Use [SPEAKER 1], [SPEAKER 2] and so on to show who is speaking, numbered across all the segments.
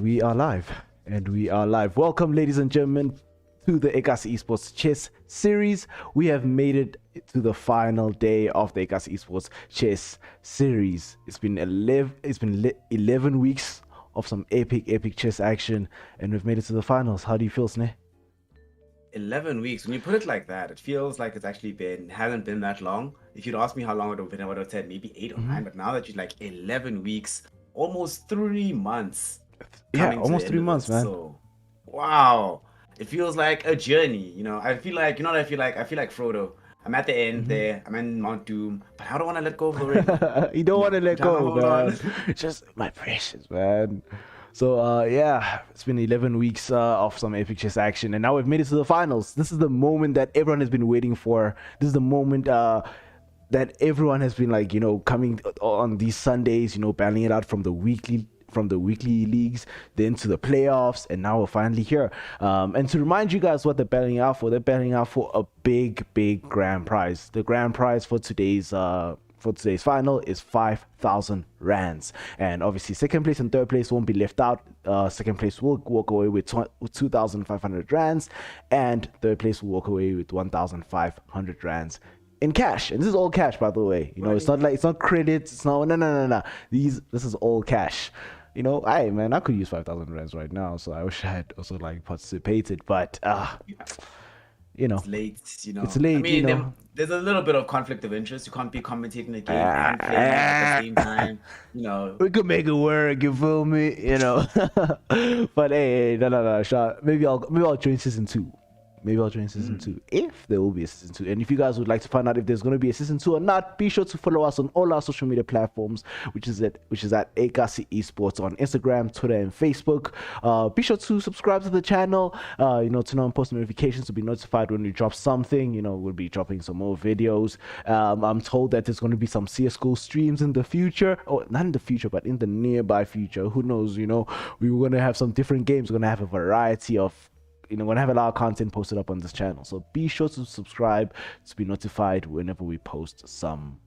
[SPEAKER 1] we are live. And we are live. Welcome, ladies and gentlemen, to the Ekasi Esports chess series. We have made it to the final day of the Ekasi Esports chess series. It's been 11 weeks of some epic chess action, and we've made it to the finals. How do you feel, Sneh?
[SPEAKER 2] 11 weeks. When you put it like that, it feels like it's actually hasn't been that long. If you'd asked me how long it would have been, I would have said maybe 8 or 9. But now that you're like 11 weeks, almost 3 months coming to
[SPEAKER 1] almost
[SPEAKER 2] the
[SPEAKER 1] 3
[SPEAKER 2] end of
[SPEAKER 1] months,
[SPEAKER 2] it.
[SPEAKER 1] man.
[SPEAKER 2] So, wow, it feels like a journey. I feel like, what I feel like? I feel like Frodo. I'm at the end there. I'm in Mount Doom, but I don't want to let go of the ring.
[SPEAKER 1] You don't want to let
[SPEAKER 2] I'm trying to
[SPEAKER 1] go,
[SPEAKER 2] hold on.
[SPEAKER 1] man. Just my precious, man. So yeah, it's been 11 weeks of some epic chess action, and now we've made it to the finals. This is the moment that everyone has been waiting for. This is the moment that everyone has been like, coming on these Sundays, battling it out from the weekly leagues, then to the playoffs, and now we're finally here. And to remind you guys what they're battling out for, a big grand prize. The grand prize for today's final is 5,000 rands, and obviously second place and third place won't be left out. Second place will walk away with 2,500 rands, and third place will walk away with 1,500 rands in cash. And this is all cash, by the way. It's not like, it's not credits, it's not no. This is all cash. I could use 5,000 rands right now, so I wish I had also participated, but
[SPEAKER 2] It's late,
[SPEAKER 1] It's late,
[SPEAKER 2] I mean, there's a little bit of conflict of interest. You can't be commentating the game and playing at the same time.
[SPEAKER 1] We could make it work, you feel me? But hey, no, shot. Maybe I'll join season 2. Maybe I'll join season 2 if there will be a season 2. And if you guys would like to find out if there's going to be a season 2 or not, be sure to follow us on all our social media platforms, which is at Ekasi Esports on Instagram, Twitter, and Facebook. Be sure to subscribe to the channel, turn on post notifications to be notified when we drop something. We'll be dropping some more videos. I'm told that there's going to be some CSGO streams in the future, or not in the future, but in the nearby future. Who knows? We're going to have some different games. We're going to have a variety of we're gonna have a lot of content posted up on this channel, so be sure to subscribe to be notified whenever we post some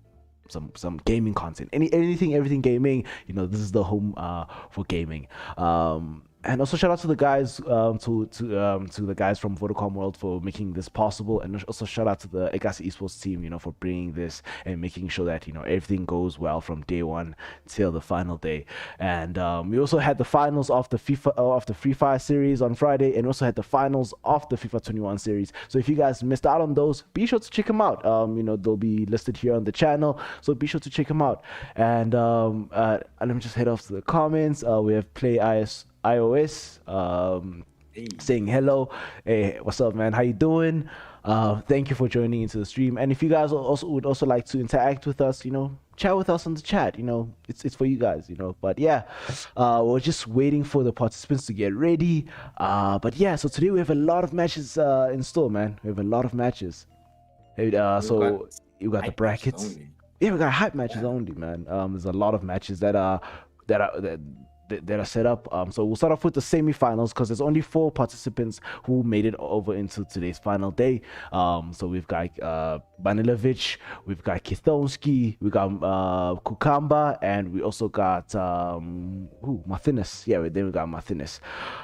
[SPEAKER 1] gaming content, everything gaming. This is the home for gaming. And also shout out to the guys, to the guys from Vodacom World for making this possible, and also shout out to the Ekasi Esports team, for bringing this and making sure that everything goes well from day one till the final day. And we also had the finals of the Free Fire series on Friday, and also had the finals of the FIFA 21 series. So if you guys missed out on those, be sure to check them out. They'll be listed here on the channel, so be sure to check them out. And let me just head off to the comments. We have Play iOS saying hello. Hey, what's up, man? How you doing? Thank you for joining into the stream. And if you guys would also like to interact with us, chat with us on the chat. It's for you guys. But yeah, we're just waiting for the participants to get ready. But yeah, so today we have a lot of matches in store, man. We have a lot of matches. So you got the brackets. Yeah, we got hype matches only, man. There's a lot of matches that are set up. So we'll start off with the semi-finals, because there's only 4 participants who made it over into today's final day. So we've got Banilovic, we've got Kithonski, we got Kukamba, and we also got Martinez. Yeah, then we got Martinez.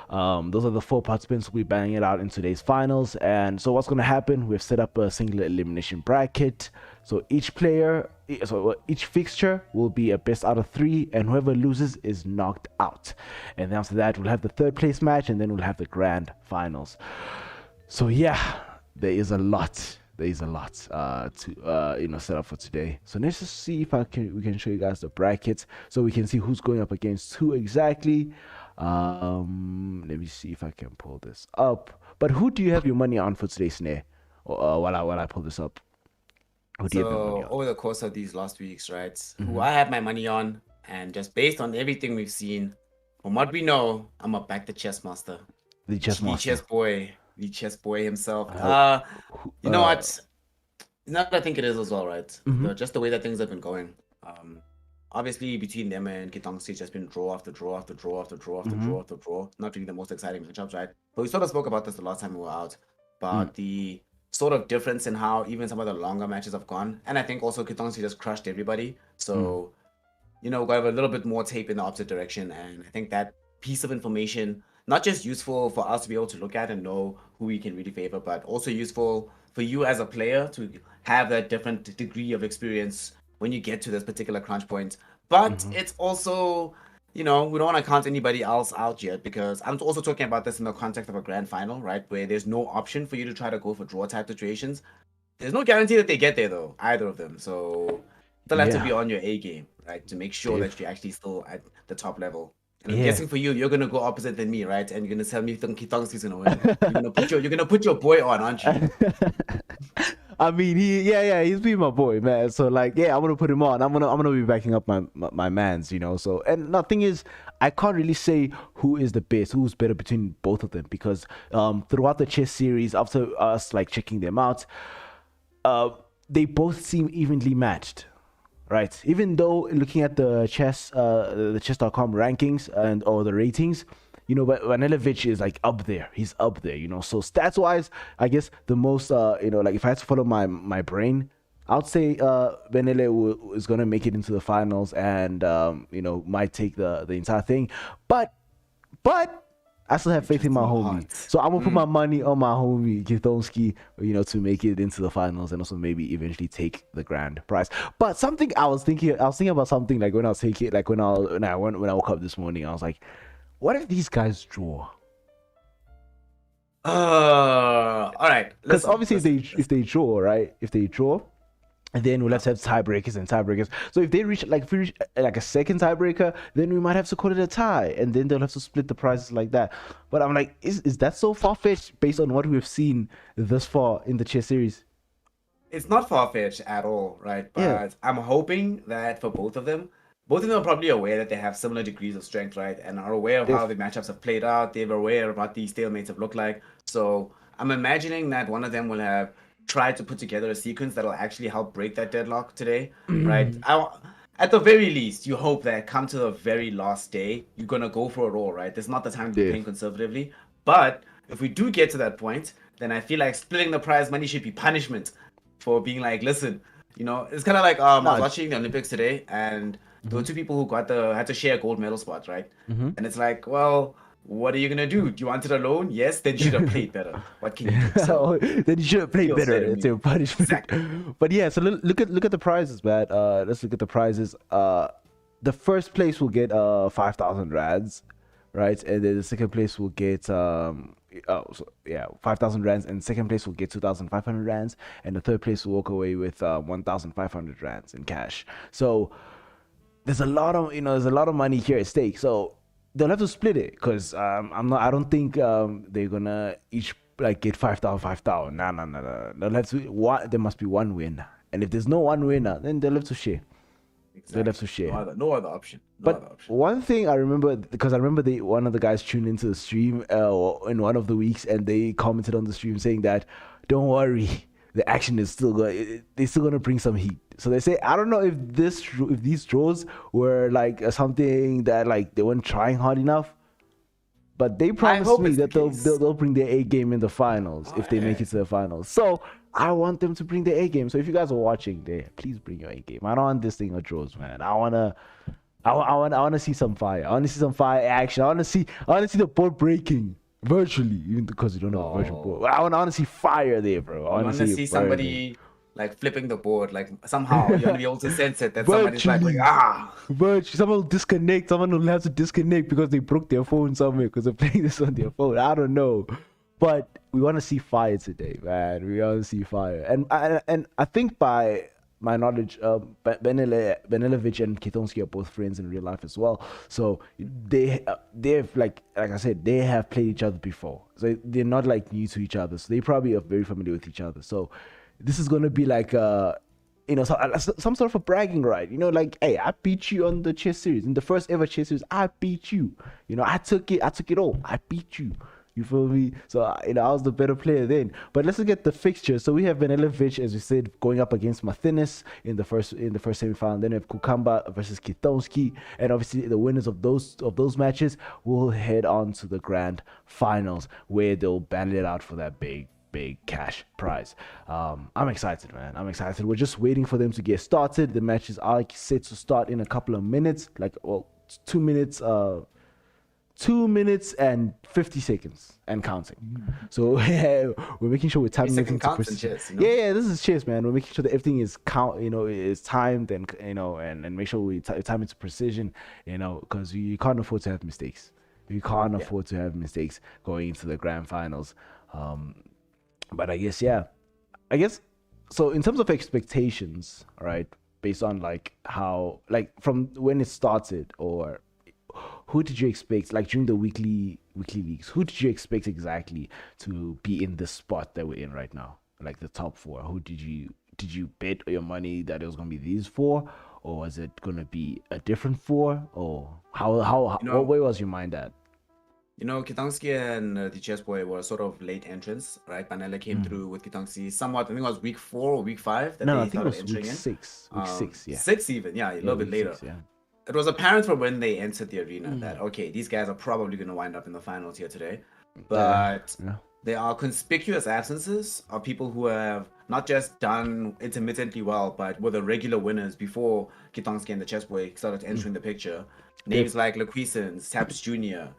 [SPEAKER 1] Those are the 4 participants who'll be banging it out in today's finals. And so what's going to happen, we've set up a single elimination bracket. So each fixture will be a best out of 3, and whoever loses is knocked out. And then after that, we'll have the third place match, and then we'll have the grand finals. So yeah, there is a lot to set up for today. So let's just see if we can show you guys the brackets, so we can see who's going up against who exactly. Let me see if I can pull this up. But who do you have your money on for today, Snare? While I pull this up.
[SPEAKER 2] So over the course of these last weeks, right, who I have my money on, and just based on everything we've seen, from what we know, I'm gonna back the chess master,
[SPEAKER 1] the chess
[SPEAKER 2] boy himself. You know what? Not that I think it is as well, right? Just the way that things have been going. Obviously between them and Kitongsi, it's just been draw after draw after draw after draw after draw after draw. Not really the most exciting matchups, right? But we sort of spoke about this the last time we were out, about the sort of difference in how even some of the longer matches have gone. And I think also Kitongsi just crushed everybody. So, we got a little bit more tape in the opposite direction. And I think that piece of information, not just useful for us to be able to look at and know who we can really favor, but also useful for you as a player to have that different degree of experience when you get to this particular crunch point. But it's also, we don't want to count anybody else out yet, because I'm also talking about this in the context of a grand final, right? Where there's no option for you to try to go for draw type situations. There's no guarantee that they get there though, either of them. So they'll have to be on your A game, right? To make sure that you're actually still at the top level. And I'm guessing for you, you're gonna go opposite than me, right? And you're gonna tell me Kitongski's gonna win. You're gonna put your boy on, aren't you?
[SPEAKER 1] I mean, he's been my boy, man. So like, I'm gonna put him on. I'm gonna be backing up my mans, So, and the thing is, I can't really say who is the best, who's better between both of them, because throughout the chess series, after us like checking them out, they both seem evenly matched, right? Even though looking at the chess.com rankings or the ratings, but Vaniljevic is like up there. He's up there, So stats wise, I guess the most, like if I had to follow my brain, I'd say Vanille is gonna make it into the finals and might take the entire thing. But I still have faith in my homie. So I'm gonna put my money on my homie Kitongski, to make it into the finals and also maybe eventually take the grand prize. But something I was thinking about something like when I was taking it, like when I woke up this morning, I was like, what if these guys draw?
[SPEAKER 2] All right.
[SPEAKER 1] Because obviously if they draw, right? If they draw, and then we'll have to have tiebreakers. So if we reach like a second tiebreaker, then we might have to call it a tie, and then they'll have to split the prizes like that. But I'm like, is that so far-fetched based on what we've seen thus far in the chess series?
[SPEAKER 2] It's not far-fetched at all, right? But I'm hoping that for both of them are probably aware that they have similar degrees of strength, right? And are aware of how the matchups have played out. They're aware of what these stalemates have looked like. So I'm imagining that one of them will have tried to put together a sequence that'll actually help break that deadlock today, right? At the very least, you hope that come to the very last day, you're going to go for it all, right? There's not the time to be playing conservatively. But if we do get to that point, then I feel like splitting the prize money should be punishment for being like, listen, it's kind of like I was watching the Olympics today, and there were two people who had to share a gold medal spot, right? And it's like, well, what are you gonna do? Do you want it alone? Yes, then you should have played better. What can you do? So,
[SPEAKER 1] then you should have played better. It's your punishment. Exactly. But yeah, so look at the prizes, man. Let's look at the prizes. The first place will get 5,000 rands, right? And then the second place will get 5,000 rands, and second place will get 2,500 rands, and the third place will walk away with 1,500 rands in cash. So there's a lot of money here at stake. So they'll have to split it, because I don't think they're gonna each like get 5,000. No. They'll have to there must be one winner, and if there's no one winner, then they'll have to share. Exactly. They'll have to share.
[SPEAKER 2] No other option.
[SPEAKER 1] One thing I remember, because I remember one of the guys tuned into the stream in one of the weeks, and they commented on the stream saying that, don't worry, the action is still going. They're still gonna bring some heat. So they say, I don't know if these draws were like something that like they weren't trying hard enough, but they promised me that they'll bring their A game in the finals if they make it to the finals. So I want them to bring their A game. So if you guys are watching there, please bring your A game. I don't want this thing of draws, man. I wanna see some fire. I wanna see some fire action. I wanna see the board breaking virtually, even because you don't know virtual board. I wanna see fire there, bro. I wanna see
[SPEAKER 2] somebody like flipping the board, like somehow you want to be able to sense it that somebody's like
[SPEAKER 1] someone will disconnect. Someone will have to disconnect because they broke their phone somewhere because they're playing this on their phone. I don't know, but we want to see fire today, man. We want to see fire, and I think by my knowledge, Vaniljevic and Kitongski are both friends in real life as well. So they've like I said, they have played each other before, so they're not like new to each other. So they probably are very familiar with each other. So this is gonna be like some sort of a bragging right, like, hey, I beat you on the chess series, in the first ever chess series. I beat you, I took it all. I beat you. You feel me? So I was the better player then. But let's look at the fixtures. So we have Vaniljevic, as we said, going up against Martinez in the first semifinal. Then we have Kukamba versus Kitongski, and obviously the winners of those matches will head on to the grand finals, where they'll battle it out for that big cash prize. I'm excited, man. I'm excited. We're just waiting for them to get started. The matches are set to start in a couple of minutes, 2 minutes 2 minutes and 50 seconds and counting. So we're making sure we're timing everything to precision.
[SPEAKER 2] Chess, you know?
[SPEAKER 1] Yeah, this is chess, man. We're making sure that everything is is timed and and make sure we time it to precision, because you can't afford to have mistakes. You can't afford to have mistakes going into the grand finals. But I guess so in terms of expectations, right? Based on how from when it started, or who did you expect during the weekly leagues? Who did you expect exactly to be in the spot that we're in right now, like the top four? Who did you bet your money that it was gonna be these four, or was it gonna be a different four, or what way was your mind at?
[SPEAKER 2] Kitangski and the Chess Boy were sort of late entrants, right? Panella came through with Kitangski somewhat. I think it was week 4 or week 5 that they started entering in.
[SPEAKER 1] Week 6, yeah.
[SPEAKER 2] 6 even, a little bit later. 6, yeah. It was apparent from when they entered the arena that, okay, these guys are probably going to wind up in the finals here today. But there are conspicuous absences of people who have not just done intermittently well, but were the regular winners before Kitangski and the Chess Boy started entering the picture. Names like Lequisons, Taps Jr.,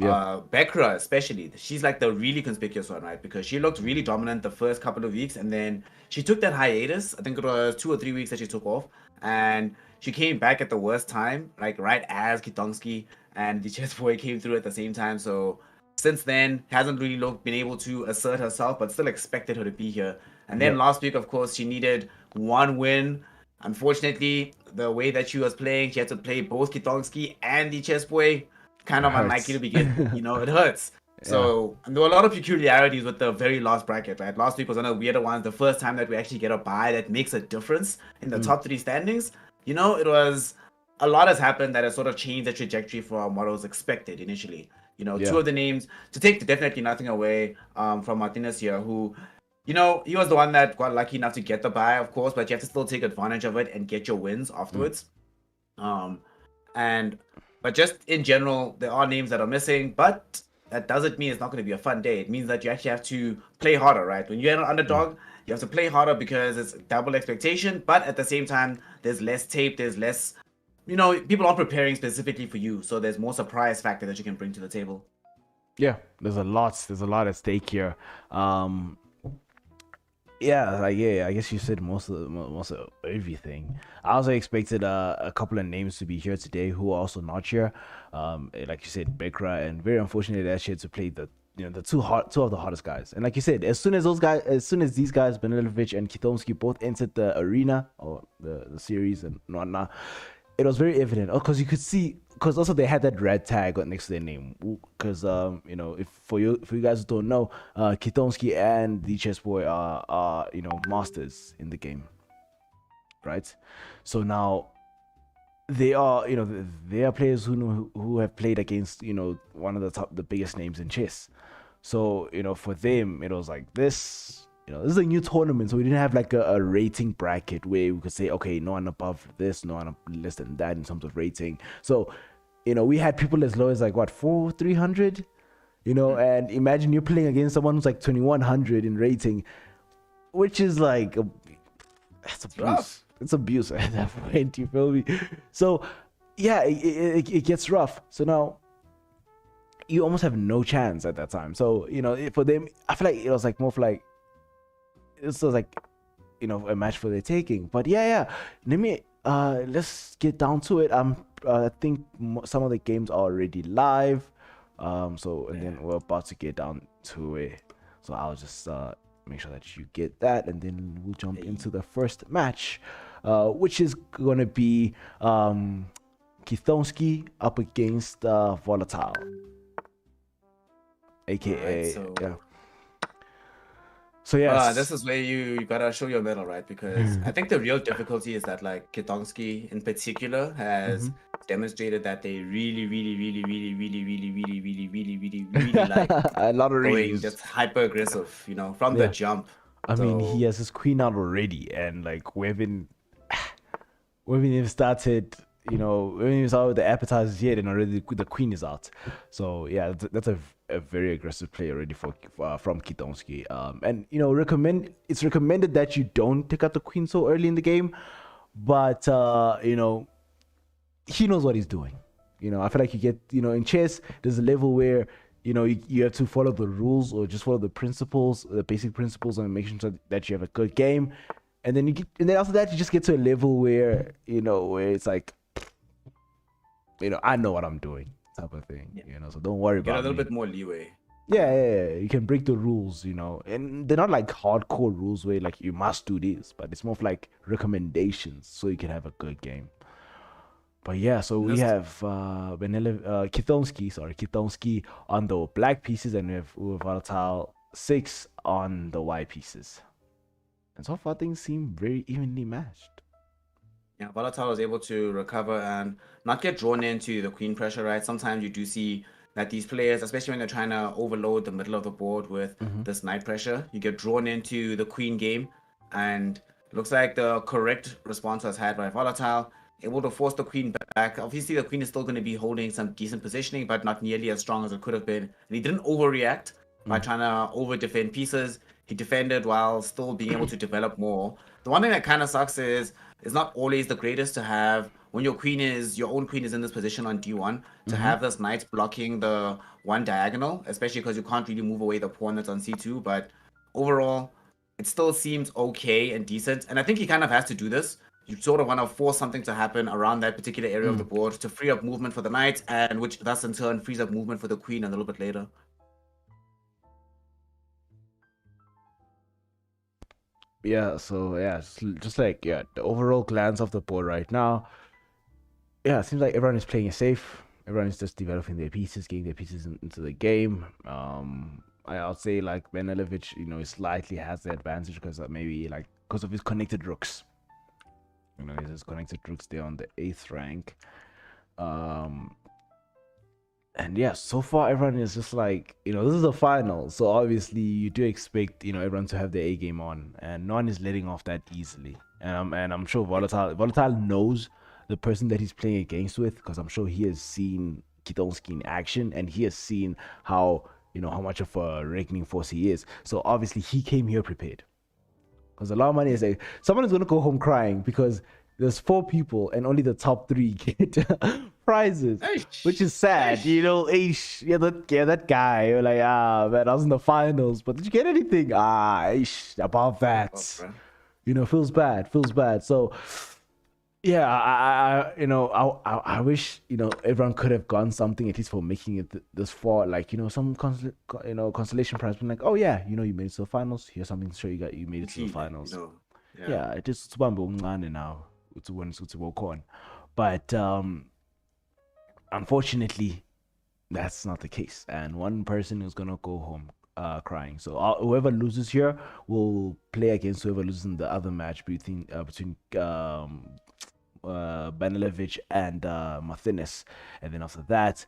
[SPEAKER 2] Bekra especially. She's like the really conspicuous one, right? Because she looked really dominant the first couple of weeks, and then she took that hiatus. I think it was 2 or 3 weeks that she took off, and she came back at the worst time, like right as Kitangski and the Chess Boy came through at the same time. So since then, hasn't really been able to assert herself, but still expected her to be here. And then last week, of course, she needed 1 win. Unfortunately, the way that she was playing, she had to play both Kitangski and the Chess Boy. Kind of unlikely to begin, it hurts. So and there were a lot of peculiarities with the very last bracket, right? Last week was one of the weirder ones. The first time that we actually get a bye that makes a difference in the top 3 standings. It was a lot has happened that has sort of changed the trajectory from what was expected initially. 2 of the names to take definitely nothing away from Martinez here, who, he was the one that got lucky enough to get the bye, of course, but you have to still take advantage of it and get your wins afterwards. But just in general, there are names that are missing, but that doesn't mean it's not going to be a fun day. It means that you actually have to play harder, right? When you're an underdog, you have to play harder because it's double expectation, but at the same time, there's less tape, there's less, people are preparing specifically for you, so there's more surprise factor that you can bring to the table.
[SPEAKER 1] Yeah, there's a lot at stake here. I guess you said most of everything. I also expected a couple of names to be here today who are also not here. Like you said, Bekra, and very unfortunately that she had to play the two of the hottest guys. And like you said, as soon as these guys, Benilovic and Kitomski, both entered the arena or the series and whatnot, it was very evident. Because you could see, because also they had that red tag next to their name. Because if for you guys who don't know, Kitomski and the Chess Boy are masters in the game, right? So now they are players who have played against one of the biggest names in chess. So for them it was like this. This is a new tournament, so we didn't have like a rating bracket where we could say, okay, no one above this, no one less than that in terms of rating. So we had people as low as like 300, and imagine you're playing against someone who's like 2100 in rating, which is like that's abuse. It's abuse at that point, you feel me? So yeah, it gets rough. So now you almost have no chance at that time. So for them, I feel like it was like more for like, this was like a match for their taking. But let me let's get down to it. I think some of the games are already live, then we're about to get down to it. So I'll just make sure that you get that, and then we'll jump into the first match, which is gonna be Kitomski up against Volatile, aka So yes,
[SPEAKER 2] this is where you gotta show your mettle, right? Because I think the real difficulty is that like Kitongski in particular has demonstrated that they really like
[SPEAKER 1] a lot of
[SPEAKER 2] going just hyper aggressive, from the jump.
[SPEAKER 1] I mean, he has his queen out already, and like we haven't even started. We haven't even started with the appetizers yet, and already the queen is out. So yeah, that's a very aggressive play already from Kitomski. And it's recommended that you don't take out the queen so early in the game, but he knows what he's doing. I feel like you get, in chess, there's a level where, you have to follow the rules or just follow the principles, the basic principles, and make sure that you have a good game. And then and then after that, you just get to a level where, where it's like, I know what I'm doing, type of thing, so don't worry about it.
[SPEAKER 2] Get a little bit more leeway.
[SPEAKER 1] Yeah, you can break the rules, and they're not like hardcore rules where like you must do this, but it's more of like recommendations so you can have a good game. But yeah, so we have Kitomski on the black pieces, and we have Volatile 6 on the white pieces. And so far things seem very evenly matched.
[SPEAKER 2] Yeah, Volatile was able to recover and not get drawn into the queen pressure, right? Sometimes you do see that these players, especially when they're trying to overload the middle of the board with this knight pressure, you get drawn into the queen game. And it looks like the correct response was had by Volatile, able to force the queen back. Obviously, the queen is still going to be holding some decent positioning, but not nearly as strong as it could have been. And he didn't overreact by trying to over-defend pieces. He defended while still being able to develop more. The one thing that kind of sucks is it's not always the greatest to have when your own queen is in this position on d1 to have this knight blocking the one diagonal, especially because you can't really move away the pawn that's on c2. But overall, it still seems okay and decent. And I think he kind of has to do this. You sort of want to force something to happen around that particular area of the board to free up movement for the knight, and which thus in turn frees up movement for the queen a little bit later.
[SPEAKER 1] Yeah, so yeah, just like the overall glance of the board right now. Yeah, it seems like everyone is playing it safe. Everyone is just developing their pieces, getting their pieces into the game. I'll say like Benelevich, slightly has the advantage because maybe like because of his connected rooks. He has connected rooks there on the 8th rank. And yeah, so far everyone is just like, this is the final, so obviously you do expect everyone to have their A game on, and no one is letting off that easily. And I'm sure Volatile knows the person that he's playing against with, because I'm sure he has seen Kitomski in action, and he has seen how how much of a reckoning force he is. So obviously he came here prepared, because a lot of money is like someone is gonna go home crying because there's 4 people and only the top 3 get prizes, which is sad. That guy, you're like, man, I was in the finals, but did you get anything? About that, feels bad. So yeah, I wish everyone could have gone something at least for making it this far, like some consolation prize, being like, oh yeah, you made it to the finals. Here's something to show you made it to the finals. Yeah, it is now. But unfortunately, that's not the case, and one person is gonna go home crying. So whoever loses here will play against whoever loses in the other match between Benelevich and Martinez, and then after that,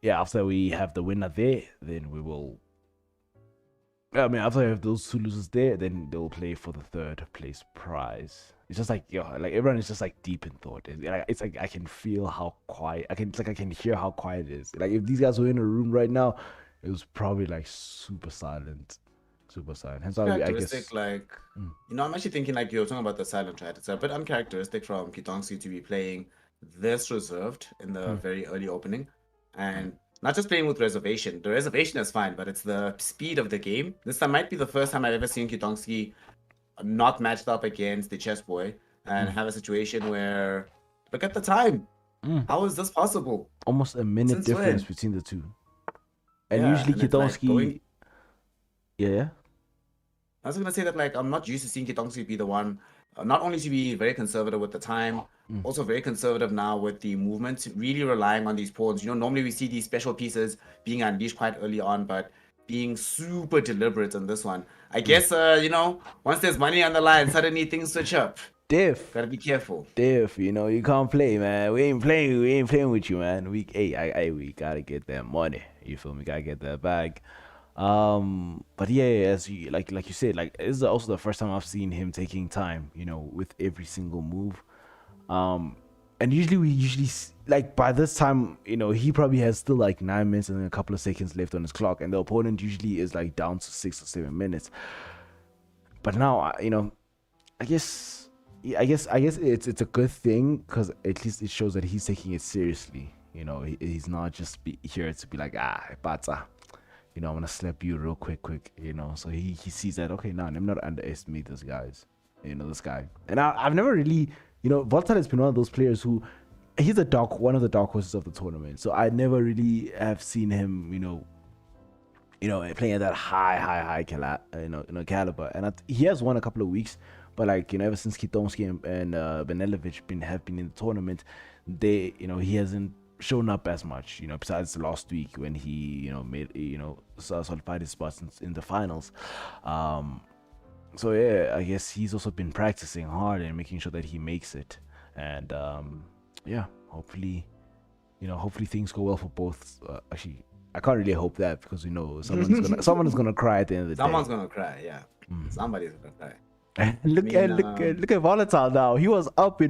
[SPEAKER 1] after we have the winner there, then we will. After I have those 2 losers there, then they'll play for the 3rd place prize. It's just like like everyone is just like deep in thought. It's like I can feel how quiet. I can hear how quiet it is. Like if these guys were in a room right now, it was probably like super silent. Hence why I guess
[SPEAKER 2] I'm actually thinking like you're talking about the silent, right? It's a bit uncharacteristic from Kitomski to be playing this reserved in the very early opening, and not just playing with reservation. The reservation is fine, but it's the speed of the game. This time might be the first time I've ever seen Kitomski not matched up against the chess boy and have a situation where, look at the time. How is this possible?
[SPEAKER 1] Almost a minute difference between the two. And usually Kitomski... Yeah?
[SPEAKER 2] I was going to say that I'm not used to seeing Kitomski be the one, not only to be very conservative with the time, also very conservative now with the movement, really relying on these pawns. Normally we see these special pieces being unleashed quite early on, but being super deliberate on this one. I guess, once there's money on the line, suddenly things switch up. Gotta be careful.
[SPEAKER 1] You can't play, man. We ain't playing with you, man. We gotta get that money. You feel me? Gotta get that bag. But yeah, as you like you said, like this is also the first time I've seen him taking time, with every single move. And usually like by this time, he probably has still like 9 minutes and then a couple of seconds left on his clock, and the opponent usually is like down to 6 or 7 minutes. But now, I guess I guess it's a good thing because at least it shows that he's taking it seriously. He's not just here to be like bata. I'm gonna slap you real quick. So he sees that, okay, no, I'm not underestimate this this guy. And I've never really, Volatile has been one of those players who he's one of the dark horses of the tournament. So I never really have seen him, playing at that high caliber. And he has won a couple of weeks, but like, ever since Kitomski and Benelovic have been in the tournament, he hasn't shown up as much, besides last week when he, made, solidified his spots in the finals. So yeah, I guess he's also been practicing hard and making sure that he makes it. And yeah, hopefully things go well for both. Actually, I can't really hope that because someone's gonna cry at the end of the day.
[SPEAKER 2] Someone's gonna cry, yeah. Somebody's gonna cry.
[SPEAKER 1] look at Volatile now. He was up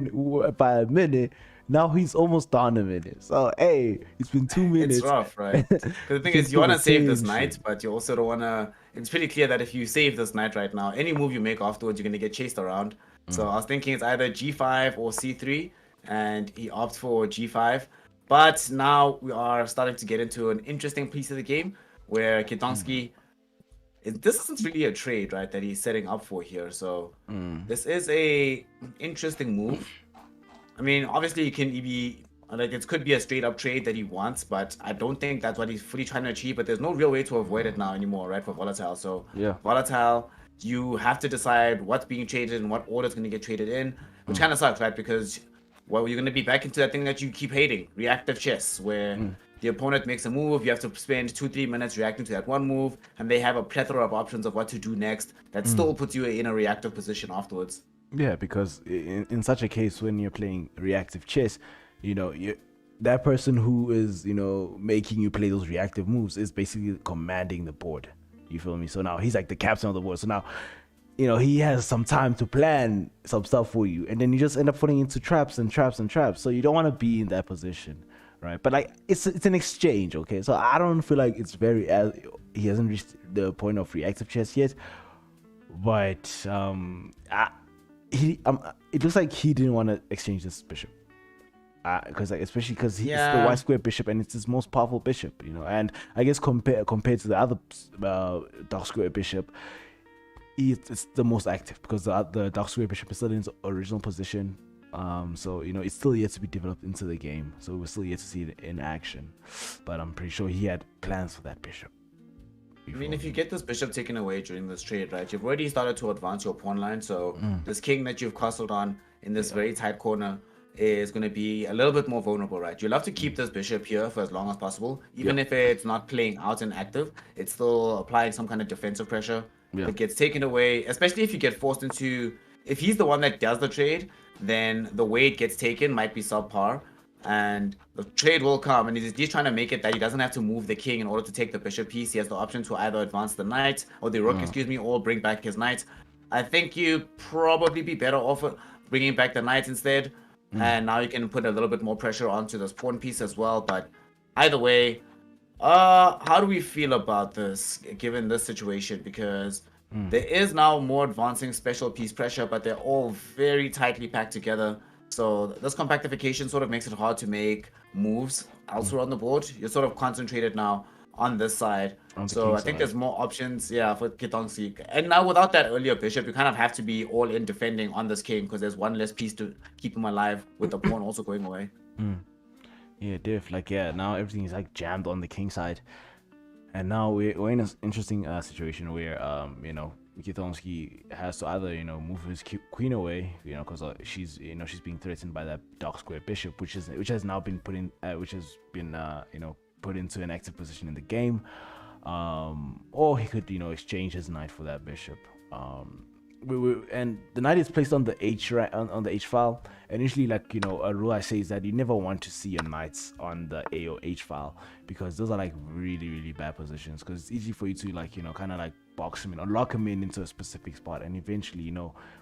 [SPEAKER 1] by a minute. Now he's almost down a minute. So hey, it's been 2 minutes.
[SPEAKER 2] It's rough, right? Because the thing is, you want to save this night, but you also don't want to. It's pretty clear that if you save this night right now, any move you make afterwards, you're gonna get chased around. So I was thinking it's either G5 or C3, and he opted for G5. But now we are starting to get into an interesting piece of the game where Kitonsky. This isn't really a trade, right? That he's setting up for here. So this is a interesting move. I mean, obviously, it can be like it could be a straight up trade that he wants, but I don't think that's what he's fully trying to achieve. But there's no real way to avoid it now anymore, right? For Volatile, so
[SPEAKER 1] yeah,
[SPEAKER 2] Volatile, you have to decide what's being traded and what order is going to get traded in, which kind of sucks, right? Because you're going to be back into that thing that you keep hating, reactive chess, where the opponent makes a move, you have to spend 2-3 minutes reacting to that one move, and they have a plethora of options of what to do next. That still puts you in a reactive position afterwards.
[SPEAKER 1] Yeah, because in such a case, when you're playing reactive chess, that person who is, making you play those reactive moves is basically commanding the board. You feel me? So now he's like the captain of the board. So now, he has some time to plan some stuff for you. And then you just end up falling into traps and traps and traps. So you don't want to be in that position, right? But like, it's an exchange, okay? So I don't feel like it's he hasn't reached the point of reactive chess yet. But, it looks like he didn't want to exchange this bishop, because especially because it's the white square bishop and it's his most powerful bishop, and I guess compared to the other dark square bishop, it's the most active because the dark square bishop is still in its original position. So it's still yet to be developed into the game, so we're still yet to see it in action, but I'm pretty sure he had plans for that bishop.
[SPEAKER 2] I mean, if you get this bishop taken away during this trade, right, you've already started to advance your pawn line. So this king that you've castled on in this very tight corner is going to be a little bit more vulnerable, right? You'll have to keep this bishop here for as long as possible. Even if it's not playing out and active, it's still applying some kind of defensive pressure. It gets taken away, especially if you get forced into... If he's the one that does the trade, then the way it gets taken might be subpar. And the trade will come, and he's trying to make it that he doesn't have to move the king in order to take the bishop piece. He has the option to either advance the knight or the rook, or bring back his knight. I think you probably be better off bringing back the knight instead. And now you can put a little bit more pressure onto this pawn piece as well. But either way, how do we feel about this, given this situation? Because there is now more advancing special piece pressure, but they're all very tightly packed together. So this compactification sort of makes it hard to make moves elsewhere on the board. You're sort of concentrated now on this side. So I think there's more options, for Kitonsky. And now without that earlier bishop, you kind of have to be all in defending on this king because there's one less piece to keep him alive with the pawn also going away.
[SPEAKER 1] Yeah, diff. Now everything is like jammed on the king side. And now we're in an interesting situation where, Kitonsky has to either, move his queen away, because she's being threatened by that dark square bishop, which has now been put into an active position in the game, or he could, exchange his knight for that bishop. And the knight is placed on the on the H file, and usually, a rule I say is that you never want to see your knights on the A or H file because those are like really, really bad positions, because it's easy for you to kind of box him in or lock him in into a specific spot and eventually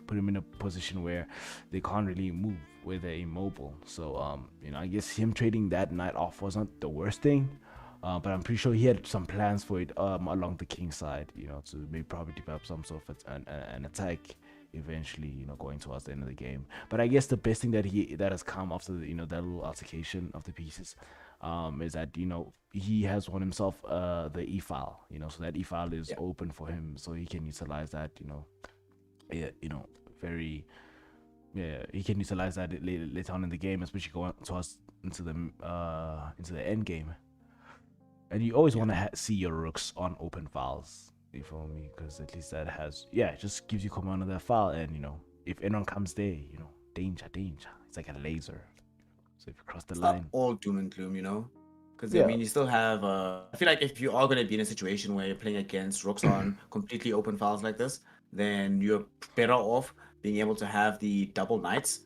[SPEAKER 1] put him in a position where they can't really move, where they're immobile. So I guess him trading that knight off wasn't the worst thing, but I'm pretty sure he had some plans for it along the king side, to maybe probably develop some sort of an attack eventually, going towards the end of the game. But I guess the best thing that has come after that little altercation of the pieces, is that he has won himself the e file. So that e file is
[SPEAKER 2] Yeah.
[SPEAKER 1] open for him, so he can utilize that. Yeah, very. Yeah, he can utilize that later on in the game, especially going towards into the end game. And you always want to see your rooks on open files. You feel me? Because at least that it just gives you command of that file, and if anyone comes there, danger, danger. It's like a laser. So if you cross the
[SPEAKER 2] It's
[SPEAKER 1] line,
[SPEAKER 2] not all doom and gloom, because I
[SPEAKER 1] yeah,
[SPEAKER 2] mean, you still have. I feel like if you are going to be in a situation where you're playing against rooks on completely open files like this, then you're better off being able to have the double knights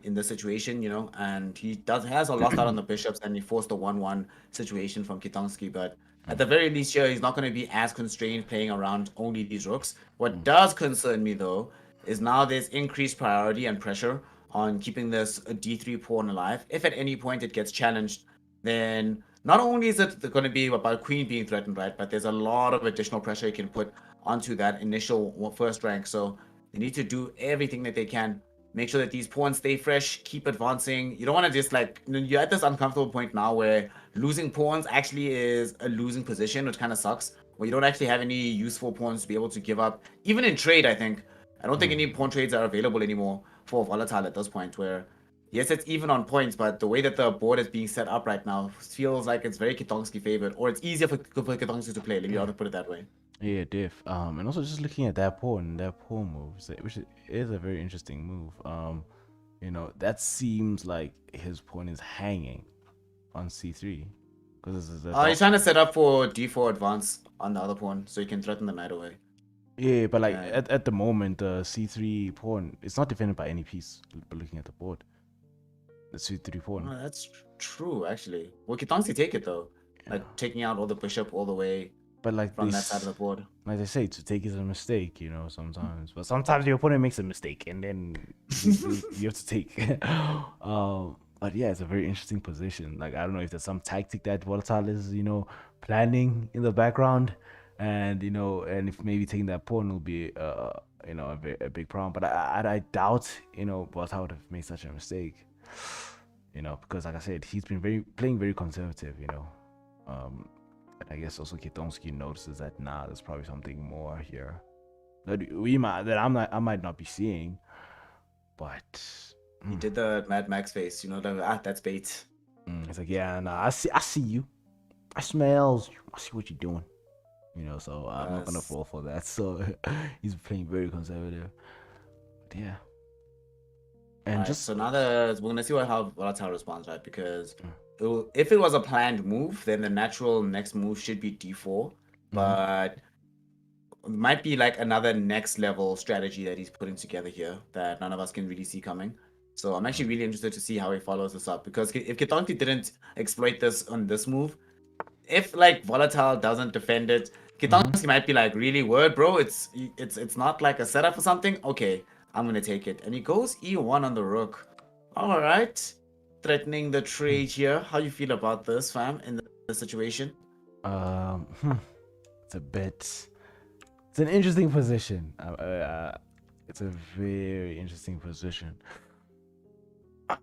[SPEAKER 2] in the situation, and he has a lost out on the bishops and he forced a 1-1 situation from Kitongski, but at the very least here, he's not going to be as constrained playing around only these rooks. What does concern me though is now there's increased priority and pressure on keeping this d3 pawn alive. If at any point it gets challenged, then not only is it going to be about queen being threatened, right, but there's a lot of additional pressure you can put onto that initial first rank. So they need to do everything that they can. Make sure that these pawns stay fresh, keep advancing. You don't want to just you're at this uncomfortable point now where losing pawns actually is a losing position, which kind of sucks. Where you don't actually have any useful pawns to be able to give up. Even in trade, I think. I don't think any pawn trades are available anymore for Volatile at this point, where yes, it's even on points, but the way that the board is being set up right now feels like it's very Kitongski favored, or it's easier for Kitongski to play. Let me rather put it that way.
[SPEAKER 1] yeah, diff. And also just looking at that pawn move, which is a very interesting move. That seems like his pawn is hanging on c3 because this is a
[SPEAKER 2] He's trying to set up for d4 advance on the other pawn, so you can threaten the knight away.
[SPEAKER 1] Yeah, but like
[SPEAKER 2] And
[SPEAKER 1] at the moment, the c3 pawn it's not defended by any piece. But looking at the board, the c3 pawn.
[SPEAKER 2] that's true, actually. Well, Kitongski take it though,
[SPEAKER 1] Yeah.
[SPEAKER 2] taking out all the bishop all the way
[SPEAKER 1] But like
[SPEAKER 2] from that side of the board.
[SPEAKER 1] like they say, to take is a mistake, sometimes. But sometimes your opponent makes a mistake, and then you have to take. But yeah, it's a very interesting position. Like I don't know if there's some tactic that Volatile is, planning in the background, and and if maybe taking that pawn will be, a big problem. But I doubt, Volatile would have made such a mistake. Because like I said, he's been playing very conservative. Um, and I guess also Kitongski notices that there's probably something more here that I might not be seeing, but
[SPEAKER 2] He did the Mad Max face, that's bait.
[SPEAKER 1] it's like, yeah, I see you, I smells you, I see what you're doing, so I'm not gonna fall for that. So he's playing very conservative, but yeah. And
[SPEAKER 2] Right, so now we're gonna see how Volatile responds, right? Because if it was a planned move, then the natural next move should be d4, but it might be like another next level strategy that he's putting together here that none of us can really see coming. So I'm actually really interested to see how he follows this up, because if Kitongski didn't exploit this on this move, if like Volatile doesn't defend it, Kitongski might be like, really, word, bro? It's not like a setup or something. Okay, I'm gonna take it, and he goes e1 on the rook. All right, threatening the trade here. How you feel about this, fam? In the situation?
[SPEAKER 1] It's a bit. It's an interesting position. It's a very interesting position.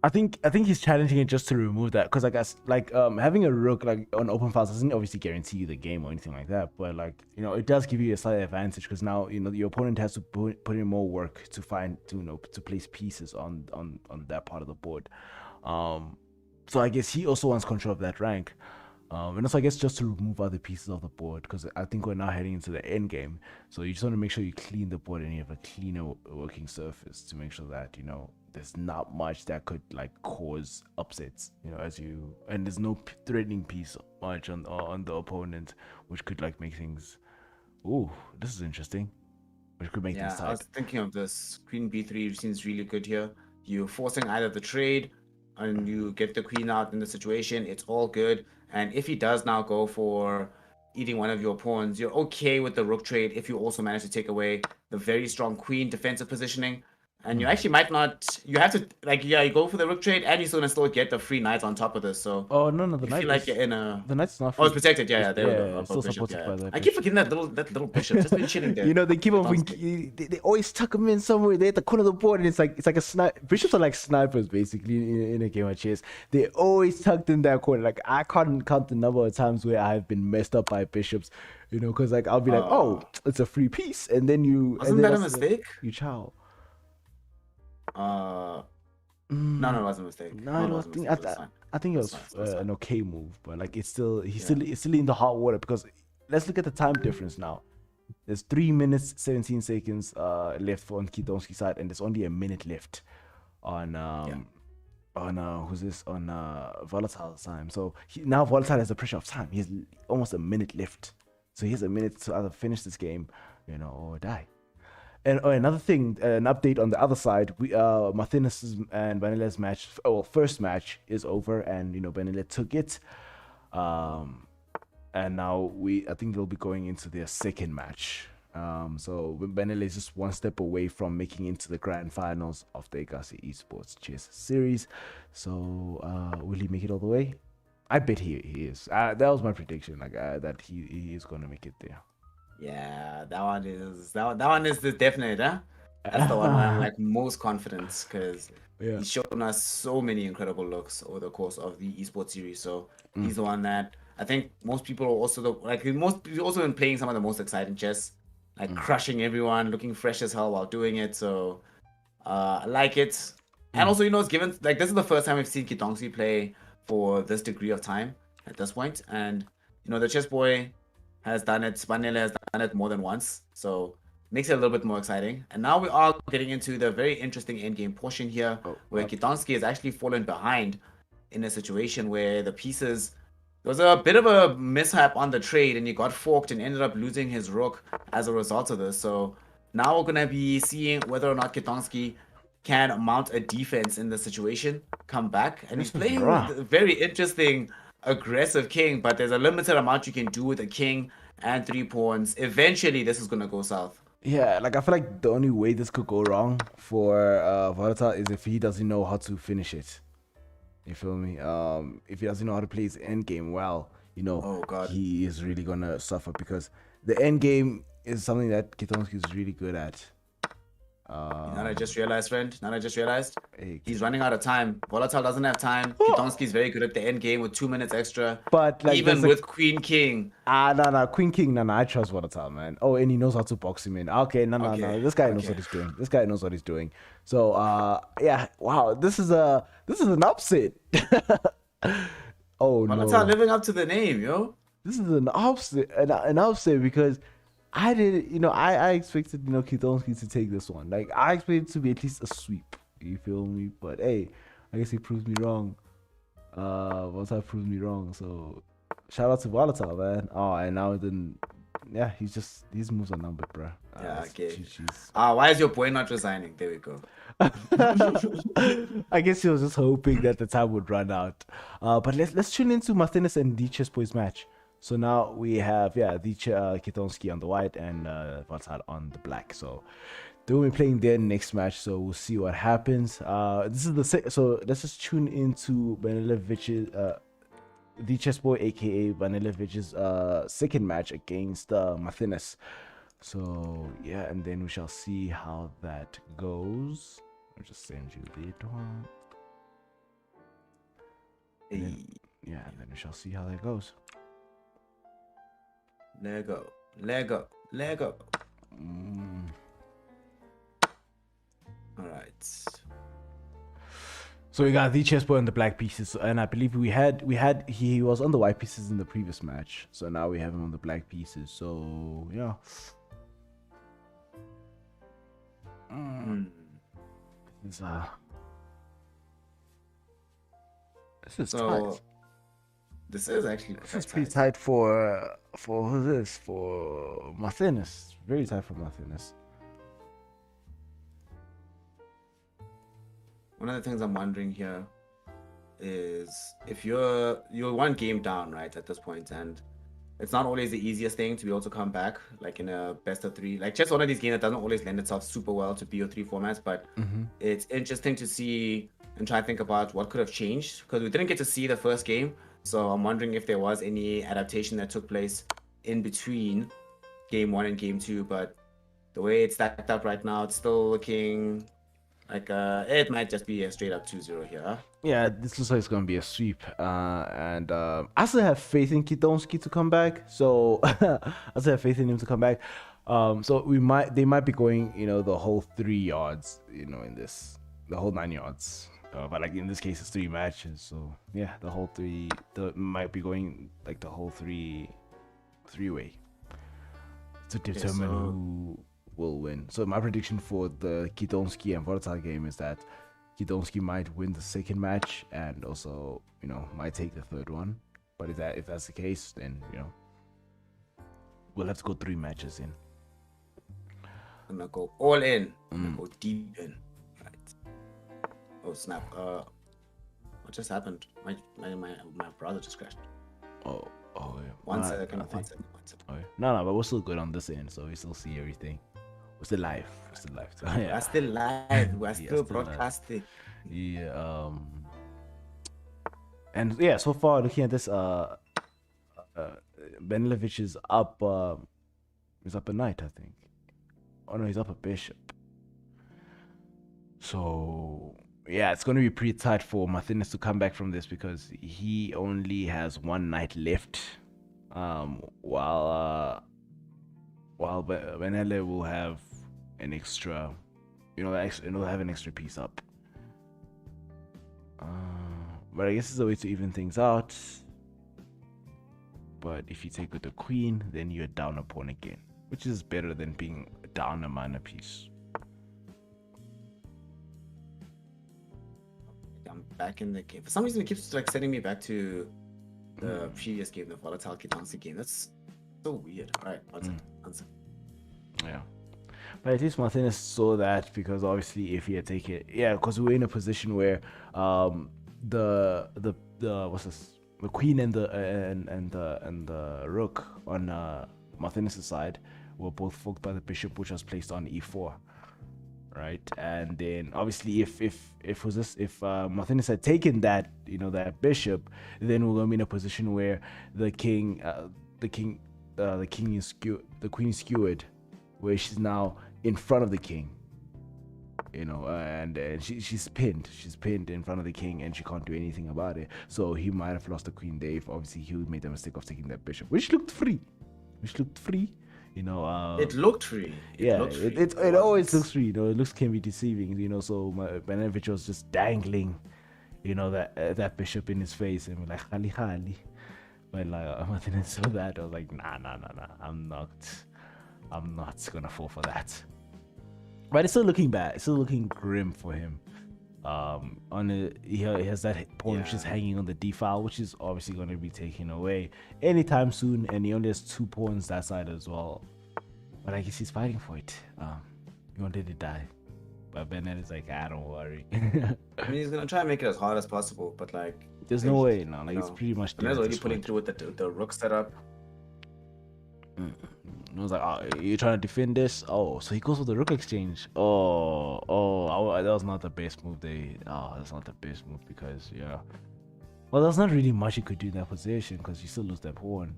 [SPEAKER 1] I think he's challenging it just to remove that, because I guess having a rook like on open files doesn't obviously guarantee you the game or anything like that, but it does give you a slight advantage, because now your opponent has to put in more work to find to place pieces on that part of the board. So I guess he also wants control of that rank. And also I guess just to remove other pieces of the board, because I think we're now heading into the end game. So you just want to make sure you clean the board and you have a cleaner working surface to make sure that there's not much that could cause upsets. And there's no threatening piece much on the opponent, which could make things. Ooh, this is interesting. Which could make things tight.
[SPEAKER 2] I was thinking of this. Queen b3 seems really good here. You're forcing either the trade, and you get the queen out in the situation. It's all good. And if he does now go for eating one of your pawns, you're okay with the rook trade if you also manage to take away the very strong queen defensive positioning. And you actually might not. You have to you go for the rook trade, and you're gonna still get the free knight on top of this. So
[SPEAKER 1] Oh no, the
[SPEAKER 2] you
[SPEAKER 1] knight
[SPEAKER 2] feel like
[SPEAKER 1] is
[SPEAKER 2] you're in a.
[SPEAKER 1] the knight's not
[SPEAKER 2] Oh,
[SPEAKER 1] free.
[SPEAKER 2] it's protected. Yeah, there we go.
[SPEAKER 1] It's still
[SPEAKER 2] Bishop,
[SPEAKER 1] supported
[SPEAKER 2] yeah.
[SPEAKER 1] by the
[SPEAKER 2] I
[SPEAKER 1] bishop.
[SPEAKER 2] keep forgetting that little bishop just been chilling there.
[SPEAKER 1] You know, they keep on they always tuck him in somewhere. They're at the corner of the board, and it's like a sniper. Bishops are like snipers basically in a game of chess. They always tucked in that corner. Like I can't count the number of times where I've been messed up by bishops. You know, because like I'll be like, oh, it's a free piece, and then you.
[SPEAKER 2] Wasn't that a mistake?
[SPEAKER 1] You chow.
[SPEAKER 2] No, it wasn't a mistake.
[SPEAKER 1] No, it wasn't. I think it was an okay move, but like it's still in the hot water because let's look at the time difference now. There's 3 minutes 17 seconds left on Kitonski's side, and there's only a minute left on who's this on Volatile's time. So now Volatile has the pressure of time. He has almost a minute left, so he has a minute to either finish this game, you know, or die. And another thing, an update on the other side, we Martinez's and Vanille's match, first match is over, and you know Vanille took it, and now I think they'll be going into their second match. So Vanille is just one step away from making into the grand finals of the Ekasi Esports chess series. So will he make it all the way? I bet he is. That was my prediction, that he is gonna make it there.
[SPEAKER 2] Yeah, that one is the definite, huh? That's the one where I'm like most confident because he's shown us so many incredible looks over the course of the esports series. So he's the one that I think most people are also also been playing some of the most exciting chess, like crushing everyone, looking fresh as hell while doing it. So I like it. And also, you know, it's given like this is the first time we've seen Kitongsi play for this degree of time at this point, and you know the chess boy has done it. Vanille has done it more than once, so makes it a little bit more exciting. And now we are getting into the very interesting endgame portion here, where Kitonski has actually fallen behind in a situation where the pieces. There was a bit of a mishap on the trade, and he got forked and ended up losing his rook as a result of this. So now we're gonna be seeing whether or not Kitonski can mount a defense in the situation, come back, and he's playing a very interesting aggressive king, but there's a limited amount you can do with a king and 3 pawns. Eventually this is gonna go south.
[SPEAKER 1] Yeah, like I feel like the only way this could go wrong for Volatile is if he doesn't know how to finish it. You feel me? If he doesn't know how to play his end game well, you know, he is really gonna suffer because the end game is something that Kitonski is really good at.
[SPEAKER 2] Now I just realized, friend. He's running out of time. Volatile doesn't have time. Kitonski's very good at the end game with 2 minutes extra.
[SPEAKER 1] But like,
[SPEAKER 2] even with Queen King.
[SPEAKER 1] No, Queen King, no, I trust Volatile, man. Oh, and he knows how to box him in. Okay, no. This guy knows what he's doing. So, yeah, wow, this is an upset. Oh no,
[SPEAKER 2] Volatile living up to the name, yo.
[SPEAKER 1] This is an upset because I expected, Kitonski to take this one. Like, I expected it to be at least a sweep. You feel me? But hey, I guess he proves me wrong. Volatile proves me wrong. So, shout out to Volatile, man. Oh, and now then, yeah, his moves are numbered, bro.
[SPEAKER 2] Yeah, okay. Why is your boy not resigning? There we go.
[SPEAKER 1] I guess he was just hoping that the time would run out. But let's tune into Martinez and the chess boys match. So now we have Kitonski on the white and Volatile on the black. So they will be playing their next match. So we'll see what happens. This is so let's just tune into Vanilovic's the chess boy, aka Vanilovic's second match against Martinez. So yeah, and then we shall see how that goes. I'll just send you the one. And then we shall see how that goes.
[SPEAKER 2] Lego. All right.
[SPEAKER 1] So we got the chessboard and the black pieces, and I believe he was on the white pieces in the previous match. So now we have him on the black pieces. So yeah. This is tight.
[SPEAKER 2] This is actually
[SPEAKER 1] pretty tight for who's this? For Martinez. Very tight for Martinez.
[SPEAKER 2] One of the things I'm wondering here is if you're one game down, right, at this point, and it's not always the easiest thing to be able to come back, like in a best of 3. Like, just one of these games that doesn't always lend itself super well to BO3 formats, but it's interesting to see and try and think about what could have changed, because we didn't get to see the first game. So I'm wondering if there was any adaptation that took place in between game 1 and game 2, but the way it's stacked up right now, it's still looking like it might just be a straight up 2-0 here.
[SPEAKER 1] Yeah, this looks like it's gonna be a sweep. And I still have faith in Kitomski to come back. So I still have faith in him to come back. So they might be going, the whole 3 yards, in this, the whole 9 yards. But like in this case, it's 3 matches. So yeah, the whole 3, might be going like the whole 3-way to determine who will win. So my prediction for the Kitomski and Volatile game is that Kitomski might win the second match and also, might take the third one. But if that's the case, then we'll have to go 3 matches in.
[SPEAKER 2] I'm gonna go all in. I'm gonna go deep in. Right. Oh snap! What just happened? My browser just crashed.
[SPEAKER 1] Oh yeah.
[SPEAKER 2] One second.
[SPEAKER 1] Oh, yeah. No, but we're still good on this end, so we still see everything. We're still live. So, yeah.
[SPEAKER 2] We're still live. We're still broadcasting.
[SPEAKER 1] Yeah. And yeah, so far looking at this, Benilovic is up. He's up a knight, I think. Oh no, he's up a bishop. So yeah, it's going to be pretty tight for Martinez to come back from this because he only has 1 knight left. While Benele will have an extra, they'll have an extra piece up. But I guess it's a way to even things out. But if you take with the queen, then you're down a pawn again, which is better than being down a minor piece.
[SPEAKER 2] I'm back in the game. For some reason, it keeps like sending me back to the previous game, the Volatile Kitansi game. That's so weird. All right, answer.
[SPEAKER 1] Yeah, but at least Martinez saw that because obviously, if he had taken it, because we were in a position where the queen and the rook on Martinez's side were both forked by the bishop, which was placed on e4. Right, and then obviously if Martinez had taken that that bishop, then we're gonna be in a position where the queen is skewered, where she's now in front of the king, and she's pinned in front of the king, and she can't do anything about it. So he might have lost the queen there if obviously he made the mistake of taking that bishop, which looked free.
[SPEAKER 2] It looked free.
[SPEAKER 1] It always looks free. It looks can be deceiving. So Benilovic was just dangling, that bishop in his face, and we're like khali. But like Martinez saw that, I was like, nah. I'm not gonna fall for that. But it's still looking bad. It's still looking grim for him. He has that pawn which is hanging on the d file, which is obviously going to be taken away anytime soon, and he only has 2 pawns that side as well. But I guess he's fighting for it. He wanted to die, but Bennett is like, don't worry.
[SPEAKER 2] I mean, he's gonna try and make it as hard as possible, but like,
[SPEAKER 1] there's no way now. Like, it's pretty much.
[SPEAKER 2] Bennett's already putting through with the rook setup.
[SPEAKER 1] I was like, you're trying to defend this? Oh, so he goes for the rook exchange. That was not the best move. That's not the best move because, well, there's not really much you could do in that position because you still lose that pawn.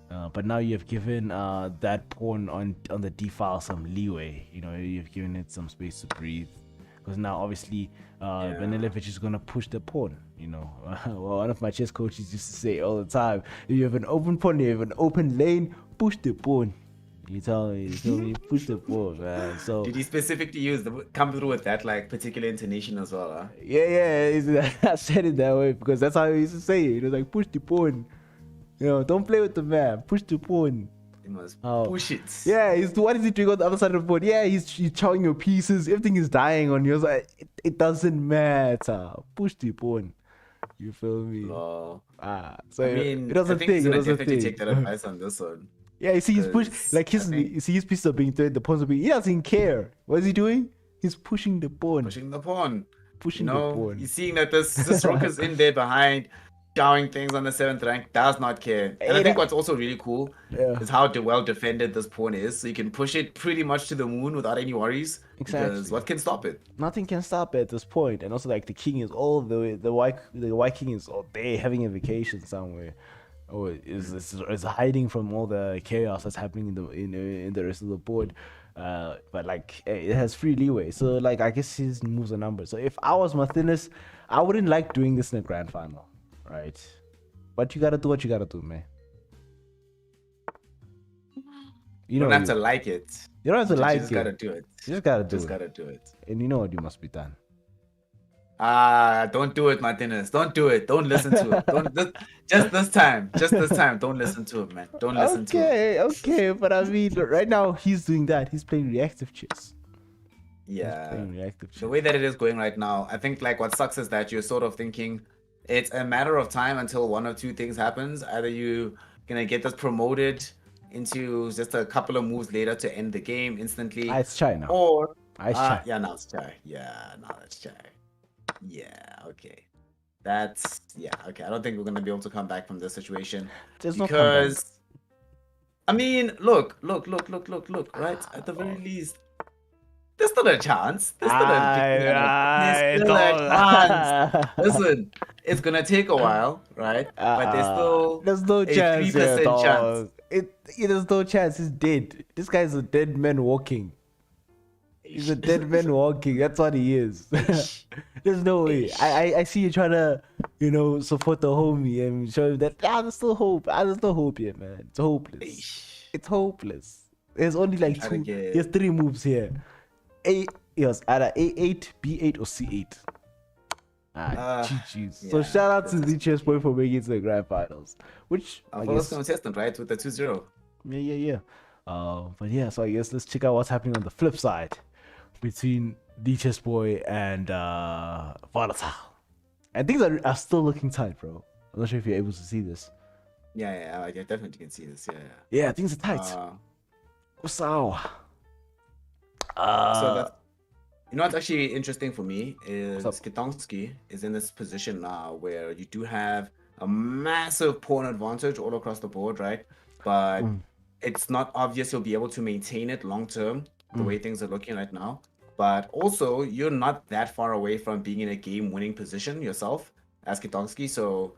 [SPEAKER 1] But now you have given that pawn on the d file some leeway. You've given it some space to breathe. Because now, obviously, Benilovic is going to push the pawn. Well, one of my chess coaches used to say all the time, if you have an open pawn, you have an open lane, push the pawn. You tell me, push the pawn, man. So
[SPEAKER 2] did he specifically come through with that like particular intonation as well? Huh?
[SPEAKER 1] Yeah. I said it that way because that's how he used to say it. Like, push the pawn. Don't play with the map. Push the pawn.
[SPEAKER 2] You must push it.
[SPEAKER 1] Yeah, what is he doing on the other side of the board? Yeah, he's chowing your pieces. Everything is dying on yours. It doesn't matter. Push the pawn. You feel me?
[SPEAKER 2] So
[SPEAKER 1] I mean, it doesn't think.
[SPEAKER 2] He's gonna definitely take that advice on this one.
[SPEAKER 1] Yeah, you see, he's pushing his pieces are being thrown. The pawns are being. He doesn't care. What is he doing? He's pushing the pawn.
[SPEAKER 2] Pushing the pawn.
[SPEAKER 1] Pushing the pawn.
[SPEAKER 2] He's seeing that this rook is in there behind, showering things on the 7th rank, does not care. And I think what's also really cool is how well defended this pawn is. So you can push it pretty much to the moon without any worries.
[SPEAKER 1] Exactly.
[SPEAKER 2] Because what can stop it?
[SPEAKER 1] Nothing can stop it at this point. And also, like, the king is all the white king is all day having a vacation somewhere, or is hiding from all the chaos that's happening in the rest of the board. But like, it has free leeway. So like, I guess his moves are numbered. So if I was Martinez, I wouldn't like doing this in a grand final, right? But you gotta do what you gotta do, man.
[SPEAKER 2] You don't have to like it.
[SPEAKER 1] You don't have to like it.
[SPEAKER 2] You just gotta do it.
[SPEAKER 1] You just gotta do it.
[SPEAKER 2] Just gotta do it.
[SPEAKER 1] And you know what you must be done.
[SPEAKER 2] Don't do it, Martinez. Don't do it. Don't listen to it. Just this time. Don't listen to it, man. Don't listen to it.
[SPEAKER 1] Okay. But I mean, right now he's doing that. He's playing reactive chess.
[SPEAKER 2] Yeah. The way that it is going right now, I think like what sucks is that you're sort of thinking it's a matter of time until one or two things happens. Either you gonna get this promoted into just a couple of moves later to end the game instantly.
[SPEAKER 1] It's Chai now.
[SPEAKER 2] Or
[SPEAKER 1] Chai.
[SPEAKER 2] Yeah, now it's Chai. Yeah, now it's Chai. Yeah, okay. That's okay. I don't think we're gonna be able to come back from this situation. Because I mean, look, right? At the very least, there's still a chance. There's still a chance. Listen, it's gonna take a while, right? But there's
[SPEAKER 1] no chance.
[SPEAKER 2] 3% chance.
[SPEAKER 1] There's no chance. He's dead. This guy's a dead man walking. He's a dead man walking. That's what he is. There's no way. I see you trying to, support the homie and show him that there's still hope. There's no hope here, man. It's hopeless. It's hopeless. There's only like two. There's 3 moves here. Yes, either A8, B8, or C8. GG's. Yeah, so shout out to the chess boy for making it to the grand finals. Which
[SPEAKER 2] I guess contestant, right? With the 2-0.
[SPEAKER 1] Yeah. But yeah, so I guess let's check out what's happening on the flip side between the chess boy and Volatile. And things are still looking tight, bro. I'm not sure if you're able to see this.
[SPEAKER 2] Yeah, I definitely can see this.
[SPEAKER 1] Yeah, things are tight. So
[SPEAKER 2] what's actually interesting for me is Kitongski is in this position now where you do have a massive pawn advantage all across the board, right? But it's not obvious you'll be able to maintain it long term the way things are looking right now. But also, you're not that far away from being in a game-winning position yourself as Kitongski. So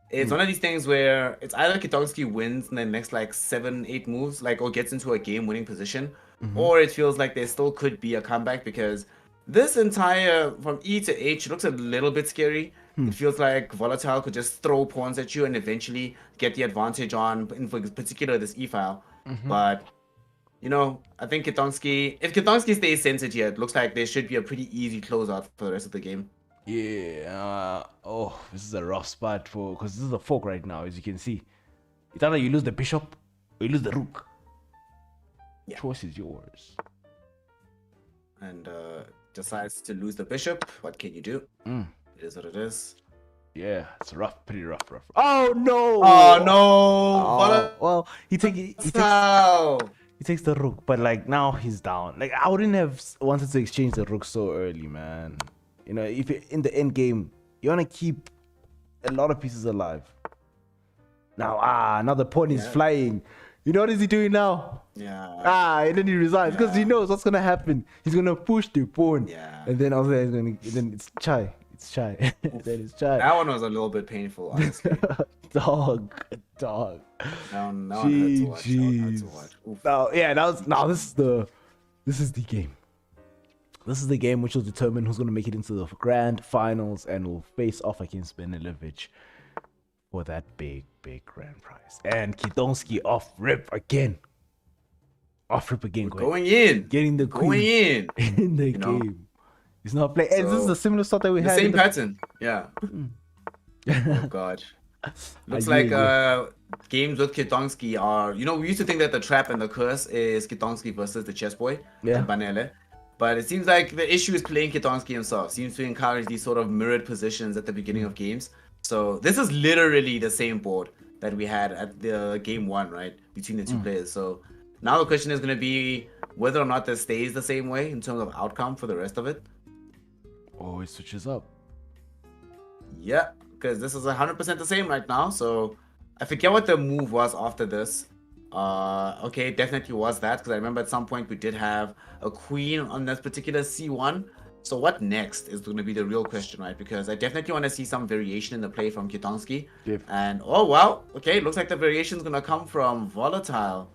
[SPEAKER 2] it's one of these things where it's either Kitongski wins in the next like 7-8 moves, or gets into a game-winning position, or it feels like there still could be a comeback because this entire from E to H looks a little bit scary. It feels like Volatile could just throw pawns at you and eventually get the advantage on, in particular, this E file. But I think if Kitongski stays centered here, it looks like there should be a pretty easy closeout for the rest of the game.
[SPEAKER 1] Yeah. This is a rough spot because this is a fork right now, as you can see. It's either you lose the bishop or you lose the rook.
[SPEAKER 2] Yeah.
[SPEAKER 1] Choice is yours.
[SPEAKER 2] And decides to lose the bishop. What can you do? It is what it is.
[SPEAKER 1] Yeah, it's pretty rough. Oh no! Well, he takes the rook, but like now he's down. Like I wouldn't have wanted to exchange the rook so early, man. If you're in the end game, you want to keep a lot of pieces alive. Now the pawn is flying. You know what is he doing now?
[SPEAKER 2] Yeah.
[SPEAKER 1] And then he resigns because he knows what's gonna happen. He's gonna push the pawn.
[SPEAKER 2] Yeah.
[SPEAKER 1] And then also then it's Chai. Then it's Chai.
[SPEAKER 2] That one was a little bit painful, honestly.
[SPEAKER 1] Dog.
[SPEAKER 2] Now I had to watch.
[SPEAKER 1] This is the game. This is the game which will determine who's gonna make it into the grand finals and will face off against Benilevich for that big grand prize. And Kitongski off rip again.
[SPEAKER 2] Going in.
[SPEAKER 1] Getting the queen.
[SPEAKER 2] Going in.
[SPEAKER 1] In the game. He's not playing. This is a similar start that we had.
[SPEAKER 2] Same pattern. Yeah. Oh god. Looks like games with Kitongski are, we used to think that the trap and the curse is Kitongski versus the chess boy and Banele. But it seems like the issue is playing Kitongski himself. Seems to encourage these sort of mirrored positions at the beginning of games. So this is literally the same board that we had at the game 1, right? Between the two players. So now the question is going to be whether or not this stays the same way in terms of outcome for the rest of it.
[SPEAKER 1] Oh, it switches up.
[SPEAKER 2] Yeah. because this is 100% the same right now. So I forget what the move was after this. Okay, definitely was that, because I remember at some point we did have a queen on that particular C1. So what next is going to be the real question, right? Because I definitely want to see some variation in the play from Kitonsky.
[SPEAKER 1] Yep.
[SPEAKER 2] And oh well, okay, looks like the variation is going to come from Volatile.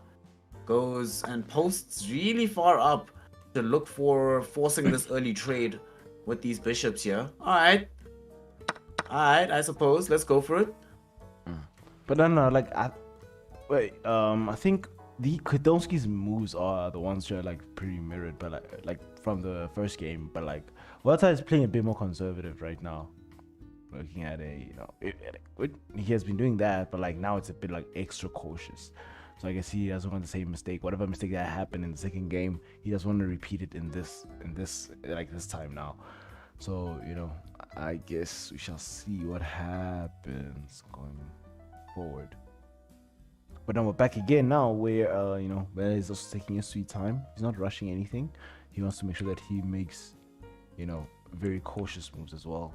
[SPEAKER 2] Goes and posts really far up to look for forcing this early trade with these bishops here. Alright, I suppose. Let's go for it.
[SPEAKER 1] But then, I think the Kudonsky's moves are the ones that are like pretty mirrored, but like from the first game. But like Volta is playing a bit more conservative right now. Looking at he has been doing that, but like now it's a bit like extra cautious. So I guess he doesn't want the same mistake. Whatever mistake that happened in the second game, he doesn't want to repeat it in this time now. So I guess we shall see what happens going forward. But then we're back again now, where where he's also taking his sweet time. He's not rushing anything. He wants to make sure that he makes very cautious moves as well,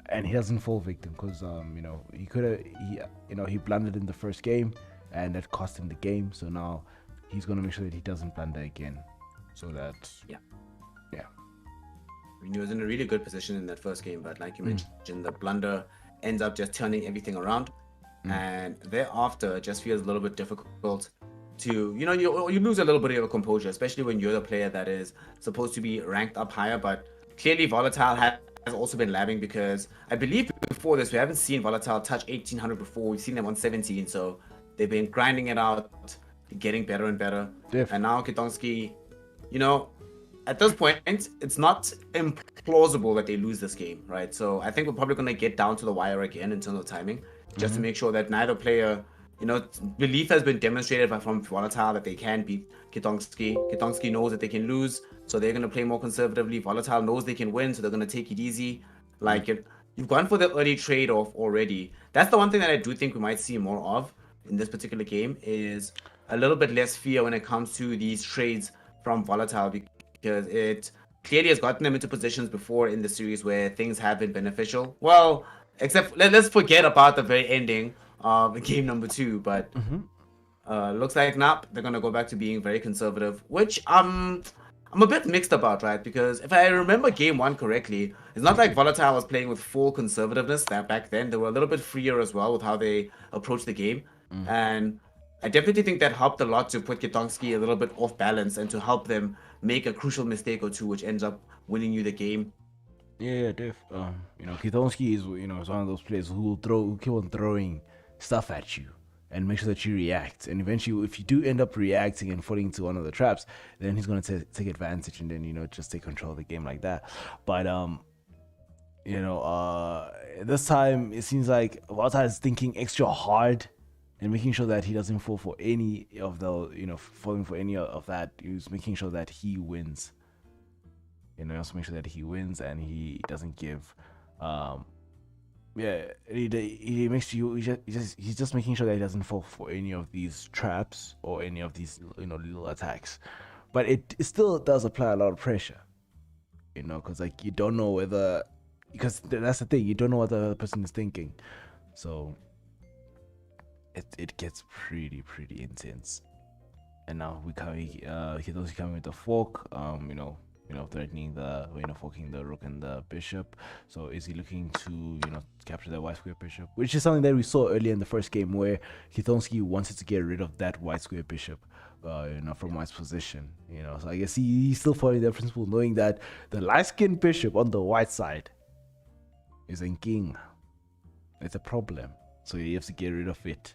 [SPEAKER 1] and he doesn't fall victim, because he blundered in the first game, and that cost him the game. So now he's gonna make sure that he doesn't blunder again, so that
[SPEAKER 2] yeah. I mean, he was in a really good position in that first game, but like you mentioned, the blunder ends up just turning everything around. And thereafter, it just feels a little bit difficult to, you lose a little bit of your composure, especially when you're the player that is supposed to be ranked up higher. But clearly, Volatile has also been lagging, because I believe before this, we haven't seen Volatile touch 1800 before. We've seen them on 17, so they've been grinding it out, getting better and better. And now Kitonsky, at this point, it's not implausible that they lose this game, right? So I think we're probably going to get down to the wire again in terms of timing, just to make sure that neither player, belief has been demonstrated from Volatile that they can beat Kitonsky. Kitonsky knows that they can lose, so they're going to play more conservatively. Volatile knows they can win, so they're going to take it easy. Like, you've gone for the early trade-off already. That's the one thing that I do think we might see more of in this particular game, is a little bit less fear when it comes to these trades from Volatile, because it clearly has gotten them into positions before in the series where things have been beneficial. Well, except let's forget about the very ending of game number 2, but looks like now they're gonna go back to being very conservative, which I'm a bit mixed about, right? Because if I remember game 1 correctly, it's not like Volatile was playing with full conservativeness. That back then they were a little bit freer as well with how they approached the game, and I definitely think that helped a lot to put Kitonsky a little bit off balance and to help them make a crucial mistake or two, which ends up winning you the game.
[SPEAKER 1] Yeah, Def. Kitonsky is one of those players who keep on throwing stuff at you and make sure that you react. And eventually, if you do end up reacting and falling into one of the traps, then he's gonna take advantage and then just take control of the game like that. But this time it seems like Walter is thinking extra hard and making sure that he doesn't fall for any of the falling for any of that. He's making sure that he wins. Also make sure that he wins and he doesn't give. He makes you. He's just making sure that he doesn't fall for any of these traps or any of these little attacks. But it still does apply a lot of pressure. Because like you don't know whether, because that's the thing, you don't know what the other person is thinking, so it gets pretty intense. And now he's also coming with the fork. Threatening forking the rook and the bishop. So is he looking to, capture the white square bishop? Which is something that we saw earlier in the first game, where Kitonsky wanted to get rid of that white square bishop, from white's position. So I guess he's still following the principle, knowing that the light-skinned bishop on the white side is a king. It's a problem. So he has to get rid of it.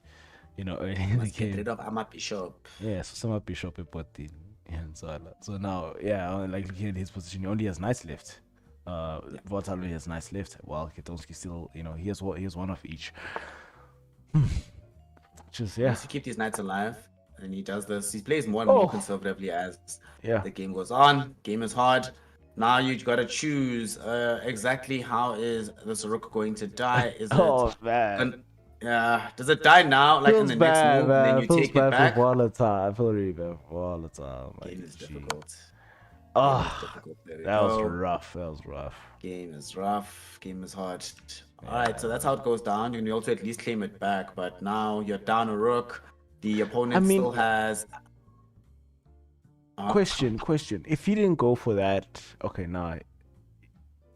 [SPEAKER 1] Early in the game.
[SPEAKER 2] Get rid of Ama Bishop.
[SPEAKER 1] Yeah, so some bishop in. And so now, like looking at his position, he only has knights left. Volatile only has knights left, while Kitonsky still, he has one of each. Just
[SPEAKER 2] He wants to keep these knights alive, and he does this. He plays more and more conservatively as the game goes on. Game is hard. Now you gotta choose exactly how is this rook going to die. Is it
[SPEAKER 1] man.
[SPEAKER 2] Does it die now, like in the next move, and then you take it back?
[SPEAKER 1] Volatile. I feel really bad for Volatile.
[SPEAKER 2] Game is difficult.
[SPEAKER 1] That was rough.
[SPEAKER 2] Game is rough. Game is hard. All right, so that's how it goes down. You can also at least claim it back, but now you're down a rook. The
[SPEAKER 1] I
[SPEAKER 2] opponent
[SPEAKER 1] mean,
[SPEAKER 2] still has. Uh,
[SPEAKER 1] question. If he didn't go for that, okay, no,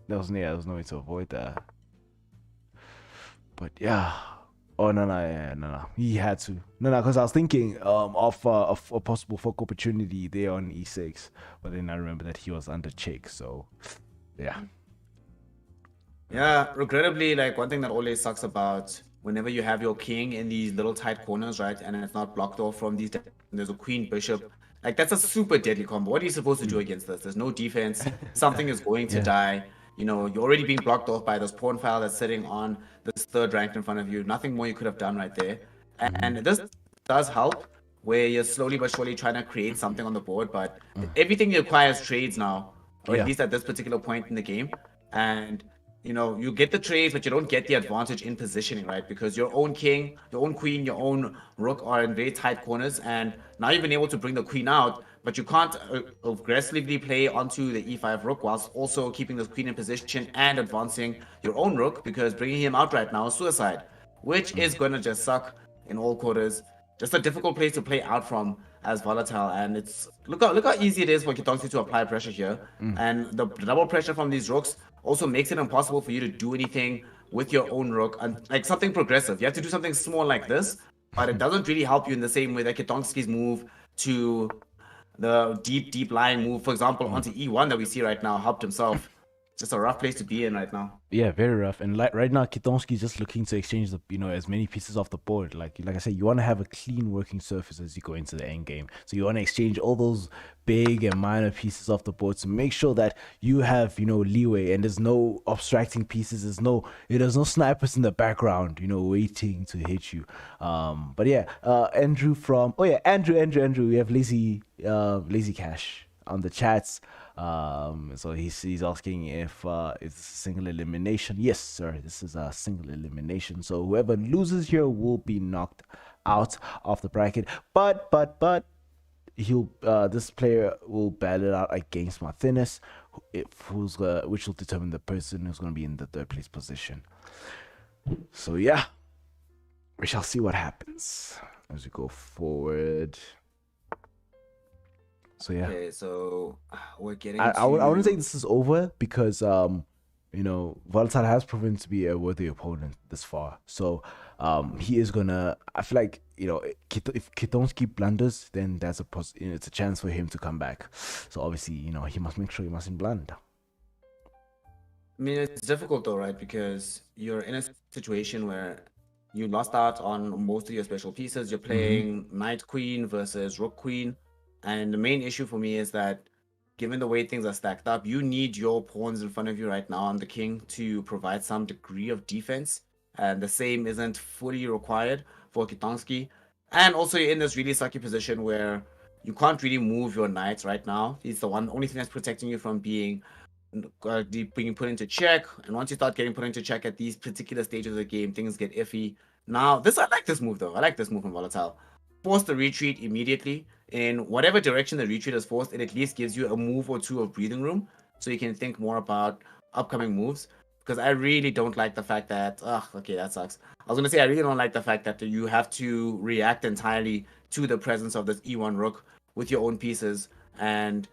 [SPEAKER 1] there was no way to avoid that. But yeah. Oh no, no. He had to. No, because I was thinking of a possible fork opportunity there on e6, but then I remember that he was under check. So yeah.
[SPEAKER 2] Yeah, regrettably, like one thing that always sucks about whenever you have your king in these little tight corners, right, and it's not blocked off from these, there's a queen bishop. Like that's a super deadly combo. What are you supposed to do against this? There's no defense. Something is going to
[SPEAKER 1] Yeah.
[SPEAKER 2] die. You know, you're already being blocked off by this pawn file that's sitting on this third rank in front of you. Nothing more you could have done right there. And this does help where you're slowly but surely trying to create something on the board, but everything requires trades now, or at
[SPEAKER 1] Yeah.
[SPEAKER 2] least at this particular point in the game. And you know, you get the trades, but you don't get the advantage in positioning, right? Because your own king, your own queen, your own rook are in very tight corners, and now you've been able to bring the queen out, but you can't aggressively play onto the e5 rook whilst also keeping the queen in position and advancing your own rook, because bringing him out right now is suicide, which is going to just suck in all quarters. Just a difficult place to play out from as volatile, and it's look how easy it is for Kitonsi to apply pressure here, and the double pressure from these rooks also makes it impossible for you to do anything with your own rook, and like something progressive. You have to do something small like this, but it doesn't really help you in the same way that Kitonski's move to the deep lying move, for example, onto e1 that we see right now, helped himself. Just a rough place to be in right now.
[SPEAKER 1] Yeah, very rough. And like right now, Kitonsky's just looking to exchange the as many pieces off the board. Like I said, you want to have a clean working surface as you go into the end game. So you want to exchange all those big and minor pieces off the board to make sure that you have leeway and there's no obstructing pieces. There's no snipers in the background waiting to hit you. But yeah, Andrew from Andrew. We have lazy cash on the chats. So he's asking if it's a single elimination. Yes, sir. This is a single elimination. So whoever loses here will be knocked out of the bracket. But he'll this player will battle it out against Martinez, which will determine the person who's going to be in the third place position. So yeah, we shall see what happens as we go forward. So yeah.
[SPEAKER 2] Okay, so we're getting.
[SPEAKER 1] I wouldn't say this is over because Volatile has proven to be a worthy opponent this far. So he is gonna. I feel like if Kitonsky blunders, then that's it's a chance for him to come back. So obviously he must make sure he mustn't blunder.
[SPEAKER 2] I mean, it's difficult though, right? Because you're in a situation where you lost out on most of your special pieces. You're playing Knight Queen versus Rook Queen. And the main issue for me is that given the way things are stacked up, you need your pawns in front of you right now on the king to provide some degree of defense. And the same isn't fully required for Kitonsky. And also you're in this really sucky position where you can't really move your knights right now. He's the only thing that's protecting you from being put into check. And once you start getting put into check at these particular stages of the game, things get iffy. Now, I like this move though. I like this move from Volatile. Force the retreat immediately. In whatever direction the retreat is forced, it at least gives you a move or two of breathing room so you can think more about upcoming moves. Because I really don't like the fact that okay, that sucks. I was gonna say I really don't like the fact that you have to react entirely to the presence of this E1 rook with your own pieces, and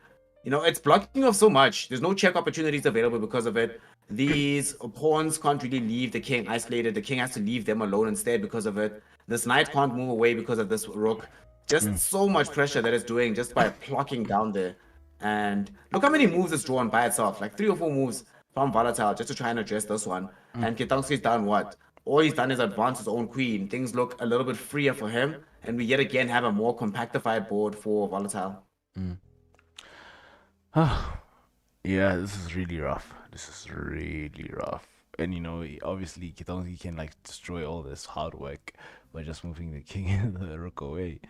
[SPEAKER 2] it's blocking off so much. There's no check opportunities available because of it. These pawns can't really leave the king isolated. The king has to leave them alone instead because of it. This knight can't move away because of this rook. Just so much pressure that it's doing just by plucking down there. And look how many moves it's drawn by itself. Like 3 or 4 moves from Volatile just to try and address this one. And Kitongski's done what? All he's done is advance his own queen. Things look a little bit freer for him. And we yet again have a more compactified board for Volatile.
[SPEAKER 1] Yeah, this is really rough. And obviously Kitongski can destroy all this hard work by just moving the king and the rook away.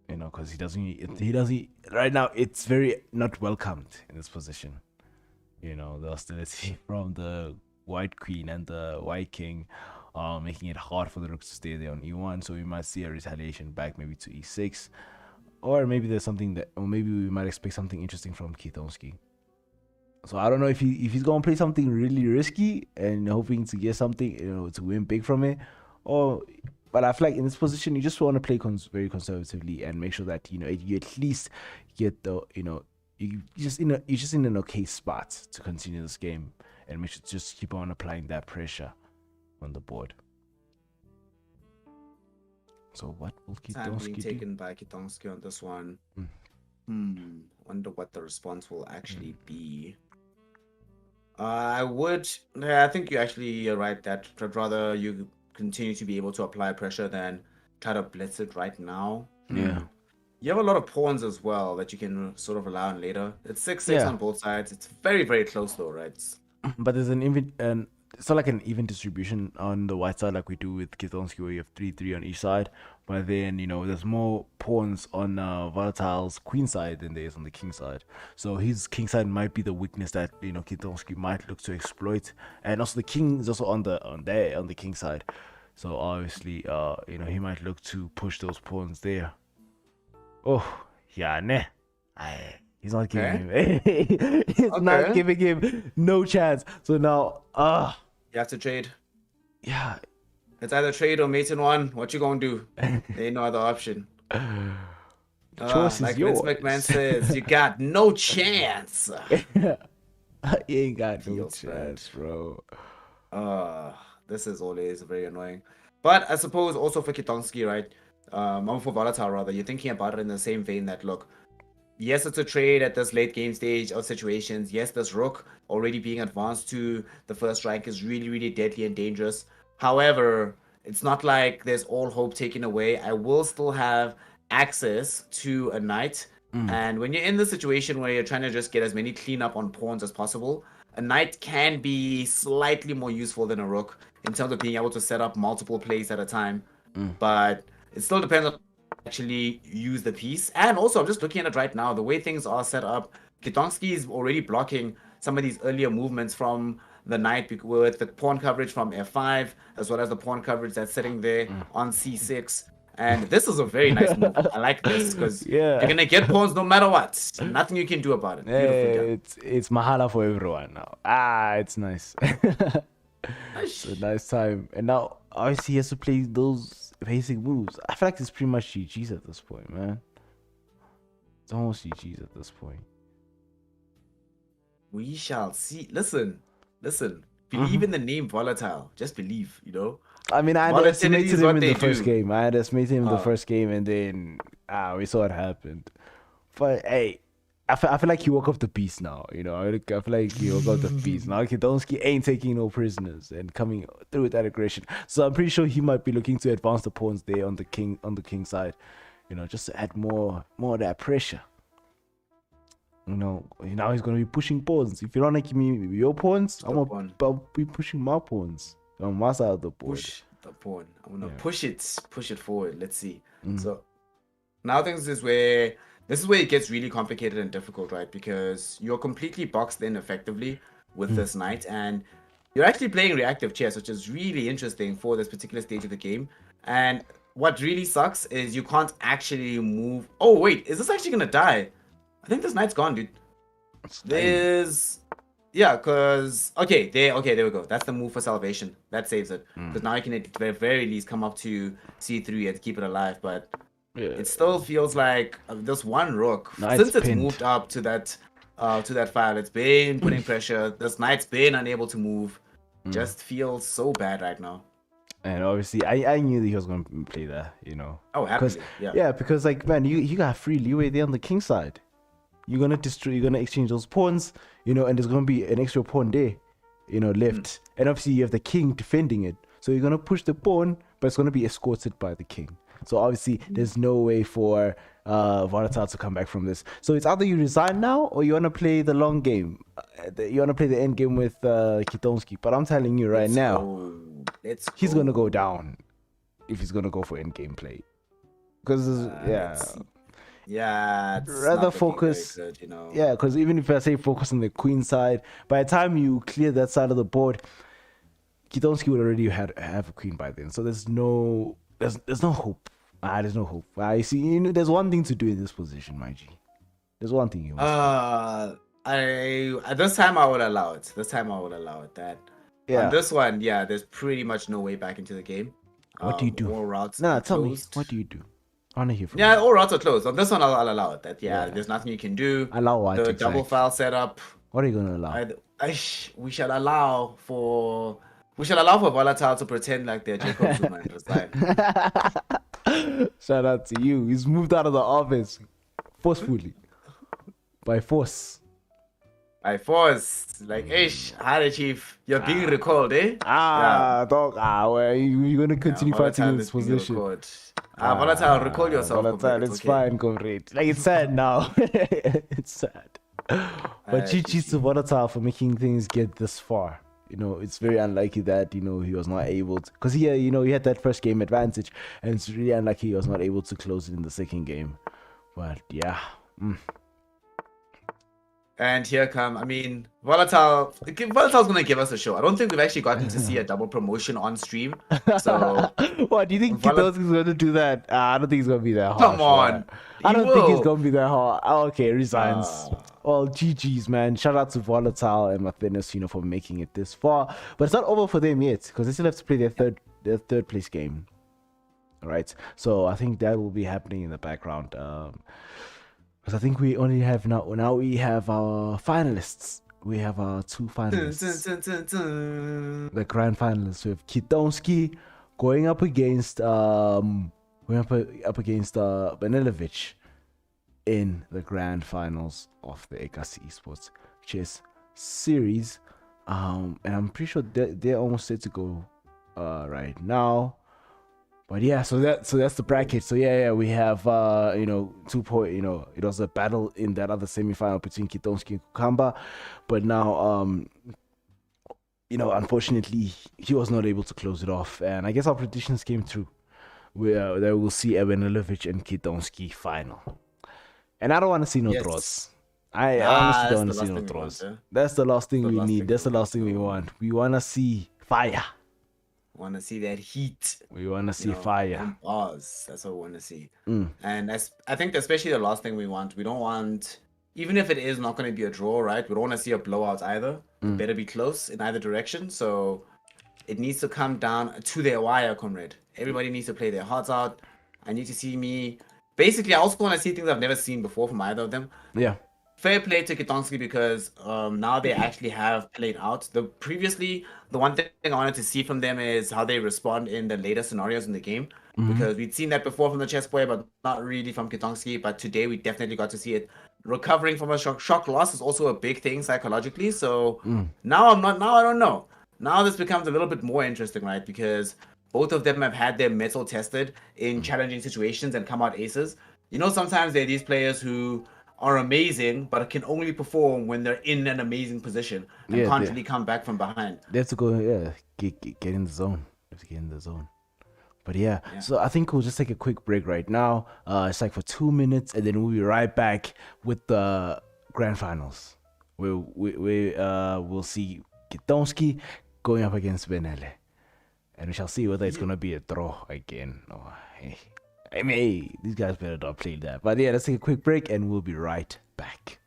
[SPEAKER 1] Because he doesn't right now. It's very not welcomed in this position. The hostility from the white queen and the white king, making it hard for the rooks to stay there on e1. So we might see a retaliation back maybe to e6, or maybe there's something or maybe we might expect something interesting from Kitonsky. So I don't know if he's gonna play something really risky and hoping to get something, to win big from it, or. But I feel like in this position, you just want to play very conservatively and make sure that you at least get the you're just in an okay spot to continue this game and make sure to just keep on applying that pressure on the board. So what will
[SPEAKER 2] Time being
[SPEAKER 1] Kitongski
[SPEAKER 2] taken
[SPEAKER 1] do?
[SPEAKER 2] by Kitongski on this one. Wonder what the response will actually be. I think you're right that I'd rather you continue to be able to apply pressure than try to blitz it right now.
[SPEAKER 1] Yeah.
[SPEAKER 2] You have a lot of pawns as well that you can sort of rely on later. It's 6-6
[SPEAKER 1] Yeah.
[SPEAKER 2] on both sides. It's very, very close though, right?
[SPEAKER 1] But there's it's not like an even distribution on the white side like we do with Kitongski where you have 3-3 on each side. But then, there's more pawns on Volatile's queen side than there is on the king side. So his king side might be the weakness that, Kitongski might look to exploit. And also the king is also on the king side. So obviously, he might look to push those pawns there. Oh, yeah, nah. He's not giving him. Not giving him no chance. So now,
[SPEAKER 2] you have to trade.
[SPEAKER 1] Yeah.
[SPEAKER 2] It's either trade or mate in one. What you gonna do? There ain't no other option.
[SPEAKER 1] The choice is yours.
[SPEAKER 2] Vince McMahon says, you got no chance.
[SPEAKER 1] You ain't got no chance, bro.
[SPEAKER 2] This is always very annoying. But I suppose also for Kitongski, right? For Volatile rather, you're thinking about it in the same vein that look, yes, it's a trade at this late game stage of situations. Yes, this rook already being advanced to the first rank is really, really deadly and dangerous. However, it's not like there's all hope taken away. I will still have access to a knight. And when you're in the situation where you're trying to just get as many cleanup on pawns as possible, a knight can be slightly more useful than a rook in terms of being able to set up multiple plays at a time. But it still depends on actually use the piece. And also, I'm just looking at it right now, the way things are set up, Kitongski is already blocking some of these earlier movements from the knight with the pawn coverage from f5, as well as the pawn coverage that's sitting there on c6. And this is a very nice move. I like this because you're going to get pawns no matter what. Nothing you can do about it.
[SPEAKER 1] Hey, it's Mahala for everyone now. It's nice. It's a nice time. And now, obviously, he has to play those basic moves. I feel like it's pretty much GG's at this point, man. It's almost GG's at this point.
[SPEAKER 2] We shall see. Listen. Believe in the name Volatile. Just believe,
[SPEAKER 1] I mean, I underestimated him in the first game. The first game, and then we saw what happened. But hey, I feel like he woke up the beast now. I feel like he woke up the beast now. Kitongski ain't taking no prisoners and coming through with that aggression. So I'm pretty sure he might be looking to advance the pawns there on the king side. Just to add more of that pressure. Now he's gonna be pushing pawns. If you don't give me your pawns, I'll be pushing my pawns on my side of the board.
[SPEAKER 2] Push the pawn. I'm gonna push it forward. Let's see. So now this is where it gets really complicated and difficult, right? Because you're completely boxed in effectively with this knight, and you're actually playing reactive chess, which is really interesting for this particular stage of the game. And what really sucks is you can't actually move. Oh wait, is this actually gonna die? I think this knight's gone, dude. Because there we go. That's the move for salvation. That saves it. Because now you can at the very least come up to c3 and keep it alive. But it still feels like this one rook, since it's moved up to that file, it's been putting pressure. This knight's been unable to move. Just feels so bad right now.
[SPEAKER 1] And obviously, I knew that he was going to play that,
[SPEAKER 2] Oh, happily,
[SPEAKER 1] yeah. Because man, you got free leeway there on the king side. You're gonna exchange those pawns, and there's gonna be an extra pawn there, left. And obviously you have the king defending it. So you're gonna push the pawn, but it's gonna be escorted by the king. So obviously there's no way for Volatile to come back from this. So it's either you resign now or you wanna play the long game. You wanna play the end game with Kitongski. But I'm telling you right now, he's gonna go down if he's gonna go for end game play. Because rather focus good, because even if I say focus on the queen side, by the time you clear that side of the board, Kitongski would already have a queen by then. So there's no hope. There's no hope. You see, there's one thing to do in this position, my G. There's one thing you must do.
[SPEAKER 2] This time I would allow it. This time I would allow it. That on this one, yeah, there's pretty much no way back into the game.
[SPEAKER 1] What do you do?
[SPEAKER 2] All routes
[SPEAKER 1] No,
[SPEAKER 2] are
[SPEAKER 1] tell
[SPEAKER 2] closed.
[SPEAKER 1] me. What do you do? I want to hear from
[SPEAKER 2] you.
[SPEAKER 1] you.
[SPEAKER 2] All routes are closed. On this one, I'll allow it. That there's nothing you can do.
[SPEAKER 1] Allow what?
[SPEAKER 2] The double file setup.
[SPEAKER 1] What are you gonna allow?
[SPEAKER 2] We shall allow for Volatile to pretend like they're Jacob Zuma in this line.
[SPEAKER 1] Shout out to you. He's moved out of the office forcefully. By force.
[SPEAKER 2] By force. Like, hi, Chief. You're being recalled, eh?
[SPEAKER 1] Dog. Well, you're going to continue fighting in this position.
[SPEAKER 2] Volatile, recall yourself.
[SPEAKER 1] Volatile, it's fine, comrade. Like, it's sad now. It's sad. But GG's to Volatile for making things get this far. It's very unlikely that, he was not able to. Because, he had that first game advantage. And it's really unlikely he was not able to close it in the second game. But, yeah.
[SPEAKER 2] And here Volatile's going to give us a show. I don't think we've actually gotten to see a double promotion on stream. So,
[SPEAKER 1] what, do you think Kitos is going to do that? I don't think he's going to be that hard.
[SPEAKER 2] Come on.
[SPEAKER 1] I don't think he's going to be that hard. Okay, resigns. Well, GG's, man. Shout out to Volatile and Mathenis, for making it this far. But it's not over for them yet, because they still have to play their third place game. All right. So I think that will be happening in the background. Because I think we only have now we have our finalists. We have our two finalists. The grand finalists. We have Kitonski going up against Benilovic in the grand finals of the Ekasi Esports chess series. And I'm pretty sure they're almost set to go right now. But yeah, so that's the bracket. So yeah, we have 2 point. It was a battle in that other semifinal between Kitonski and Kukamba, but now unfortunately he was not able to close it off, and I guess our predictions came true. That we'll see Benilovic and Kitonski final, and I don't want to see no draws. I honestly don't want to see no draws. That's the last thing we need. That's the last thing we want. We want to see fire.
[SPEAKER 2] Want to see that heat.
[SPEAKER 1] We want to see fire.
[SPEAKER 2] Bars. That's what we want to see. And I think especially the last thing we don't want, even if it is not going to be a draw, right? We don't want to see a blowout either. It better be close in either direction. So it needs to come down to their wire, comrade. Everybody needs to play their hearts out. I need to see me. Basically, I also want to see things I've never seen before from either of them.
[SPEAKER 1] Yeah.
[SPEAKER 2] Fair play to Kitonski because now they actually have played out. The one thing I wanted to see from them is how they respond in the later scenarios in the game. Because we'd seen that before from the chess player, but not really from Kitonski. But today we definitely got to see it. Recovering from a shock loss is also a big thing psychologically. So now I don't know. Now this becomes a little bit more interesting, right? Because both of them have had their mettle tested in challenging situations and come out aces. Sometimes there are these players who are amazing, but can only perform when they're in an amazing position and can't really come back from behind.
[SPEAKER 1] They have to go, get in the zone. They have to get in the zone. But yeah, so I think we'll just take a quick break right now. It's like for 2 minutes, and then we'll be right back with the grand finals. We'll see Kitonski going up against Benele, and we shall see whether it's gonna be a draw again. Or these guys better not play that. But yeah, let's take a quick break, and we'll be right back.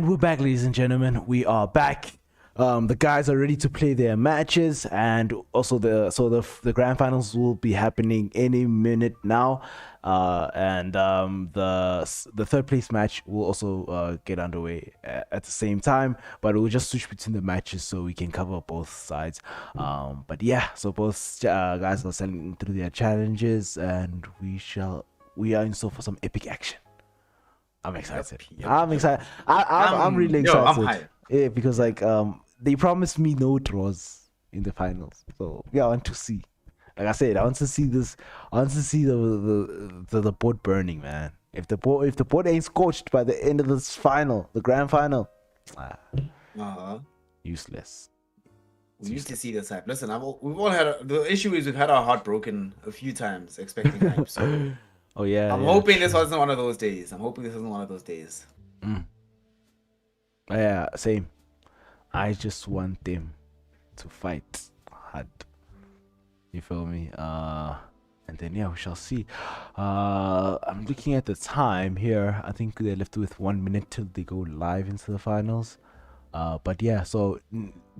[SPEAKER 1] And we're back, ladies and gentlemen. We are back. The guys are ready to play their matches, and also the grand finals will be happening any minute now. The third place match will also get underway at the same time, but we'll just switch between the matches so we can cover both sides. But yeah, so both guys are sailing through their challenges, and we are in store for some epic action. I'm excited. I'm excited. I'm really excited.
[SPEAKER 2] I'm hyped.
[SPEAKER 1] Yeah, because they promised me no draws in the finals. So yeah, I want to see. Like I said, I want to see this. I want to see the board burning, man. If the board ain't scorched by the end of this final, the grand final, useless.
[SPEAKER 2] We used to see this hype. Listen, we've all had the issue is we've had our heart broken a few times expecting hype. So.
[SPEAKER 1] Oh yeah.
[SPEAKER 2] I'm hoping this wasn't one of those days.
[SPEAKER 1] Yeah, same. I just want them to fight hard. You feel me? And then yeah, we shall see. I'm looking at the time here. I think they're left with 1 minute till they go live into the finals. But yeah, so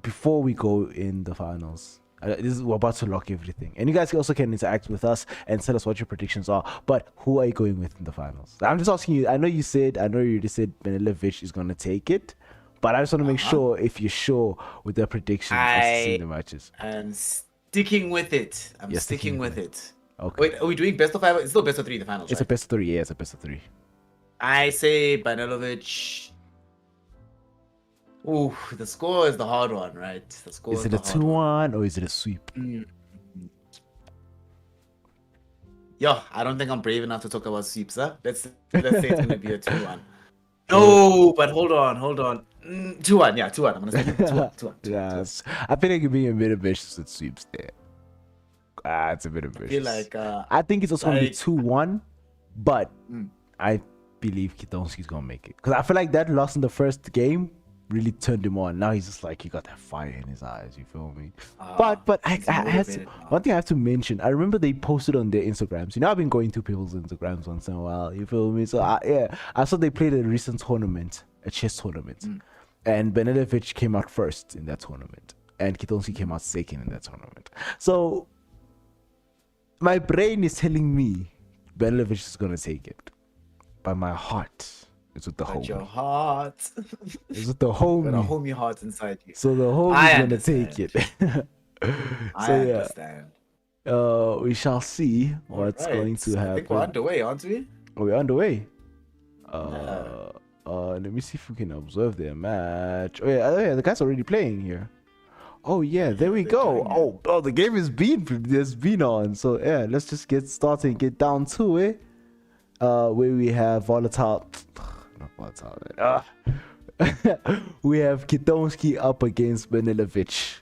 [SPEAKER 1] before we go in the finals, we're about to lock everything, and you guys also can interact with us and tell us what your predictions are. But who are you going with in the finals? I'm just asking you. I know you already said Benilevich is gonna take it, but I just want to make sure if you're sure with the predictions after seeing the matches.
[SPEAKER 2] I'm sticking with it. Sticking with it.
[SPEAKER 1] Okay.
[SPEAKER 2] Wait, are we doing best of 5? It's still best of 3 in the finals.
[SPEAKER 1] It's
[SPEAKER 2] right?
[SPEAKER 1] a best of 3. Yeah, it's a best of 3.
[SPEAKER 2] I say Benilevich. Ooh, the score is the hard one, right? The score
[SPEAKER 1] is it a 2-1 or is it a sweep?
[SPEAKER 2] Yo, I don't think I'm brave enough to talk about sweeps, huh? Let's say it's gonna be a 2-1. No, but hold on. 2-1, yeah, 2-1. I'm gonna say 2-1.
[SPEAKER 1] Yes, I feel like you're being a bit ambitious with sweeps there. It's a bit ambitious.
[SPEAKER 2] I feel like
[SPEAKER 1] I think it's also gonna be 2-1, but I believe Kitonski's gonna make it because I feel like that loss in the first game really turned him on. Now he's just like, he got that fire in his eyes, you feel me? But I had to, one thing I have to mention, I remember they posted on their Instagrams. You know, I've been going to people's Instagrams once in a while, you feel me? So I saw they played a recent tournament, a chess tournament, and Benilevich came out first in that tournament, and Kitonski came out second in that tournament. So my brain is telling me Benilevich is gonna take it, but my heart is with the homie.
[SPEAKER 2] Your heart.
[SPEAKER 1] It's with the homie.
[SPEAKER 2] Got a homie heart inside you.
[SPEAKER 1] So the homie's gonna take it.
[SPEAKER 2] I understand.
[SPEAKER 1] We shall see what's going to happen.
[SPEAKER 2] I think we're underway, aren't we?
[SPEAKER 1] We're underway. Let me see if we can observe their match. Oh yeah, the guy's already playing here. Oh yeah, there we go. Oh, the game has been on. So yeah, let's just get started and get down to it. Where we have volatile. We have Kitonski up against Benilevich,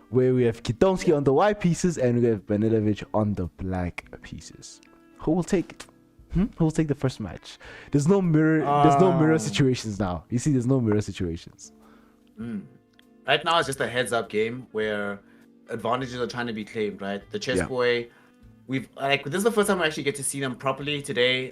[SPEAKER 1] where we have Kitonski on the white pieces and we have Benilevich on the black pieces. Who will take it? Who will take the first match? There's no mirror situations now. You see, there's no mirror situations.
[SPEAKER 2] Right now, it's just a heads-up game where advantages are trying to be claimed. Right, the chess boy. We've this is the first time we actually get to see them properly today,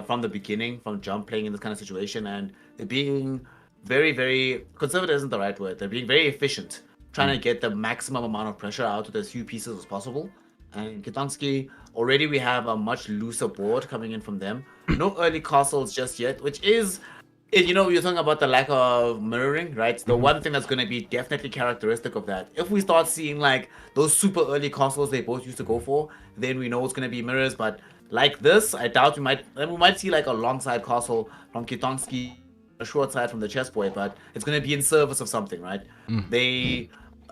[SPEAKER 2] from the beginning, from jump, playing in this kind of situation, and they're being very, very conservative isn't the right word. They're being very efficient, trying to get the maximum amount of pressure out of as few pieces as possible. And Kitonski, already we have a much looser board coming in from them. No early castles just yet, which is, you know, you're talking about the lack of mirroring, right? The one thing that's going to be definitely characteristic of that. If we start seeing those super early castles they both used to go for, then we know it's going to be mirrors. But like this, I doubt we might see a long side castle from Kitonski, a short side from the chess boy, but it's going to be in service of something, right?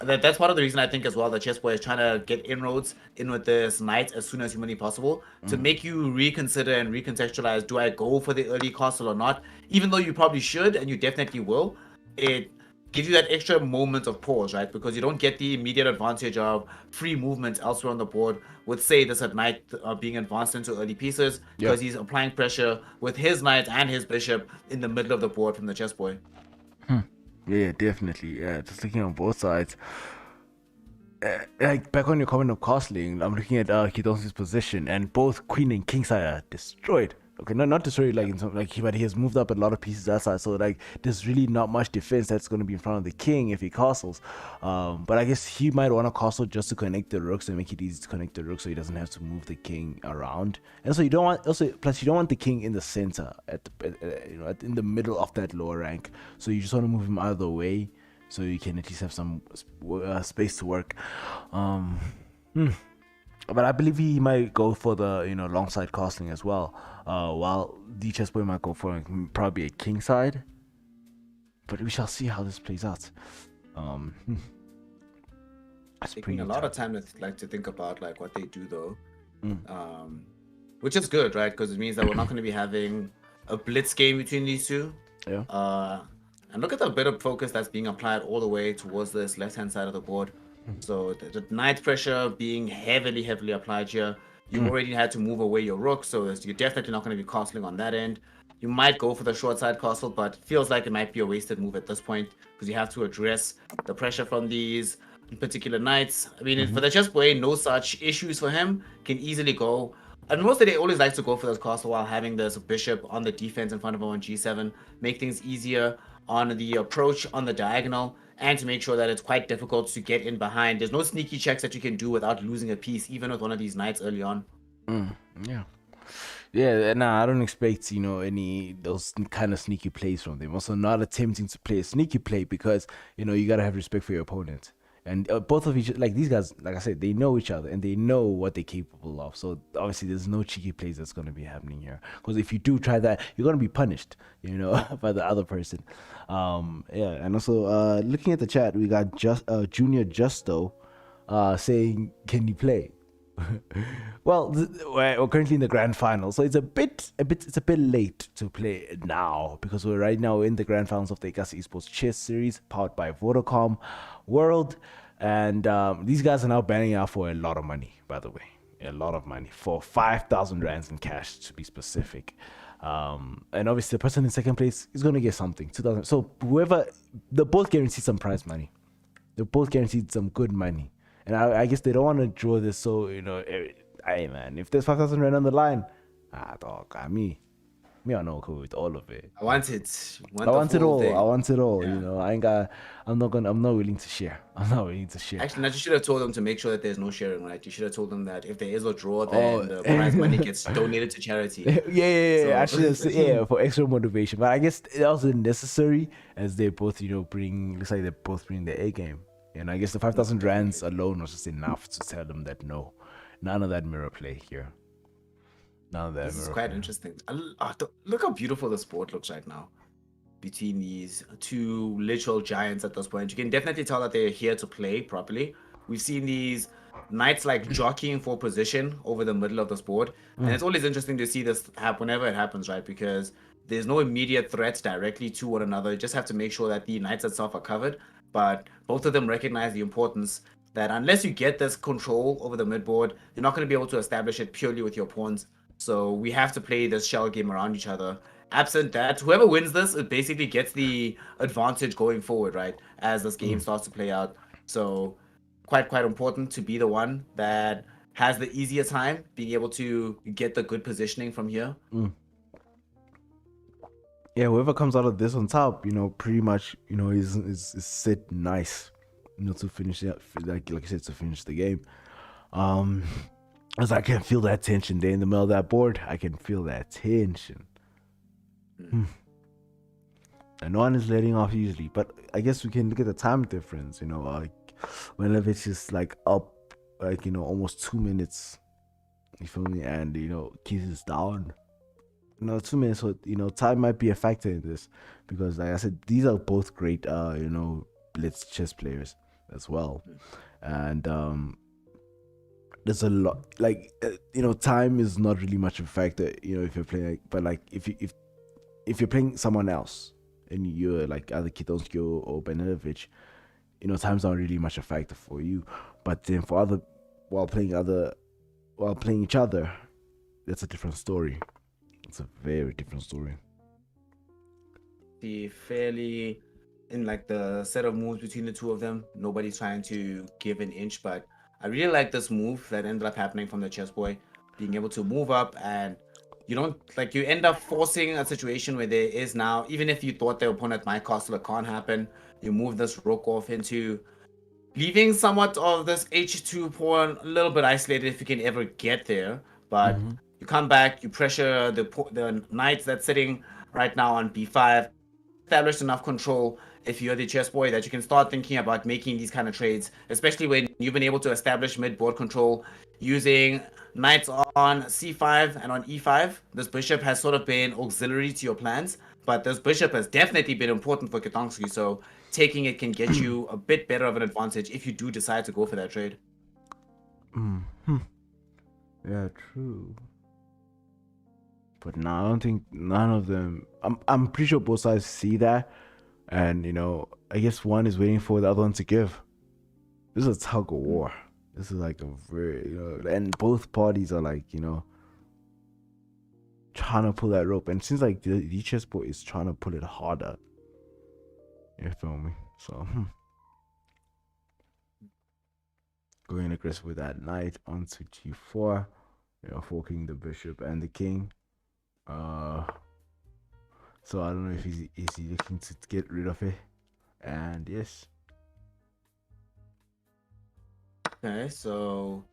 [SPEAKER 2] That's part of the reason I think as well the chess boy is trying to get inroads in with this knight as soon as humanly possible to make you reconsider and recontextualize, do I go for the early castle or not? Even though you probably should and you definitely will, it gives you that extra moment of pause, right? Because you don't get the immediate advantage of free movement elsewhere on the board with, say, this knight being advanced into early pieces because he's applying pressure with his knight and his bishop in the middle of the board from the chess boy.
[SPEAKER 1] Yeah, definitely. Yeah, just looking on both sides. Back on your comment of castling, I'm looking at Kitonski's position, and both queen and king side are destroyed. Okay, not necessarily like in some like but he has moved up a lot of pieces that side, so like there's really not much defense that's going to be in front of the king if he castles. But I guess he might want to castle just to connect the rooks and make it easy to connect the rooks, so he doesn't have to move the king around. And so you don't want plus you don't want the king in the center in the middle of that lower rank. So you just want to move him out of the way, so you can at least have some space to work. But I believe he might go for the long side castling as well. While the chessboy might go for probably a king side. But we shall see how this plays out.
[SPEAKER 2] That's taking a lot of time to think about like what they do though, which is good, right? Because it means that we're not going to be having a blitz game between these two.
[SPEAKER 1] Yeah.
[SPEAKER 2] And look at the bit of focus that's being applied all the way towards this left-hand side of the board. So the knight pressure being heavily applied here. You already had to move away your rook, so you're definitely not going to be castling on that end. You might go for the short side castle, but feels like it might be a wasted move at this point because you have to address the pressure from these particular knights. I mean, for the chessboy, no such issues for him. Can easily go. And most of the day, always likes to go for this castle while having this bishop on the defense in front of him on g7. Make things easier on the approach on the diagonal, and to make sure that it's quite difficult to get in behind. There's no sneaky checks that you can do without losing a piece, even with one of these knights early on.
[SPEAKER 1] Yeah, nah, I don't expect, any those kind of sneaky plays from them. Also, not attempting to play a sneaky play because, you got to have respect for your opponent. And both of each, like these guys, like I said, they know each other and they know what they're capable of. So obviously, there's no cheeky plays that's going to be happening here. Because if you do try that, you're going to be punished, by the other person. Yeah, and also looking at the chat, we got Junior Justo saying, "Can you play?" Well, we're currently in the grand final, so it's a bit late to play now because we're right now in the grand finals of the Ekasi Esports chess series powered by Vodacom World, and these guys are now banning out for a lot of money. By the way, a lot of money for 5,000 rands in cash to be specific. And obviously, the person in second place is going to get something 2,000. So they're both guaranteed some prize money. They're both guaranteed some good money. And I guess they don't want to draw this, so hey man, if there's 5,000 rand on the line, dog, me I know cool with all of it.
[SPEAKER 2] I want it.
[SPEAKER 1] I want it all.
[SPEAKER 2] Thing.
[SPEAKER 1] I want it all.
[SPEAKER 2] Yeah.
[SPEAKER 1] I'm not willing to share. I'm not willing to share.
[SPEAKER 2] Actually, you should have told them to make sure that there's no sharing, right? You should have told them that if there is a draw, then the prize money gets donated to charity.
[SPEAKER 1] Yeah. So, actually, for extra motivation. But I guess it also necessary as they both, looks like they're both bringing the A game. And I guess the 5,000 rands alone was just enough to tell them that no, none of that mirror play here. None of that.
[SPEAKER 2] This is quite interesting. Look how beautiful the sport looks right now between these two literal giants at this point. You can definitely tell that they're here to play properly. We've seen these knights like jockeying for position over the middle of this board. And it's always interesting to see this happen whenever it happens, right? Because there's no immediate threats directly to one another. You just have to make sure that the knights itself are covered. But both of them recognize the importance that unless you get this control over the midboard, you're not going to be able to establish it purely with your pawns. So we have to play this shell game around each other. Absent that, whoever wins this, it basically gets the advantage going forward, right? As this game starts to play out. So quite important to be the one that has the easier time being able to get the good positioning from here.
[SPEAKER 1] Yeah, whoever comes out of this on top, pretty much, is set nice, to finish it, like you said, to finish the game. As I can feel that tension there in the middle of that board. I can feel that tension. And no one is letting off usually, but I guess we can look at the time difference, like whenever it's just like up, like, almost 2 minutes, you feel me? And, Keith is down. 2 minutes, so time might be a factor in this because, like I said, these are both great, blitz chess players as well, and there's a lot, like, time is not really much of a factor, if you're playing, but like if you're playing someone else and you're like either Kitonsky or Benedovic, time's not really much a factor for you, but then for while playing each other, that's a different story. It's a very different story.
[SPEAKER 2] The fairly in like the set of moves between the two of them, nobody's trying to give an inch, but I really like this move that ended up happening from the chess boy, being able to move up and you don't like you end up forcing a situation where there is now, even if you thought the opponent might castle, it can't happen. You move this rook off into leaving somewhat of this h2 pawn a little bit isolated if you can ever get there. But you come back, you pressure the knight that's sitting right now on b5, established enough control if you're the chess boy that you can start thinking about making these kind of trades, especially when you've been able to establish mid-board control using knights on c5 and on e5. This bishop has sort of been auxiliary to your plans, but this bishop has definitely been important for Ketongsky, so taking it can get you a bit better of an advantage if you do decide to go for that trade.
[SPEAKER 1] Yeah, true. But no, I don't think none of them. I'm pretty sure both sides see that, and I guess one is waiting for the other one to give. This is a tug of war. This is like a very and both parties are like trying to pull that rope, and it seems like the chessboard is trying to pull it harder. You feel me? So going aggressive with that knight onto g4, forking the bishop and the king. So I don't know if is he looking to get rid of it, and yes.
[SPEAKER 2] Okay, so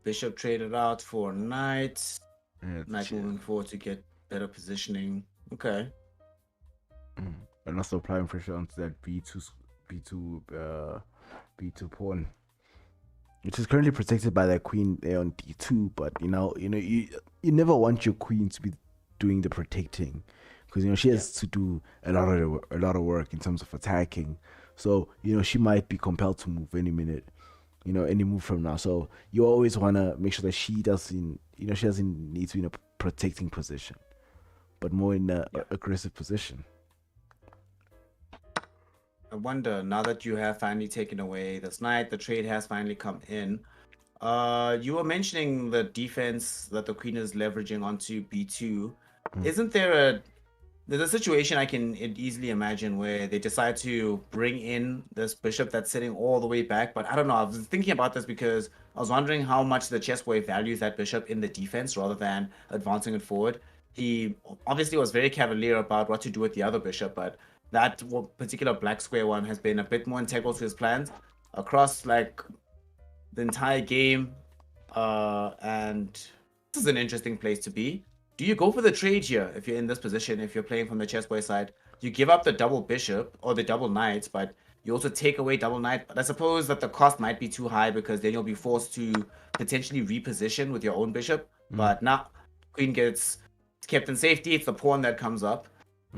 [SPEAKER 2] bishop traded out for knight. Knight moving forward to get better positioning. Okay.
[SPEAKER 1] And also applying pressure onto that b2 pawn, which is currently protected by that queen there on d2. But you never want your queen to be doing the protecting, because she has to do a lot of work in terms of attacking. So she might be compelled to move any minute, any move from now. So you always want to make sure that she doesn't need to be in a protecting position, but more in a aggressive position.
[SPEAKER 2] I wonder, now that you have finally taken away this knight, the trade has finally come in. You were mentioning the defense that the queen is leveraging onto b2. Isn't there's a situation I can easily imagine where they decide to bring in this bishop that's sitting all the way back. But I don't know. I was thinking about this because I was wondering how much the chess boy values that bishop in the defense rather than advancing it forward. He obviously was very cavalier about what to do with the other bishop, but that particular black square one has been a bit more integral to his plans across like the entire game. And this is an interesting place to be. Do you go for the trade here if you're in this position, if you're playing from the chess boy side? You give up the double bishop or the double knight, but you also take away double knight. But I suppose that the cost might be too high because then you'll be forced to potentially reposition with your own bishop. But now queen gets kept in safety. It's the pawn that comes up.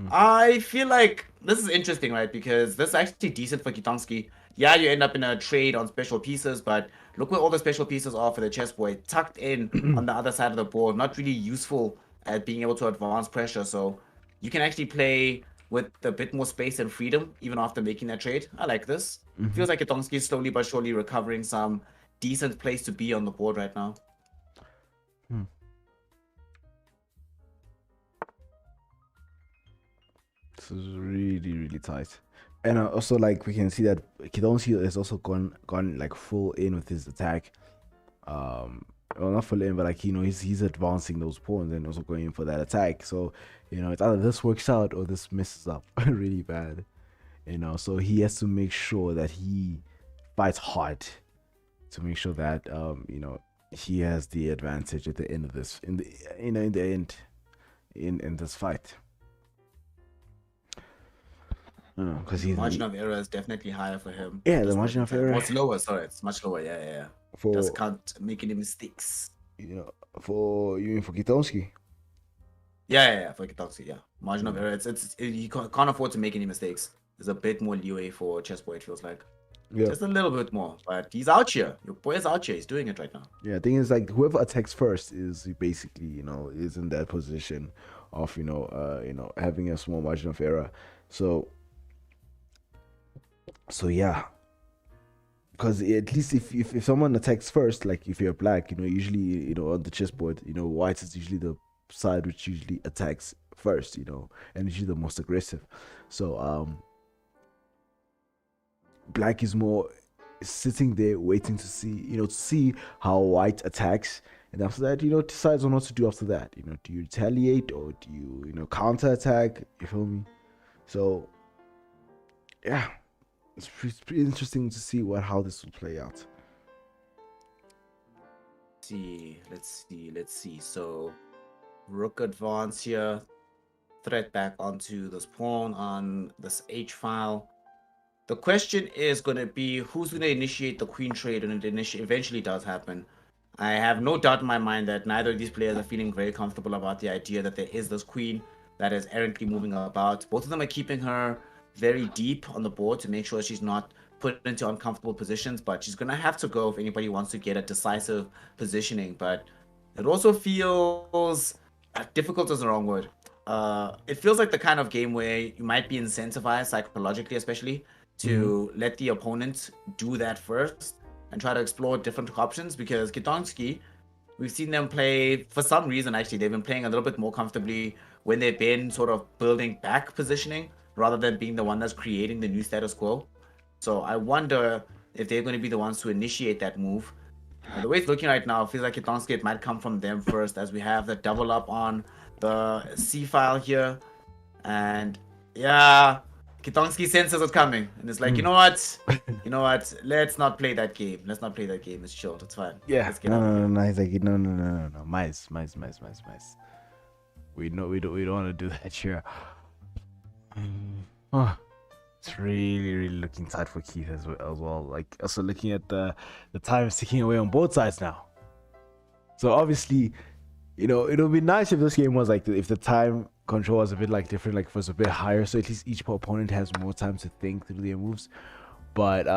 [SPEAKER 2] I feel like this is interesting, right? Because this is actually decent for Ketongsky. Yeah, you end up in a trade on special pieces, but look where all the special pieces are for the chessboy, tucked in on the other side of the board, not really useful at being able to advance pressure. So you can actually play with a bit more space and freedom even after making that trade. I like this. Feels like Ketongsky is slowly but surely recovering some decent place to be on the board right now.
[SPEAKER 1] This is really, really tight. And also, like, we can see that Kidonsi has also gone like full in with his attack. Well, not full in, but like he's advancing those pawns and also going in for that attack. So it's either this works out or this messes up really bad. So he has to make sure that he fights hard to make sure that he has the advantage at the end of this in this fight. Because
[SPEAKER 2] the margin of error is definitely higher for him.
[SPEAKER 1] Yeah, the margin of error.
[SPEAKER 2] It's lower. Sorry, it's much lower. Yeah. Just can't make any mistakes.
[SPEAKER 1] For Kitoski.
[SPEAKER 2] Yeah, for Kitoski. Yeah, margin of error. It's you can't afford to make any mistakes. There's a bit more leeway for chessboy. It feels like. Yeah. Just a little bit more, but he's out here. Your boy is out here. He's doing it right now.
[SPEAKER 1] Yeah, the thing is, like, whoever attacks first is basically, is in that position of, having a small margin of error. So yeah, because at least if someone attacks first, like if you're black, usually on the chessboard, white is usually the side which usually attacks first, and usually the most aggressive. So black is more sitting there waiting to see how white attacks, And after that, decides on what to do after that. Do you retaliate or do you, counterattack? You feel me? So, yeah, it's pretty interesting to see how this will play out.
[SPEAKER 2] Let's see. So, rook advance here, threat back onto this pawn on this H file. The question is going to be who's going to initiate the queen trade when it eventually does happen. I have no doubt in my mind that neither of these players are feeling very comfortable about the idea that there is this queen that is errantly moving about. Both of them are keeping her very deep on the board to make sure she's not put into uncomfortable positions, but she's going to have to go if anybody wants to get a decisive positioning. But it also feels difficult is the wrong word. It feels like the kind of game where you might be incentivized psychologically, especially, to let the opponent do that first and try to explore different options, because Kitonski, we've seen them play, for some reason actually, they've been playing a little bit more comfortably when they've been sort of building back positioning rather than being the one that's creating the new status quo. So I wonder if they're going to be the ones to initiate that move. The way it's looking right now, it feels like Kitonski, it might come from them first, as we have the double up on the C file here. And yeah, Kitonski senses it coming, and it's like, you know what? Let's not play that game. It's short. It's fine.
[SPEAKER 1] Yeah.
[SPEAKER 2] Let's get
[SPEAKER 1] No. He's like, no. Mice. We don't want to do that here. It's really looking tight for Keith as well. Like, also looking at the time is ticking away on both sides now. So obviously, it'll be nice if this game was like, if the time control was a bit like different, like was a bit higher, so at least each opponent has more time to think through their moves. But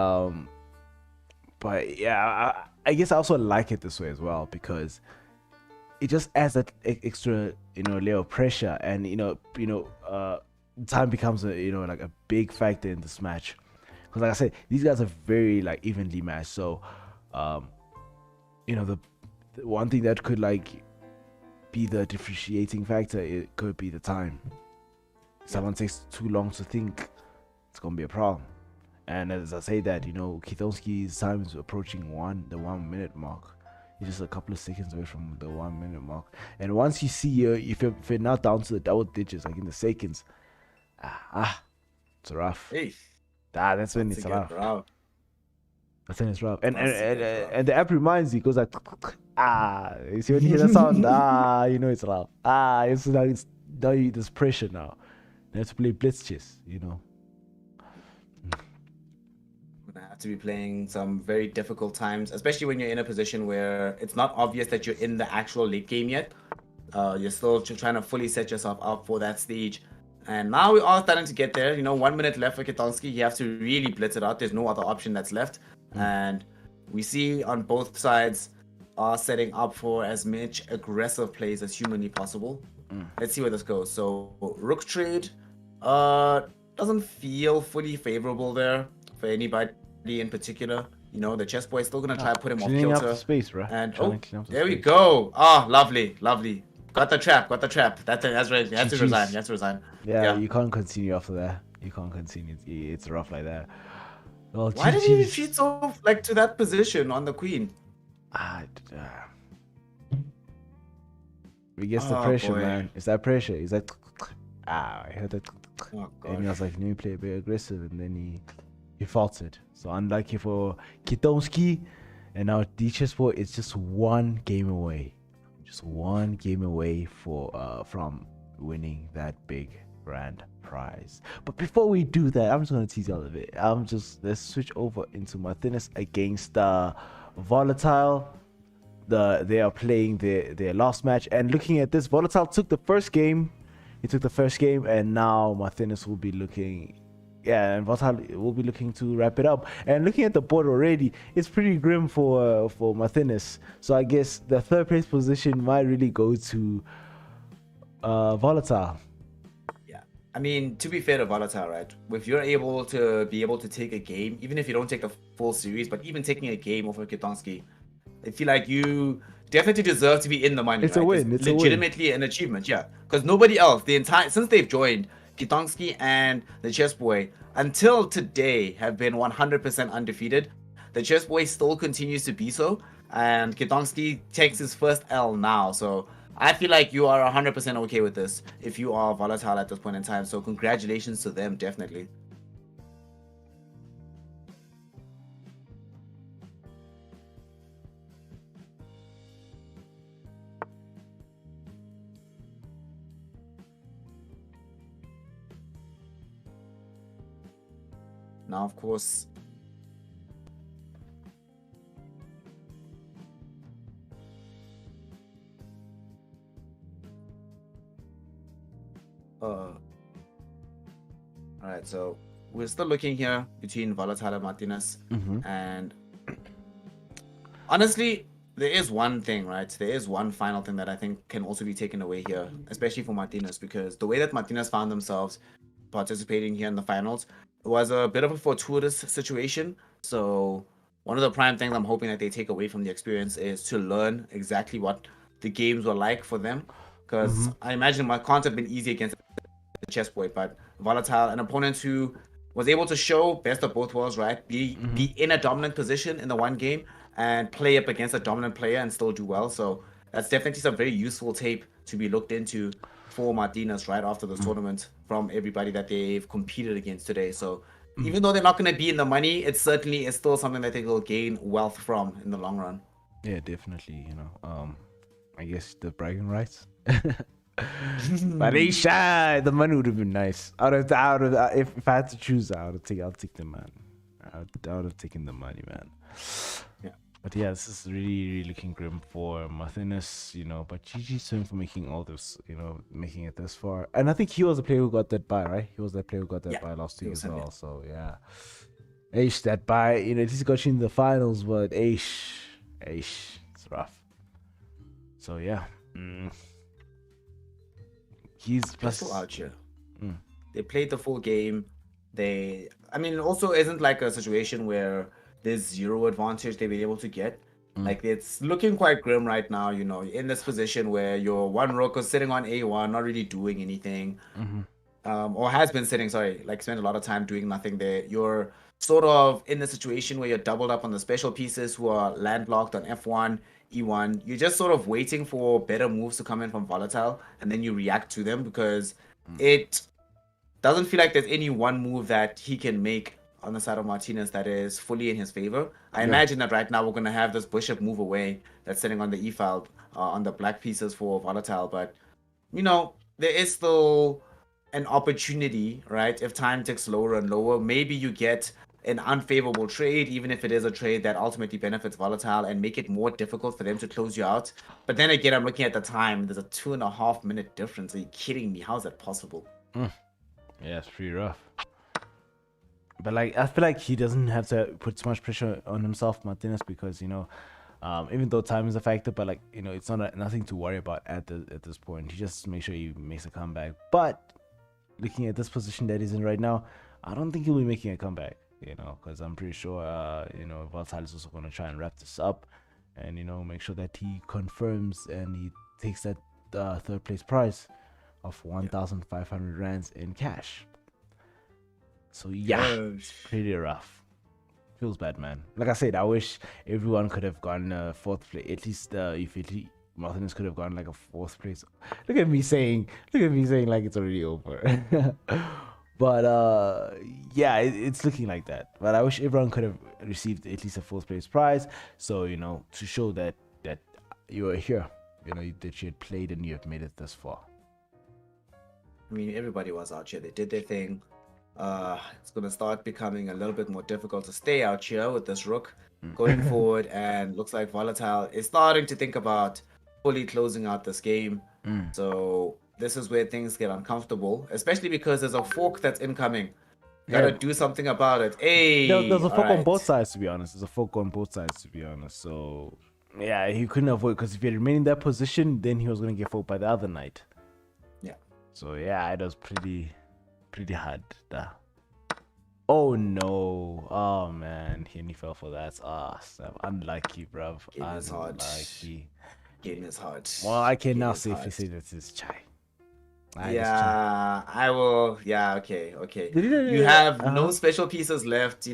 [SPEAKER 1] yeah, I guess I also like it this way as well, because it just adds that extra layer of pressure, and time becomes like a big factor in this match, because like I said, these guys are very like evenly matched. So the one thing that could like be the differentiating factor, it could be the time. If someone takes too long to think, it's gonna be a problem. And as I say that, Kitonski's time is approaching the 1 minute mark. He's just a couple of seconds away from the 1 minute mark. And once you see if you're not down to the double digits, like in the seconds, it's rough.
[SPEAKER 2] Hey,
[SPEAKER 1] that's when it's rough. That's when it's rough. And the app reminds you, it goes like, you see when you hear that sound, it's rough. It's now there's pressure now. You have to play blitz chess,
[SPEAKER 2] I'm gonna have to be playing some very difficult times, especially when you're in a position where it's not obvious that you're in the actual late game yet. You're still trying to fully set yourself up for that stage. And now we are starting to get there. 1 minute left for Kitonski. You have to really blitz it out. There's no other option that's left. And we see on both sides are setting up for as much aggressive plays as humanly possible. Let's see where this goes. So rook trade doesn't feel fully favorable there for anybody in particular. The chess boy is still gonna try to put him off kilter.
[SPEAKER 1] Up the space, bro.
[SPEAKER 2] And there we go. Lovely. Got the trap. That's right. You have to resign.
[SPEAKER 1] Yeah, you can't continue after that. You can't continue. It's rough like that. Well,
[SPEAKER 2] why did he retreat so to that position on the queen?
[SPEAKER 1] We guess the pressure, man. It's that pressure. He's like, I heard that. And he was like, let me play a bit aggressive, and then he faltered. So unlucky for Kitonski, and now Chessboard is just one game away. Just one game away from winning that big grand prize. But before we do that, I'm just gonna tease you all a bit. Let's switch over into Martinez against Volatile. They are playing their last match, and looking at this, Volatile took the first game. He took the first game, and now Martinez will be looking. Yeah, and Volatile will be looking to wrap it up. And looking at the board already, it's pretty grim for Martinez. So I guess the third place position might really go to Volatile.
[SPEAKER 2] Yeah, I mean, to be fair to Volatile, right? If you're able to take a game, even if you don't take the full series, but even taking a game over Kitonski, I feel like you definitely deserve to be in the money.
[SPEAKER 1] It's a win.
[SPEAKER 2] It's legitimately an achievement, yeah. Because nobody else, since they've joined, Kitonski and the chess boy, until today, have been 100% undefeated. The chess boy still continues to be so. and Kedonski takes his first L now. So I feel like you are 100% okay with this if you are volatile at this point in time. So congratulations to them, definitely. Now, of course, all right, so we're still looking here between Volatile and Martinez. And honestly, there is one thing, right? There is one final thing that I think can also be taken away here, especially for Martinez, because the way that Martinez found themselves participating here in the finals was a bit of a fortuitous situation. So one of the prime things I'm hoping that they take away from the experience is to learn exactly what the games were like for them. Because I imagine it can't have been easy against the chessboard, but Volatile, an opponent who was able to show best of both worlds, right? Be in a dominant position in the one game and play up against a dominant player and still do well. So that's definitely some very useful tape to be looked into for Martinez right after this tournament from everybody that they've competed against today. So even though they're not going to be in the money, it certainly is still something that they will gain wealth from in the long run.
[SPEAKER 1] Yeah, definitely. I guess the bragging rights. But they shy. The money would have been nice. If I had to choose, I'll take the man. I would have taken the money, man.
[SPEAKER 2] Yeah.
[SPEAKER 1] But yeah, this is really, really looking grim for Martinez, but GG's to him for making all this, making it this far. And I think he was the player who got that bye, right? He was that player who got that bye last week as well. So yeah. Aish, that bye, at least he got you in the finals, but Aish, it's rough. So yeah. He's
[SPEAKER 2] still out here. They played the full game. It also isn't like a situation where there's zero advantage they've been able to get. Like, it's looking quite grim right now, in this position where your one rook is sitting on A1, not really doing anything. Or has been sitting, spent a lot of time doing nothing there. You're sort of in the situation where you're doubled up on the special pieces who are landlocked on F1, E1. You're just sort of waiting for better moves to come in from Volatile, and then you react to them because it doesn't feel like there's any one move that he can make on the side of Martinez that is fully in his favor. I imagine that right now we're going to have this bishop move away that's sitting on the E file on the black pieces for Volatile, but there is still an opportunity, right? If time ticks lower and lower, maybe you get an unfavorable trade, even if it is a trade that ultimately benefits Volatile and make it more difficult for them to close you out. But then again, I'm looking at the time. There's a 2.5 minute difference. Are you kidding me? How is that possible?
[SPEAKER 1] Yeah, it's pretty rough. But I feel like he doesn't have to put too much pressure on himself, Martinez, because even though time is a factor, but it's nothing to worry about at this point. He just make sure he makes a comeback. But looking at this position that he's in right now, I don't think he'll be making a comeback. Because I'm pretty sure Volatile is also going to try and wrap this up, and make sure that he confirms and he takes that third place prize of 1,500 rands in cash. So pretty rough. Feels bad, man. Like I said, I wish everyone could have gone fourth place. At least if Martinez could have gone like a fourth place. Look at me saying like it's already over. But it's looking like that. But I wish everyone could have received at least a fourth place prize. So to show that you are here, that you had played and you have made it this far.
[SPEAKER 2] I mean, everybody was out here. They did their thing. It's going to start becoming a little bit more difficult to stay out here with this rook going forward. And looks like Volatile is starting to think about fully closing out this game. So this is where things get uncomfortable, especially because there's a fork that's incoming. Gotta do something about it. Hey,
[SPEAKER 1] there's a fork on both sides, to be honest. So yeah, he couldn't avoid, because if he had remained in that position, then he was gonna get forked by the other knight.
[SPEAKER 2] Yeah.
[SPEAKER 1] So yeah, it was pretty hard. Oh no! Oh man, he fell for that. Unlucky, bruv. Unlucky.
[SPEAKER 2] Game is hard.
[SPEAKER 1] Well, I can now safely say that it's chai.
[SPEAKER 2] I will. Yeah, okay. You have no special pieces left.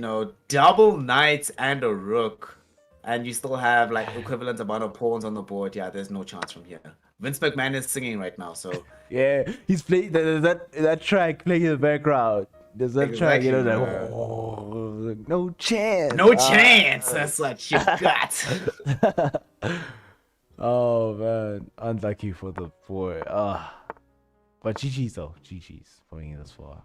[SPEAKER 2] Double knights and a rook. and you still have like equivalent amount of pawns on the board, yeah, there's no chance from here. Vince McMahon is singing right now, so
[SPEAKER 1] Yeah, he's playing that track playing in the background. There's that track, you know,
[SPEAKER 2] exactly.
[SPEAKER 1] that oh, no chance.
[SPEAKER 2] No chance. That's what you got.
[SPEAKER 1] Oh man, unlucky for the boy. But GG's though, GG's for me this far.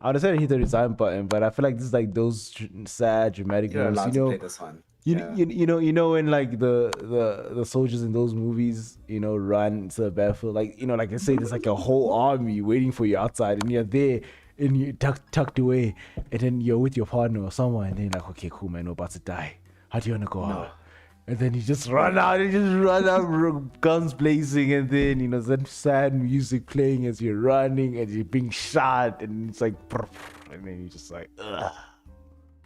[SPEAKER 1] I would have said hit the resign button, but I feel like this is like those sad, dramatic
[SPEAKER 2] You're
[SPEAKER 1] moments.
[SPEAKER 2] allowed to play this one. Yeah.
[SPEAKER 1] You know when like the soldiers in those movies, you know, run to the battlefield, like you know, like I say, there's like a whole army waiting for you outside, and you're there, and you're tucked away, and then you're with your partner or someone, and then you're like, okay, cool, man, we're about to die. How do you wanna go out? And then you just run out, guns blazing, and then you know that sad music playing as you're running and you're being shot, and it's like, and then you're just like, ugh.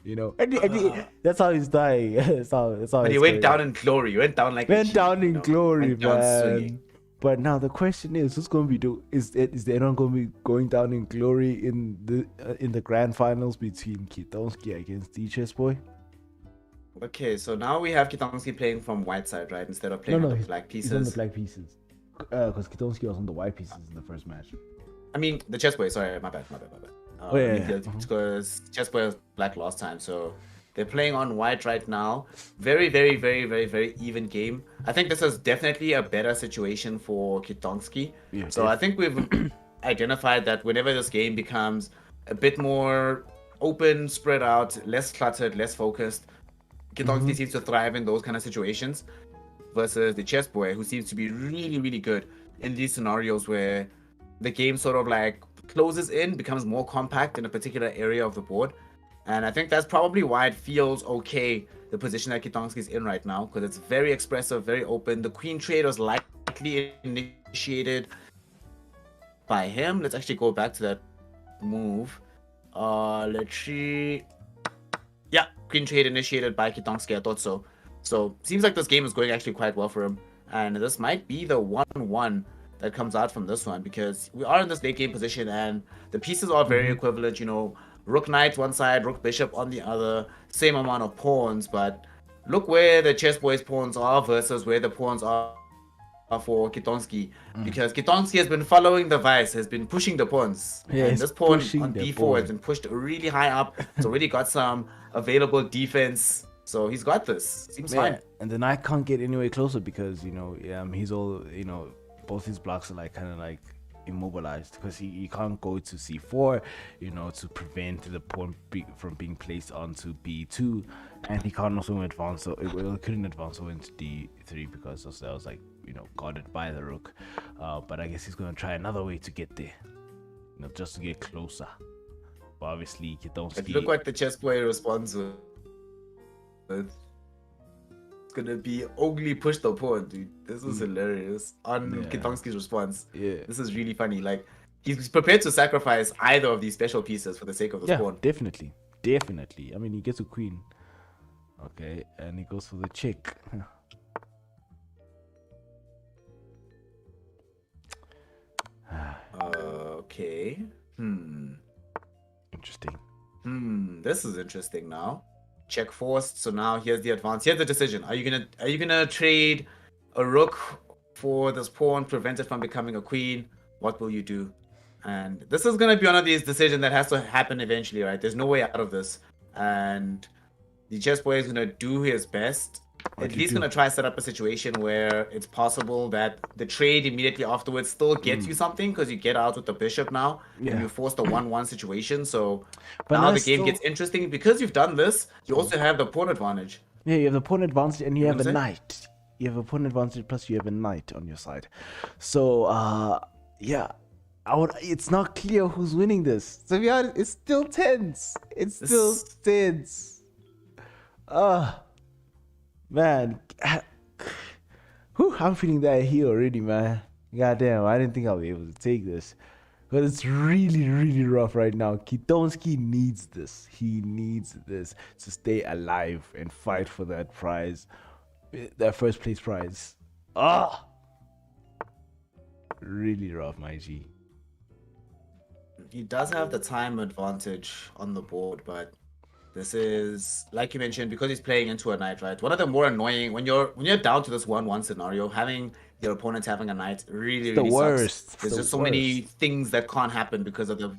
[SPEAKER 1] You know, and that's how he's dying. that's how.
[SPEAKER 2] But he went down in glory. He went down like
[SPEAKER 1] down in glory,
[SPEAKER 2] went down
[SPEAKER 1] man.
[SPEAKER 2] swinging.
[SPEAKER 1] But now the question is, who's going to be is anyone going to be going down in glory in the grand finals between Kitonski against the Chess Boy?
[SPEAKER 2] Okay, so now we have Kitonski playing from white side, right? Instead of playing on the black pieces.
[SPEAKER 1] He's on the black pieces. Because Kitonski was on the white pieces in the first match.
[SPEAKER 2] I mean, the Chess Boy. Sorry, my bad. Because Chess Boy was black last time, so they're playing on white right now. Very, very, very, very, very even game. I think this is definitely a better situation for Kitonski. Yeah, so I think we've identified that whenever this game becomes a bit more open, spread out, less cluttered, less focused, Kitonski seems to thrive in those kind of situations versus the Chess Boy, who seems to be really, really good in these scenarios where the game sort of like closes in, becomes more compact in a particular area of the board. And I think that's probably why it feels okay, the position that Kitonski is in right now, because it's very expressive, very open. The queen trade was likely initiated by him. Let's actually go back to that move. Let's see. Yeah, queen trade initiated by Kitonski, I thought so. So seems like this game is going actually quite well for him. And this might be the 1-1 that comes out from this one, because we are in this late game position and the pieces are very equivalent, you know, rook knight one side, rook bishop on the other, same amount of pawns, but look where the Chess Boy's pawns are versus where the pawns are for Kitonski, because Kitonski has been following the vice, has been pushing the pawns, and this pawn on d4 has been pushed really high up. It's already got some available defense, so he's got this. Seems fine.
[SPEAKER 1] And the knight can't get anywhere closer because you know he's all, you know, both his blocks are like kind of like immobilized because he can't go to c4, you know, to prevent the pawn from being placed onto b2, and he can't also advance, so it couldn't advance into d3 because that was like, you know, guarded by the rook. But I guess he's gonna try another way to get there, you know, just to get closer. But obviously Kitonski,
[SPEAKER 2] look what the Chess Boy responds with. Gonna be ugly push the pawn, dude. This is hilarious on Kitonski's response. Yeah, this is really funny. Like, he's prepared to sacrifice either of these special pieces for the sake of the pawn.
[SPEAKER 1] Definitely. I mean, he gets a queen, okay, and he goes for the check.
[SPEAKER 2] Okay.
[SPEAKER 1] Interesting.
[SPEAKER 2] This is interesting now. Check forced. So now here's the advance. Here's the decision. Are you gonna trade a rook for this pawn, prevent it from becoming a queen? What will you do? And this is gonna be one of these decisions that has to happen eventually, right? There's no way out of this. And the Chess Boy is gonna do his best. At least gonna try to set up a situation where it's possible that the trade immediately afterwards still gets you something, because you get out with the bishop now, and you force the 1-1 situation. So now the game gets interesting because you've done this. You also have the pawn advantage.
[SPEAKER 1] Yeah, you have the pawn advantage, and you have a knight. You have a pawn advantage plus you have a knight on your side. So yeah, it's not clear who's winning this. To be honest, it's still tense. It's still tense. Man, I'm feeling that heat already, man. Goddamn, I didn't think I'll be able to take this, because it's really, really rough right now. Kitonski needs this. He needs this to stay alive and fight for that prize, that first place prize. Really rough, my G.
[SPEAKER 2] He does have the time advantage on the board, but This is, like you mentioned, because he's playing into a knight, right? One of the more annoying when you're down to this 1-1 scenario, having your opponent having a knight really,
[SPEAKER 1] The
[SPEAKER 2] really sucks.
[SPEAKER 1] worst. It's
[SPEAKER 2] There's
[SPEAKER 1] the
[SPEAKER 2] just so many
[SPEAKER 1] worst.
[SPEAKER 2] things that can't happen because of the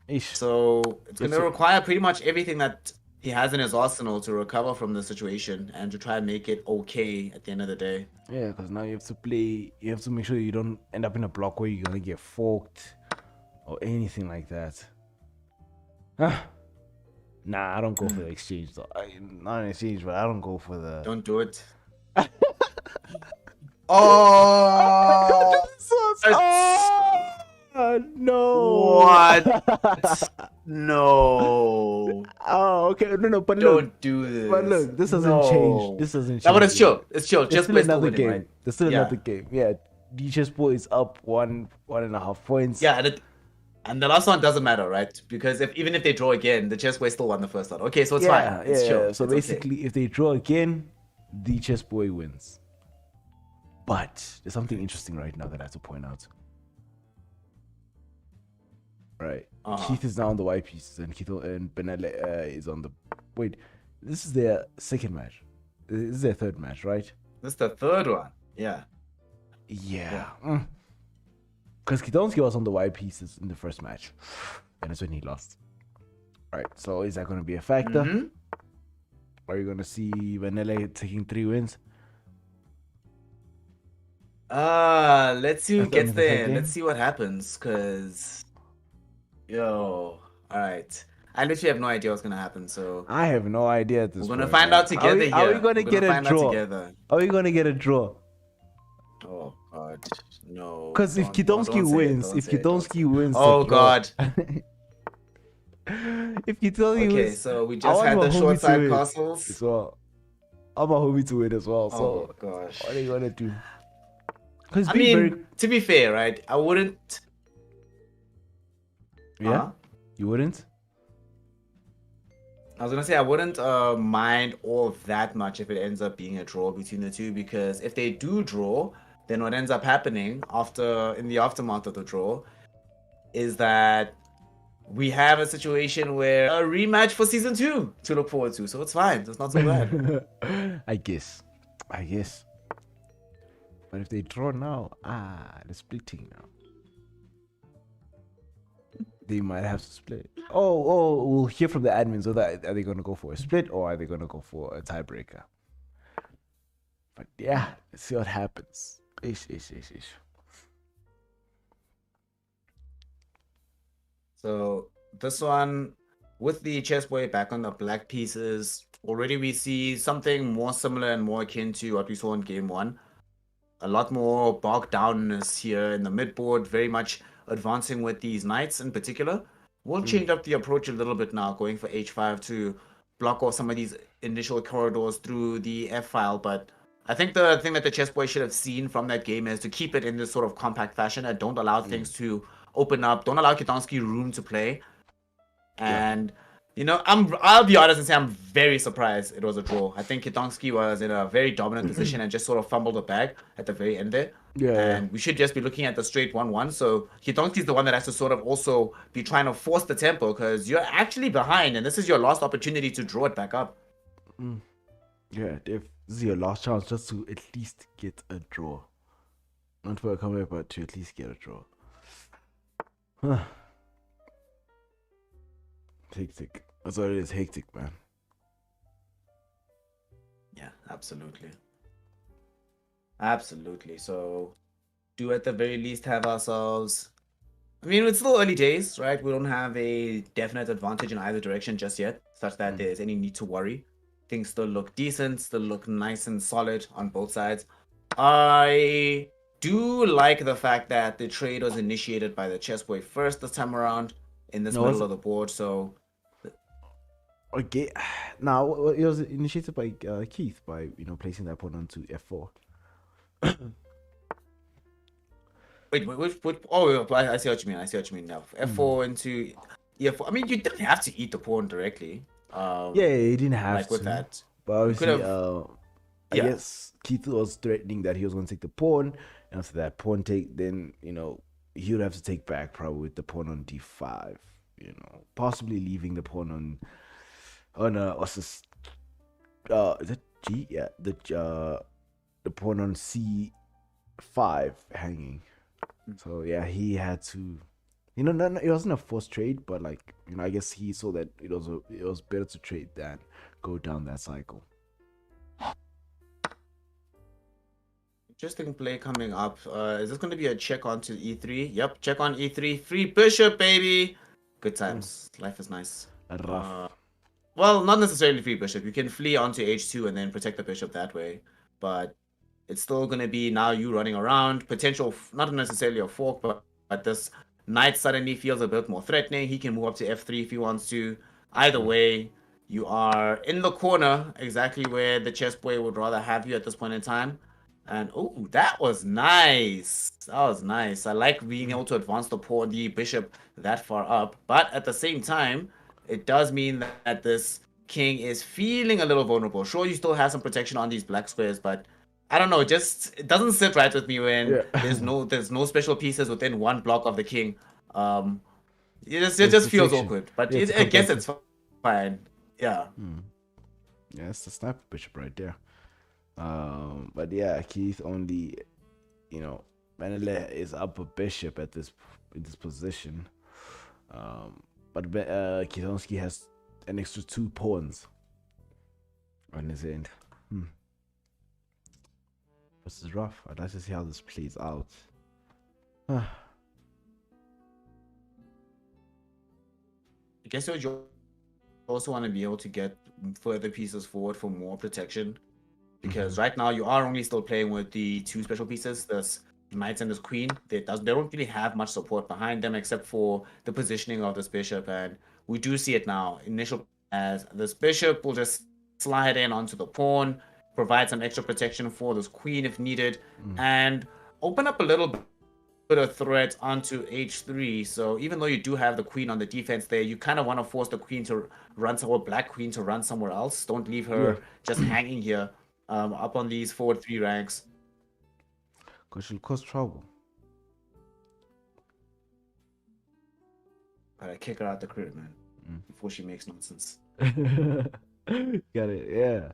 [SPEAKER 1] Ish.
[SPEAKER 2] so it's gonna
[SPEAKER 1] It's
[SPEAKER 2] require pretty much everything that he has in his arsenal to recover from the situation and to try and make it okay at the end of the day.
[SPEAKER 1] yeah, because now you have to make sure you don't end up in a block where you're gonna get forked or anything like that. Nah, I don't go for the exchange though. Not an exchange, but I don't go for the.
[SPEAKER 2] Don't do it. Oh,
[SPEAKER 1] no!
[SPEAKER 2] What? No.
[SPEAKER 1] Oh, okay. No, but
[SPEAKER 2] Don't do this.
[SPEAKER 1] But look, this doesn't change. This doesn't change.
[SPEAKER 2] No, but it's chill. It's chill.
[SPEAKER 1] There's
[SPEAKER 2] Just
[SPEAKER 1] still
[SPEAKER 2] play
[SPEAKER 1] another
[SPEAKER 2] winning,
[SPEAKER 1] game.
[SPEAKER 2] right?
[SPEAKER 1] There's still
[SPEAKER 2] Yeah.
[SPEAKER 1] another game. Yeah, the chessboard is up 1.5 points.
[SPEAKER 2] Yeah, and the last one doesn't matter, right? Because even if they draw again, the chessboy still won the first one. Okay, so it's fine. It's chill.
[SPEAKER 1] So
[SPEAKER 2] it's
[SPEAKER 1] basically,
[SPEAKER 2] okay.
[SPEAKER 1] if they draw again, the chessboy wins. But there's something interesting right now that I have to point out. Right, Keith is now on the white pieces, and Benele is on the. Wait, this is their second match. This is their third match, right?
[SPEAKER 2] This is the third one. Yeah.
[SPEAKER 1] Yeah. Because Kidonski was on the white pieces in the first match, and that's when he lost. Right, so is that going to be a factor?
[SPEAKER 2] Mm-hmm.
[SPEAKER 1] Are you going to see Benele taking 3 wins?
[SPEAKER 2] Let's see who
[SPEAKER 1] At the end
[SPEAKER 2] gets
[SPEAKER 1] of the
[SPEAKER 2] there.
[SPEAKER 1] game?
[SPEAKER 2] Let's see what happens, cause all right. I literally have no idea what's gonna happen, so
[SPEAKER 1] I have no idea at this
[SPEAKER 2] we're gonna
[SPEAKER 1] point,
[SPEAKER 2] find
[SPEAKER 1] man.
[SPEAKER 2] out together here.
[SPEAKER 1] Are we going to
[SPEAKER 2] We're
[SPEAKER 1] get
[SPEAKER 2] gonna
[SPEAKER 1] a
[SPEAKER 2] find out
[SPEAKER 1] draw?
[SPEAKER 2] together.
[SPEAKER 1] Are we going to get a draw?
[SPEAKER 2] Oh god, no.
[SPEAKER 1] Because if Kidomski wins, if Kidomski wins,
[SPEAKER 2] oh god.
[SPEAKER 1] If Kidomski
[SPEAKER 2] Okay,
[SPEAKER 1] wins,
[SPEAKER 2] so we
[SPEAKER 1] I
[SPEAKER 2] just
[SPEAKER 1] want
[SPEAKER 2] had
[SPEAKER 1] my
[SPEAKER 2] the
[SPEAKER 1] homie
[SPEAKER 2] short
[SPEAKER 1] to
[SPEAKER 2] side
[SPEAKER 1] win
[SPEAKER 2] castles.
[SPEAKER 1] as well. I want my homie to win as well. So
[SPEAKER 2] Oh gosh.
[SPEAKER 1] what are you gonna do? Because
[SPEAKER 2] I mean, to be fair, right? I wouldn't.
[SPEAKER 1] Yeah, you wouldn't.
[SPEAKER 2] I was gonna say I wouldn't mind all that much if it ends up being a draw between the two, because if they do draw, then what ends up happening in the aftermath of the draw is that we have a situation where a rematch for season 2 to look forward to. So it's fine. It's not so bad.
[SPEAKER 1] I guess. But if they draw now, they're splitting now. They might have to split. Oh, we'll hear from the admins whether are they going to go for a split or are they going to go for a tiebreaker. But yeah, let's see what happens. Ish.
[SPEAKER 2] So this one, with the chessboy back on the black pieces, already we see something more similar and more akin to what we saw in game 1. A lot more bogged downness here in the midboard, very much advancing with these knights in particular. We'll change up the approach a little bit now, going for h5 to block off some of these initial corridors through the f-file. But I think the thing that the chessboy should have seen from that game is to keep it in this sort of compact fashion and don't allow things to open up. Don't allow Kitanski room to play. And I'll be honest and say I'm very surprised it was a draw. I think Kitanski was in a very dominant position and just sort of fumbled the bag at the very end there. And we should just be looking at the straight 1-1. So Kitanski's the one that has to sort of also be trying to force the tempo, because you're actually behind and this is your last opportunity to draw it back up.
[SPEAKER 1] Yeah, Dave, this is your last chance just to at least get a draw. Not for a comeback, but to at least get a draw. Hectic. That's what it is. Hectic, man.
[SPEAKER 2] Yeah, absolutely. So do at the very least have ourselves, I mean, it's still early days, right? We don't have a definite advantage in either direction just yet, such that there's any need to worry. Things still look decent, still look nice and solid on both sides. I do like the fact that the trade was initiated by the chessboy first this time around in this middle of the board. So
[SPEAKER 1] okay, now it was initiated by Keith by placing that pawn onto f4.
[SPEAKER 2] Wait, oh, I see what you mean now. F4 into E4. I mean, you didn't have to eat the pawn directly.
[SPEAKER 1] Yeah, he didn't have
[SPEAKER 2] like
[SPEAKER 1] to.
[SPEAKER 2] with that.
[SPEAKER 1] But obviously, I guess Keith was threatening that he was going to take the pawn, and after that pawn take, then he would have to take back probably with the pawn on d5. Possibly leaving the pawn on Oh no, what's this? Is it G? Yeah, the pawn on C5 hanging. So yeah, he had to. No, it wasn't a forced trade, but like I guess he saw that it was better to trade than go down that cycle.
[SPEAKER 2] Interesting play coming up. Is this going to be a check onto E3? Yep, check on E3. Free bishop, baby. Good times. Life is nice.
[SPEAKER 1] Rough.
[SPEAKER 2] Well, not necessarily free bishop. You can flee onto H2 and then protect the bishop that way. But it's still going to be now you running around. Potential, not necessarily a fork, but this knight suddenly feels a bit more threatening. He can move up to F3 if he wants to. Either way, you are in the corner, exactly where the chess boy would rather have you at this point in time. And oh, that was nice. That was nice. I like being able to advance the bishop that far up. But at the same time, it does mean that this king is feeling a little vulnerable. Sure, you still have some protection on these black squares, but I don't know. It doesn't sit right with me when there's no special pieces within one block of the king. It just feels awkward. But I guess it's fine. Yeah.
[SPEAKER 1] Yeah, it's the sniper bishop right there. But yeah, Keith only, Manile is up a bishop in this position. But Kizonsky has an extra 2 pawns on his end. This is rough. I'd like to see how this plays out.
[SPEAKER 2] I guess you also want to be able to get further pieces forward for more protection. Because right now you are only still playing with the 2 special pieces, this knight and this queen. They don't really have much support behind them except for the positioning of this bishop. And we do see it now. Initial as this bishop will just slide in onto the pawn, provide some extra protection for this queen if needed, and open up a little bit of threat onto h3. So even though you do have the queen on the defense there, you kind of want to force the queen to run somewhere, black queen to run somewhere else. Don't leave her just hanging here up on these forward 3 ranks.
[SPEAKER 1] Because she'll cause trouble.
[SPEAKER 2] Gotta kick her out the crib, man, before she makes nonsense.
[SPEAKER 1] Got it, yeah.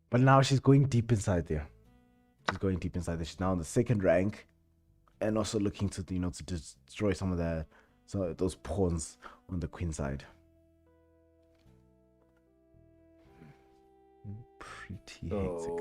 [SPEAKER 1] But now she's going deep inside there. She's now in the 2nd rank, and also looking to to destroy some of those pawns on the queen side. Pretty hectic.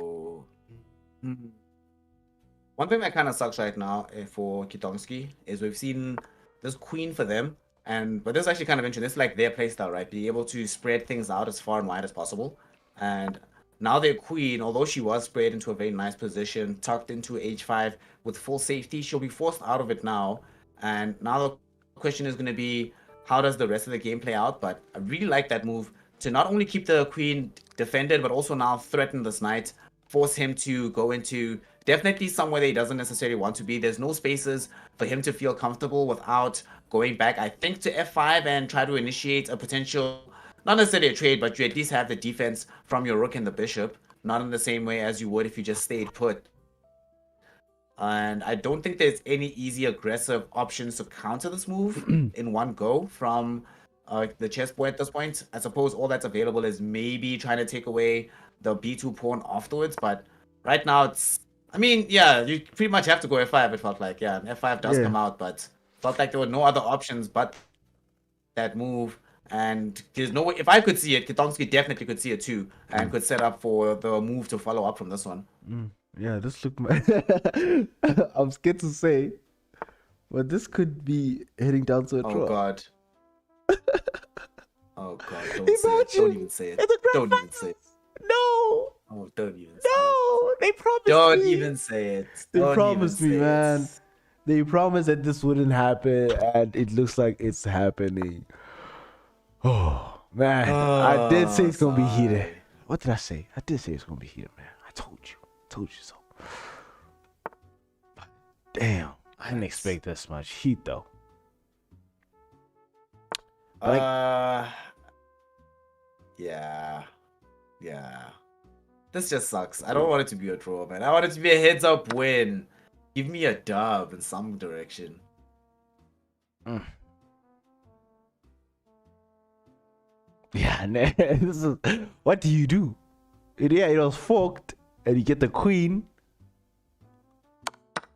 [SPEAKER 2] One thing that kind of sucks right now for Kitonsky is we've seen this queen for them, but this is actually kind of interesting. It's like their playstyle, right? Be able to spread things out as far and wide as possible. And now their queen, although she was spread into a very nice position, tucked into h5 with full safety, she'll be forced out of it now. And now the question is going to be, how does the rest of the game play out? But I really like that move to not only keep the queen defended, but also now threaten this knight, force him to go into definitely somewhere that he doesn't necessarily want to be. There's no spaces for him to feel comfortable without going back, I think, to f5 and try to initiate a potential, not necessarily a trade, but you at least have the defense from your rook and the bishop, not in the same way as you would if you just stayed put. And I don't think there's any easy aggressive options to counter this move in one go from the chessboard at this point. I suppose all that's available is maybe trying to take away the b2 pawn afterwards, but right now it's, I mean, yeah, you pretty much have to go f5, it felt like. Yeah, f5 does come out, but felt like there were no other options but that move. And there's no way, if I could see it, Kitonsky definitely could see it too, and could set up for the move to follow up from this one.
[SPEAKER 1] Yeah, this looked I'm scared to say, but this could be heading down to a draw.
[SPEAKER 2] Oh god. Oh god, don't even say it. Don't even say it.
[SPEAKER 1] No.
[SPEAKER 2] Oh, don't even
[SPEAKER 1] say it. They promised
[SPEAKER 2] don't
[SPEAKER 1] me.
[SPEAKER 2] Even say it.
[SPEAKER 1] They promised me, man. They promised that this wouldn't happen, and it looks like it's happening. Oh, man. I did say it's going to be heated. What did I say? I did say it's going to be heated, man. I told you. So. Damn. I didn't expect this much heat, though.
[SPEAKER 2] Yeah. This just sucks. I don't want it to be a draw, man. I want it to be a heads-up win. Give me a dub in some direction.
[SPEAKER 1] Yeah, this is what do you do? Yeah, it was forked, and you get the queen,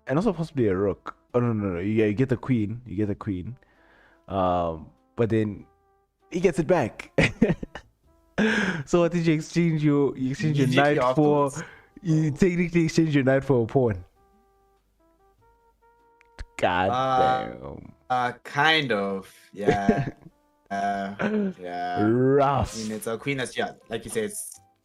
[SPEAKER 1] and also possibly a rook. Oh no. Yeah, you get the queen. You get the queen. But then he gets it back. So what did you exchange your? You exchange your
[SPEAKER 2] Immediately
[SPEAKER 1] knight for?
[SPEAKER 2] afterwards.
[SPEAKER 1] You technically exchange your knight for a pawn. God damn.
[SPEAKER 2] Kind of. Yeah. Yeah.
[SPEAKER 1] Rough.
[SPEAKER 2] I mean, it's a queen that's, yeah, like you say,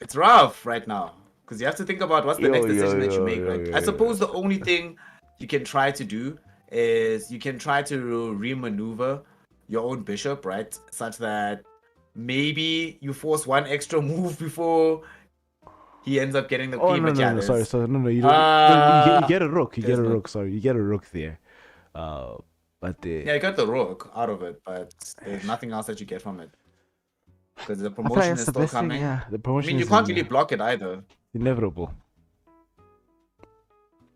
[SPEAKER 2] it's rough right now because you have to think about what's the next decision that you make, right? I suppose the only thing you can try to do is you can try to remaneuver your own bishop, right? Such that maybe you force one extra move before he ends up getting the
[SPEAKER 1] Oh
[SPEAKER 2] queen.
[SPEAKER 1] no
[SPEAKER 2] But yeah,
[SPEAKER 1] no no sorry no you don't you get a rook
[SPEAKER 2] there's no-
[SPEAKER 1] sorry you get a rook there, but
[SPEAKER 2] yeah, you got the rook out of it, but there's nothing else that you get from it because the
[SPEAKER 1] I feel like
[SPEAKER 2] promotion
[SPEAKER 1] that's
[SPEAKER 2] is
[SPEAKER 1] the
[SPEAKER 2] still
[SPEAKER 1] best thing.
[SPEAKER 2] coming.
[SPEAKER 1] Yeah, the
[SPEAKER 2] I
[SPEAKER 1] promotion
[SPEAKER 2] mean, you
[SPEAKER 1] is
[SPEAKER 2] can't really block it either.
[SPEAKER 1] inevitable.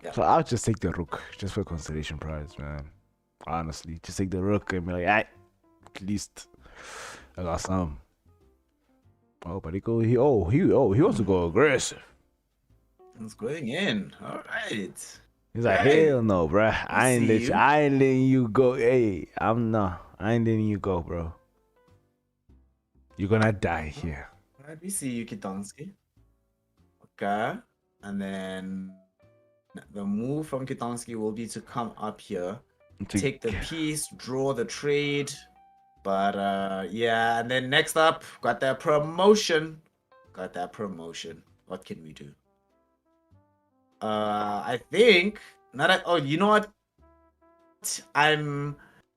[SPEAKER 2] Yeah.
[SPEAKER 1] So I'll just take the rook just for consolation prize, man. Honestly, just take the rook and be like, at least I got some. Oh, but he wants to go aggressive.
[SPEAKER 2] It's going in. All right.
[SPEAKER 1] He's like,
[SPEAKER 2] Hey,
[SPEAKER 1] hell no, bruh. I ain't letting you go. Hey, I ain't letting you go, bro. You're gonna die here.
[SPEAKER 2] All right, we see you, Kitonski. Okay. And then the move from Kitonski will be to come up here, take the piece, draw the trade. But yeah, and then next up, got that promotion. What can we do? I think not at, oh, you know what?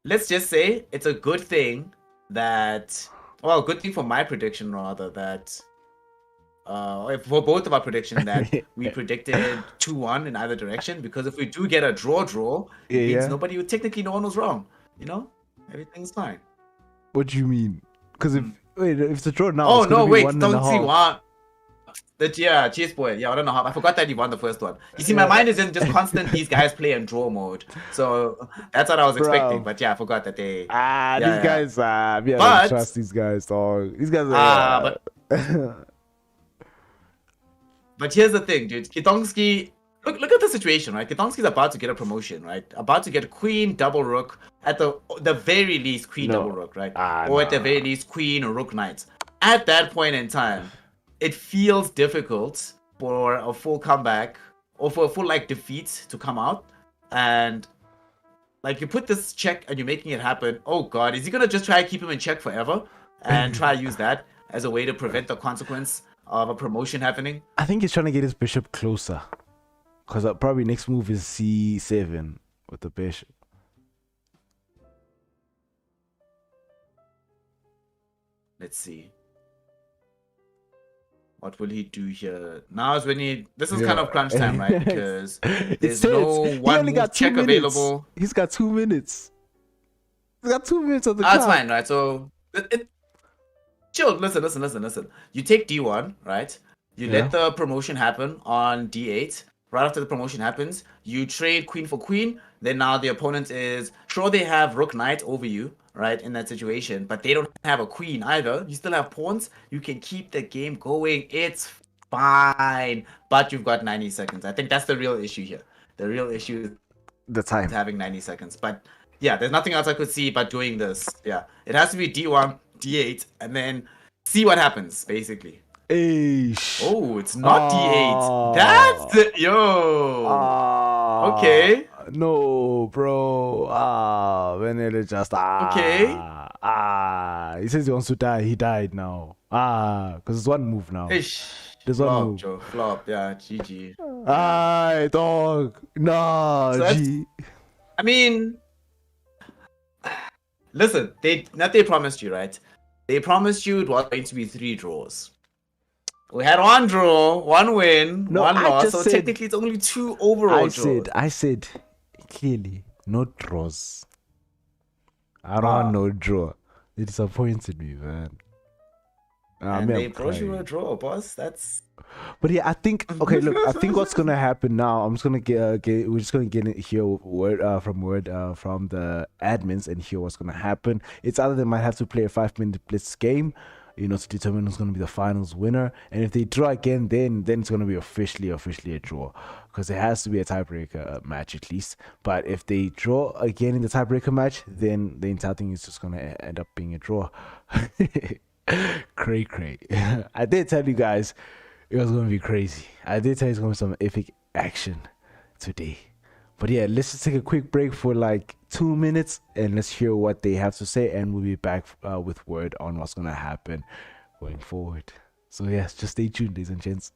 [SPEAKER 2] Let's just say it's a good thing that, well, good thing for my prediction rather that for both of our prediction that we predicted 2-1 in either direction, because if we do get a draw, it means nobody would technically, no one was wrong. You know, everything's fine.
[SPEAKER 1] What do you mean? Because if it's a draw now,
[SPEAKER 2] oh
[SPEAKER 1] it's
[SPEAKER 2] no,
[SPEAKER 1] be
[SPEAKER 2] wait,
[SPEAKER 1] one
[SPEAKER 2] don't
[SPEAKER 1] and a
[SPEAKER 2] see
[SPEAKER 1] half.
[SPEAKER 2] what. That yeah, cheers boy. Yeah, I don't know how. I forgot that you won the first one. You see, my mind is in just constant these guys play in draw mode. So that's what I was expecting. But yeah, I forgot that they.
[SPEAKER 1] These guys. I don't trust these guys, dog. These guys
[SPEAKER 2] are. But here's the thing, dude. Kitongski. Look at the situation, right? Kitongski's about to get a promotion, right? About to get queen, double rook. At the very least, queen, double rook, right? Or at the very least, queen or rook knight. At that point in time, it feels difficult for a full comeback or for a full like defeat to come out, and like you put this check and you're making it happen. Oh god, is he gonna just try to keep him in check forever and try to use that as a way to prevent the consequence of a promotion happening?
[SPEAKER 1] I think he's trying to get his bishop closer, because probably next move is c7 with the bishop.
[SPEAKER 2] Let's see. What will he do here? Now is when this is kind of crunch time, right? Because there's no one move check available.
[SPEAKER 1] He's got 2 minutes. He's got 2 minutes on the
[SPEAKER 2] clock. That's fine, right? So, chill. Listen. You take D1, right? You let the promotion happen on D8. Right after the promotion happens, you trade queen for queen. Then now the opponent is sure they have rook knight over you, right, in that situation, but they don't have a queen either. You still have pawns. You can keep the game going. It's fine, but you've got 90 seconds. I think that's the real issue here. The real issue is
[SPEAKER 1] the time.
[SPEAKER 2] Is having 90 seconds. But yeah, there's nothing else I could see but doing this. Yeah, it has to be D1, D8, and then see what happens, basically. Oh, it's not D8. That's the okay.
[SPEAKER 1] No, bro. Vanilla just
[SPEAKER 2] okay.
[SPEAKER 1] He says he wants to die. He died now. Because it's one move now. There's
[SPEAKER 2] flop,
[SPEAKER 1] one move.
[SPEAKER 2] Joe. Flop. Yeah, GG.
[SPEAKER 1] Dog. Nah,
[SPEAKER 2] so
[SPEAKER 1] G.
[SPEAKER 2] I mean, listen. They promised you, right? They promised you it was going to be 3 draws. We had 1 draw, 1 win, 1 loss, so technically it's only 2 overall draws.
[SPEAKER 1] I said clearly, no draws. I don't want no draw. It disappointed me, man.
[SPEAKER 2] And they brought you a draw, boss. That's.
[SPEAKER 1] But yeah, I think okay. Look, I think what's gonna happen now. I'm just gonna we're just gonna get it here word from the admins and hear what's gonna happen. It's either they might have to play a 5-minute blitz game. to determine who's going to be the finals winner. And if they draw again, then it's going to be officially a draw, because there has to be a tiebreaker match at least. But if they draw again in the tiebreaker match, then the entire thing is just going to end up being a draw. Cray. I did tell you guys it was going to be crazy. I did tell you it's going to be some epic action today. But yeah, let's just take a quick break for like 2 minutes and let's hear what they have to say, and we'll be back with word on what's going to happen going forward. So yes, just stay tuned, ladies and gents.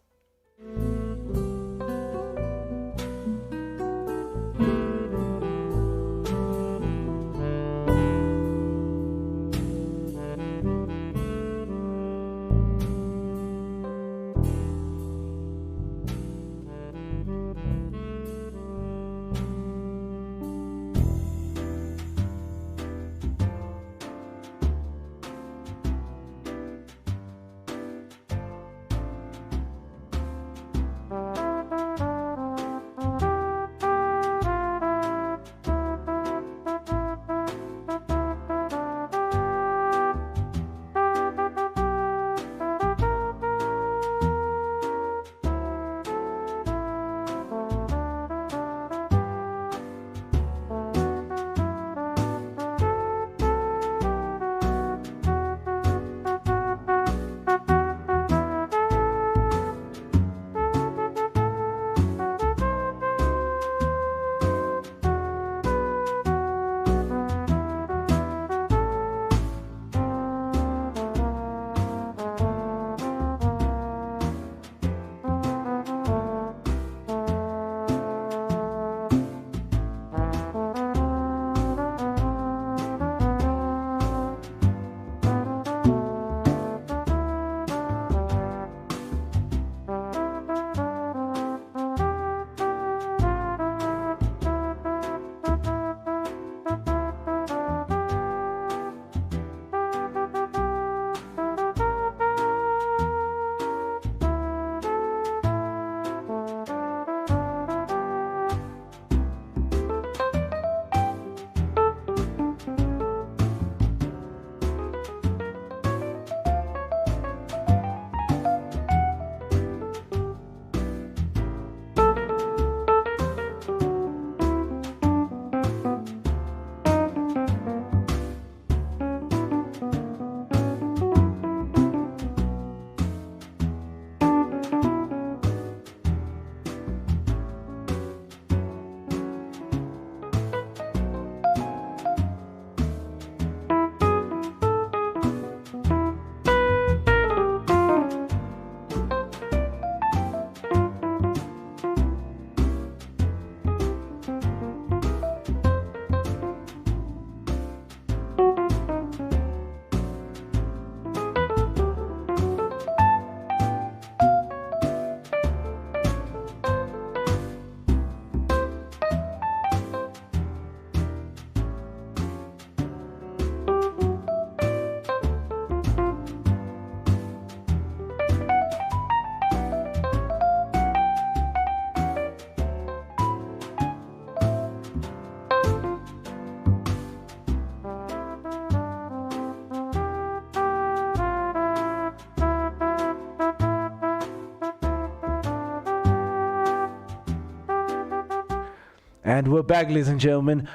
[SPEAKER 1] And we're back, ladies and gentlemen.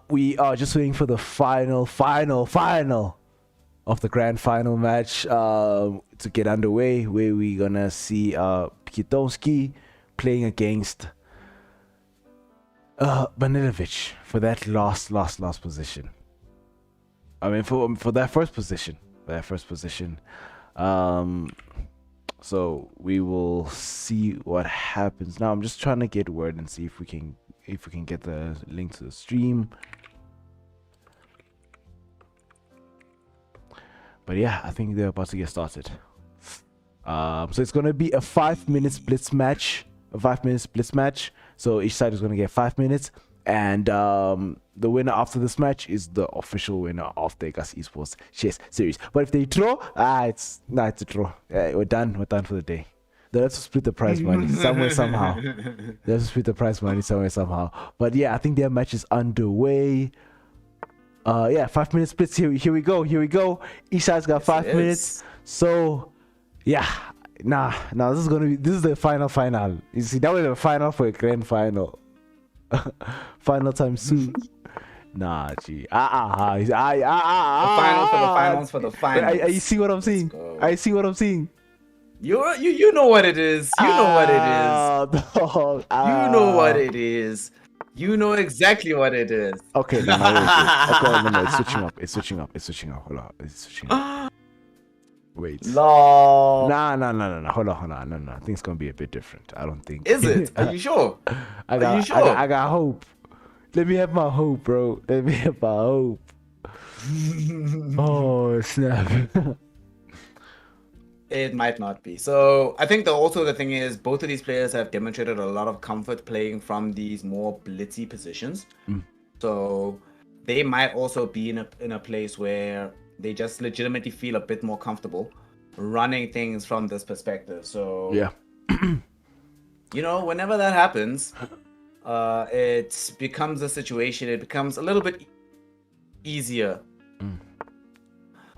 [SPEAKER 1] We are just waiting for the final of the grand final match to get underway, where we're gonna see Pikitonski playing against Banilovic for that last position. I mean, for that first position. So we will see what happens. Now I'm just trying to get word and see if we can get the link to the stream. But yeah, I think they're about to get started. So it's gonna be a 5-minute blitz match. So each side is gonna get 5 minutes, and the winner after this match is the official winner of the Ekasi Esports chess series. But if they draw, it's a draw. We're done for the day. They have to split the prize money somehow. But yeah, I think their match is underway. Yeah, 5 minute splits. Here we go. Each side's got 5 minutes. So, yeah. Nah. This is the final. You see, that was the final for a grand final. Final time soon. Nah, gee.
[SPEAKER 2] The final for the finals for the finals.
[SPEAKER 1] I see what I'm seeing.
[SPEAKER 2] You know what it is. You know what it is.
[SPEAKER 1] Dog.
[SPEAKER 2] You know what it is. You know exactly what it is.
[SPEAKER 1] Okay, no, it's switching up. Hold on, it's switching up. Wait.
[SPEAKER 2] No.
[SPEAKER 1] Nah. Hold on. No. I think it's gonna be a bit different. I don't think.
[SPEAKER 2] Is it? Are you sure?
[SPEAKER 1] I got hope. Let me have my hope, bro. Oh snap.
[SPEAKER 2] It might not be. So I think the thing is both of these players have demonstrated a lot of comfort playing from these more blitzy positions. So they might also be in a place where they just legitimately feel a bit more comfortable running things from this perspective. So
[SPEAKER 1] yeah.
[SPEAKER 2] Whenever that happens, it becomes a situation. It becomes a little bit easier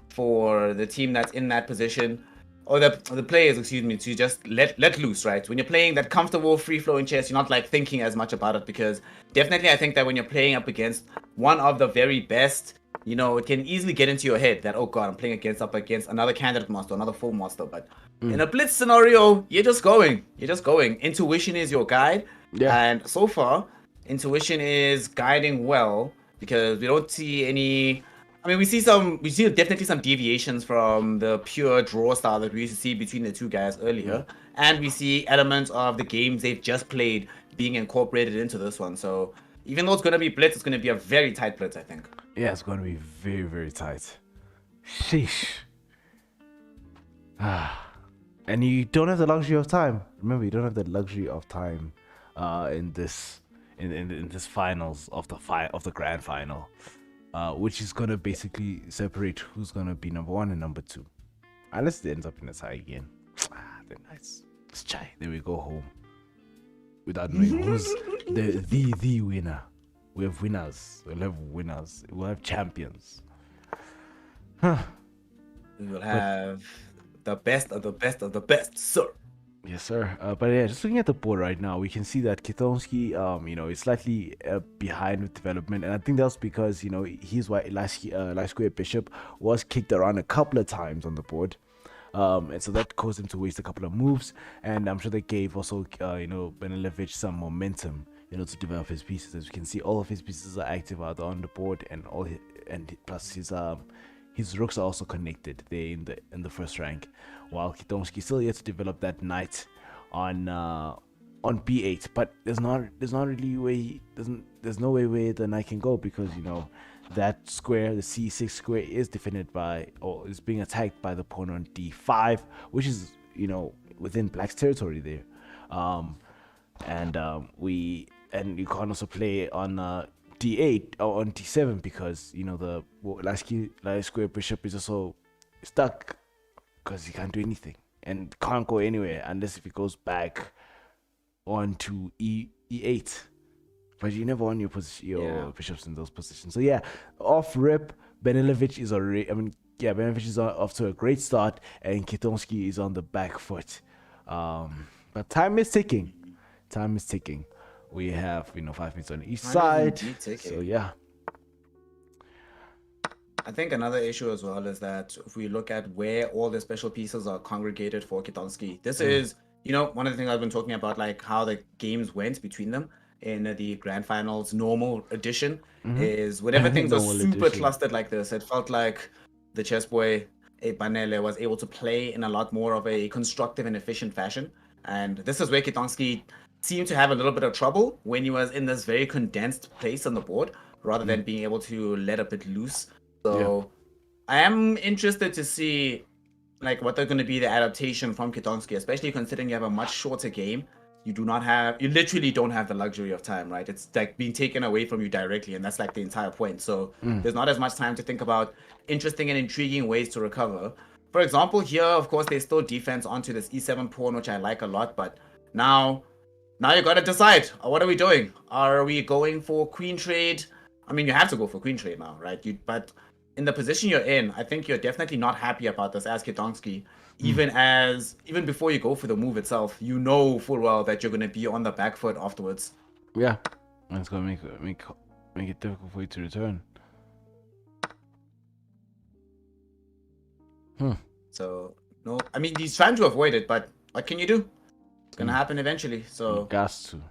[SPEAKER 2] for the team that's in that position. Or the players, to just let loose, right? When you're playing that comfortable, free-flowing chess, you're not like thinking as much about it, because definitely I think that when you're playing up against one of the very best, it can easily get into your head that, oh god, I'm playing up against another candidate master, another full master. But in a blitz scenario, you're just going. Intuition is your guide. Yeah. And so far, intuition is guiding well, because we don't see any... we see definitely some deviations from the pure draw style that we used to see between the two guys earlier. And we see elements of the games they've just played being incorporated into this one. So even though it's going to be blitz, it's going to be a very tight blitz, I think.
[SPEAKER 1] Yeah, it's going to be very, very tight. Sheesh. And you don't have the luxury of time. Remember, you don't have the luxury of time in this finals of the grand final. Which is gonna basically separate who's gonna be number 1 and number 2, unless it ends up in a tie again. Then nice. Let's try. Then we go home without knowing who's the winner. We have winners. We'll have winners. We'll have champions.
[SPEAKER 2] We will have the best of the best of the best, sir.
[SPEAKER 1] Yes, sir. But yeah, just looking at the board right now, we can see that Kitomski, is slightly behind with development, and I think that's because he's why Light Square Bishop was kicked around a couple of times on the board, and so that caused him to waste a couple of moves, and I'm sure that gave also Benilevich some momentum, to develop his pieces. As you can see, all of his pieces are active out on the board, and plus his rooks are also connected there in the first rank, while Kitomski still yet to develop that knight on B8. But there's no way where the knight can go, because that square, the C6 square, is defended by, or is being attacked by the pawn on D5, which is within black's territory there. And you can't also play on D8 or on D7, because the light square bishop is also stuck, because he can't do anything and can't go anywhere unless if he goes back onto E8. But you never want your bishops in those positions. So yeah, off rip, Benilevich is already. Benilevich is off to a great start, and Kitomski is on the back foot. But time is ticking. We have 5 minutes on each side. So yeah.
[SPEAKER 2] I think another issue as well is that if we look at where all the special pieces are congregated for Kitomski, this is, one of the things I've been talking about, like how the games went between them in the grand finals normal edition, is whenever things are super clustered like this, it felt like the chess boy Epanele was able to play in a lot more of a constructive and efficient fashion. And this is where Kitomski seemed to have a little bit of trouble when he was in this very condensed place on the board, rather than being able to let a bit loose. So I am interested to see what they're going to be the adaptation from Kitomski, especially considering you have a much shorter game. You literally don't have the luxury of time, right? It's like being taken away from you directly, and that's the entire point. So there's not as much time to think about interesting and intriguing ways to recover. For example, here, of course, there's still defense onto this E7 pawn, which I like a lot, but now you got to decide, what are we doing? Are we going for queen trade? I mean, you have to go for queen trade now, right? But in the position you're in, I think you're definitely not happy about this as Kitonski. Even before you go for the move itself, you know full well that you're gonna be on the back foot afterwards.
[SPEAKER 1] Yeah, and it's gonna make it difficult for you to return.
[SPEAKER 2] So no, I mean he's trying to avoid it, but what can you do? It's gonna happen eventually. So
[SPEAKER 1] gas to.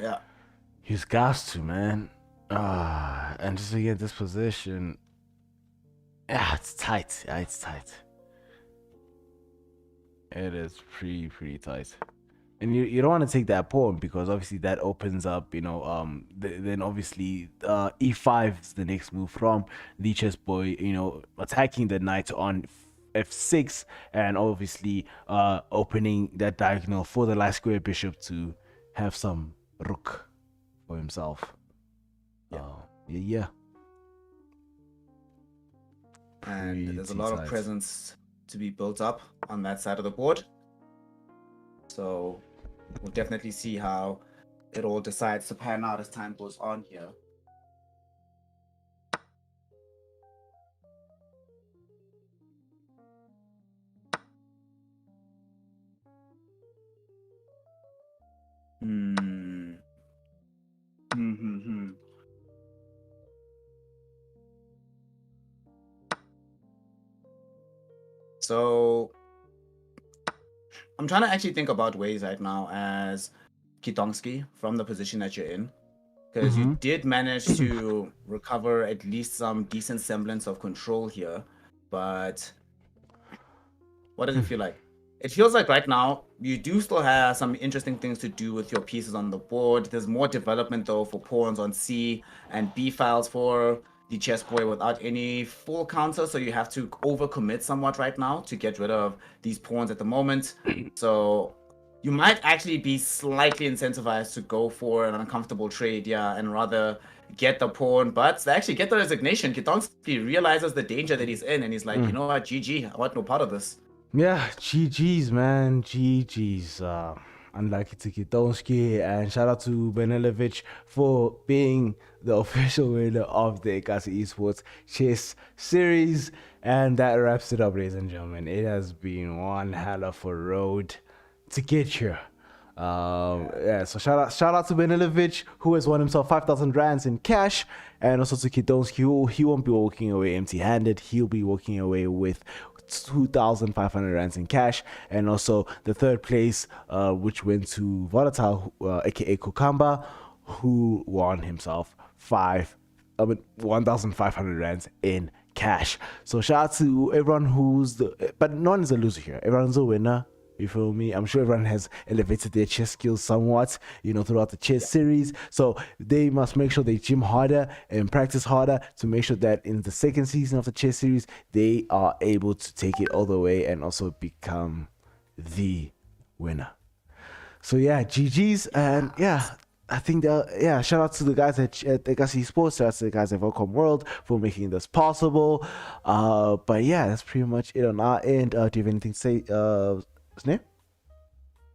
[SPEAKER 2] Yeah.
[SPEAKER 1] He's got to, man. And just to get this position, yeah, it's tight. Yeah, it's tight. It is pretty tight. And you don't want to take that pawn because obviously that opens up, then obviously e5 is the next move from the chess boy, attacking the knight on f6 and obviously opening that diagonal for the light square bishop to have some rook for himself. Yeah.
[SPEAKER 2] And there's a lot of presence to be built up on that side of the board. So we'll definitely see how it all decides to pan out as time goes on here. So I'm trying to actually think about ways right now as Kitonski from the position that you're in, because you did manage to recover at least some decent semblance of control here, but what does it feel like? It feels like right now you do still have some interesting things to do with your pieces on the board. There's more development though for pawns on C and B files for the chess boy without any full counter, so you have to overcommit somewhat right now to get rid of these pawns at the moment. So you might actually be slightly incentivized to go for an uncomfortable trade, and rather get the pawn, but to actually get the resignation. Kitonski realizes the danger that he's in, and he's like, you know what, GG, I want no part of this.
[SPEAKER 1] Yeah, GG's, man. GG's. Unlucky to Kitonski, and shout out to Benelevich for being the official winner of the Ekasi Esports chess series. And that wraps it up, ladies and gentlemen. It has been one hell of a road to get here. So shout out to Benelevich, who has won himself 5,000 rands in cash, and also to Kitonski, he won't be walking away empty-handed. He'll be walking away with 2,500 rands in cash, and also the third place, which went to Volatile, aka Kokamba, who won himself 1,500 rands in cash. So shout out to everyone but no one is a loser here. Everyone's a winner. You feel me? I'm sure everyone has elevated their chess skills somewhat, throughout the chess series. So they must make sure they gym harder and practice harder to make sure that in the second season of the chess series, they are able to take it all the way and also become the winner. So yeah, GG's. And yeah, I think shout out to the guys at Ekasi Esports, shout out to the guys at Vodacom World for making this possible. But yeah, that's pretty much it on our end. Do you have anything to say, Sneh?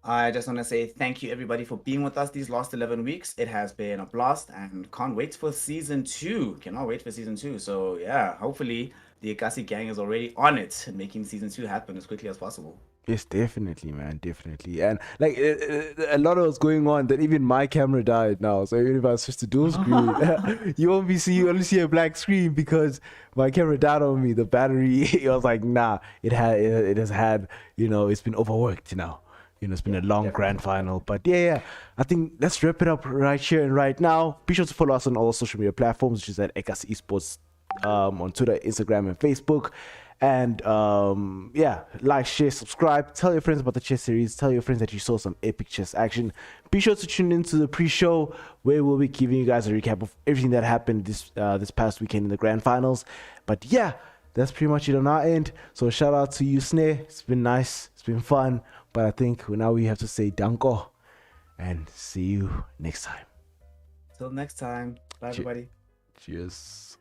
[SPEAKER 2] I just want to say thank you everybody for being with us these last 11 weeks. It has been a blast and can't wait for season 2. Cannot wait for season 2. So yeah, hopefully the Ekasi gang is already on it and making season 2 happen as quickly as possible.
[SPEAKER 1] Yes, definitely, man, definitely. And like a lot was going on that even my camera died now. So even if I switch to dual screen, you only see a black screen because my camera died on me. The battery, I was like, nah, it has had, it's been overworked now. It's been a long grand final. But yeah, I think let's wrap it up right here and right now. Be sure to follow us on all social media platforms, which is at Ekasi Esports on Twitter, Instagram, and Facebook. And like, share, subscribe, tell your friends about the chess series, tell your friends that you saw some epic chess action. Be sure to tune into the pre-show where we'll be giving you guys a recap of everything that happened this past weekend in the grand finals. But yeah, that's pretty much it on our end. So shout out to you, Sneh. It's been nice, it's been fun, but I think now we have to say danko and see you next time.
[SPEAKER 2] Till next time, bye everybody.
[SPEAKER 1] Cheers.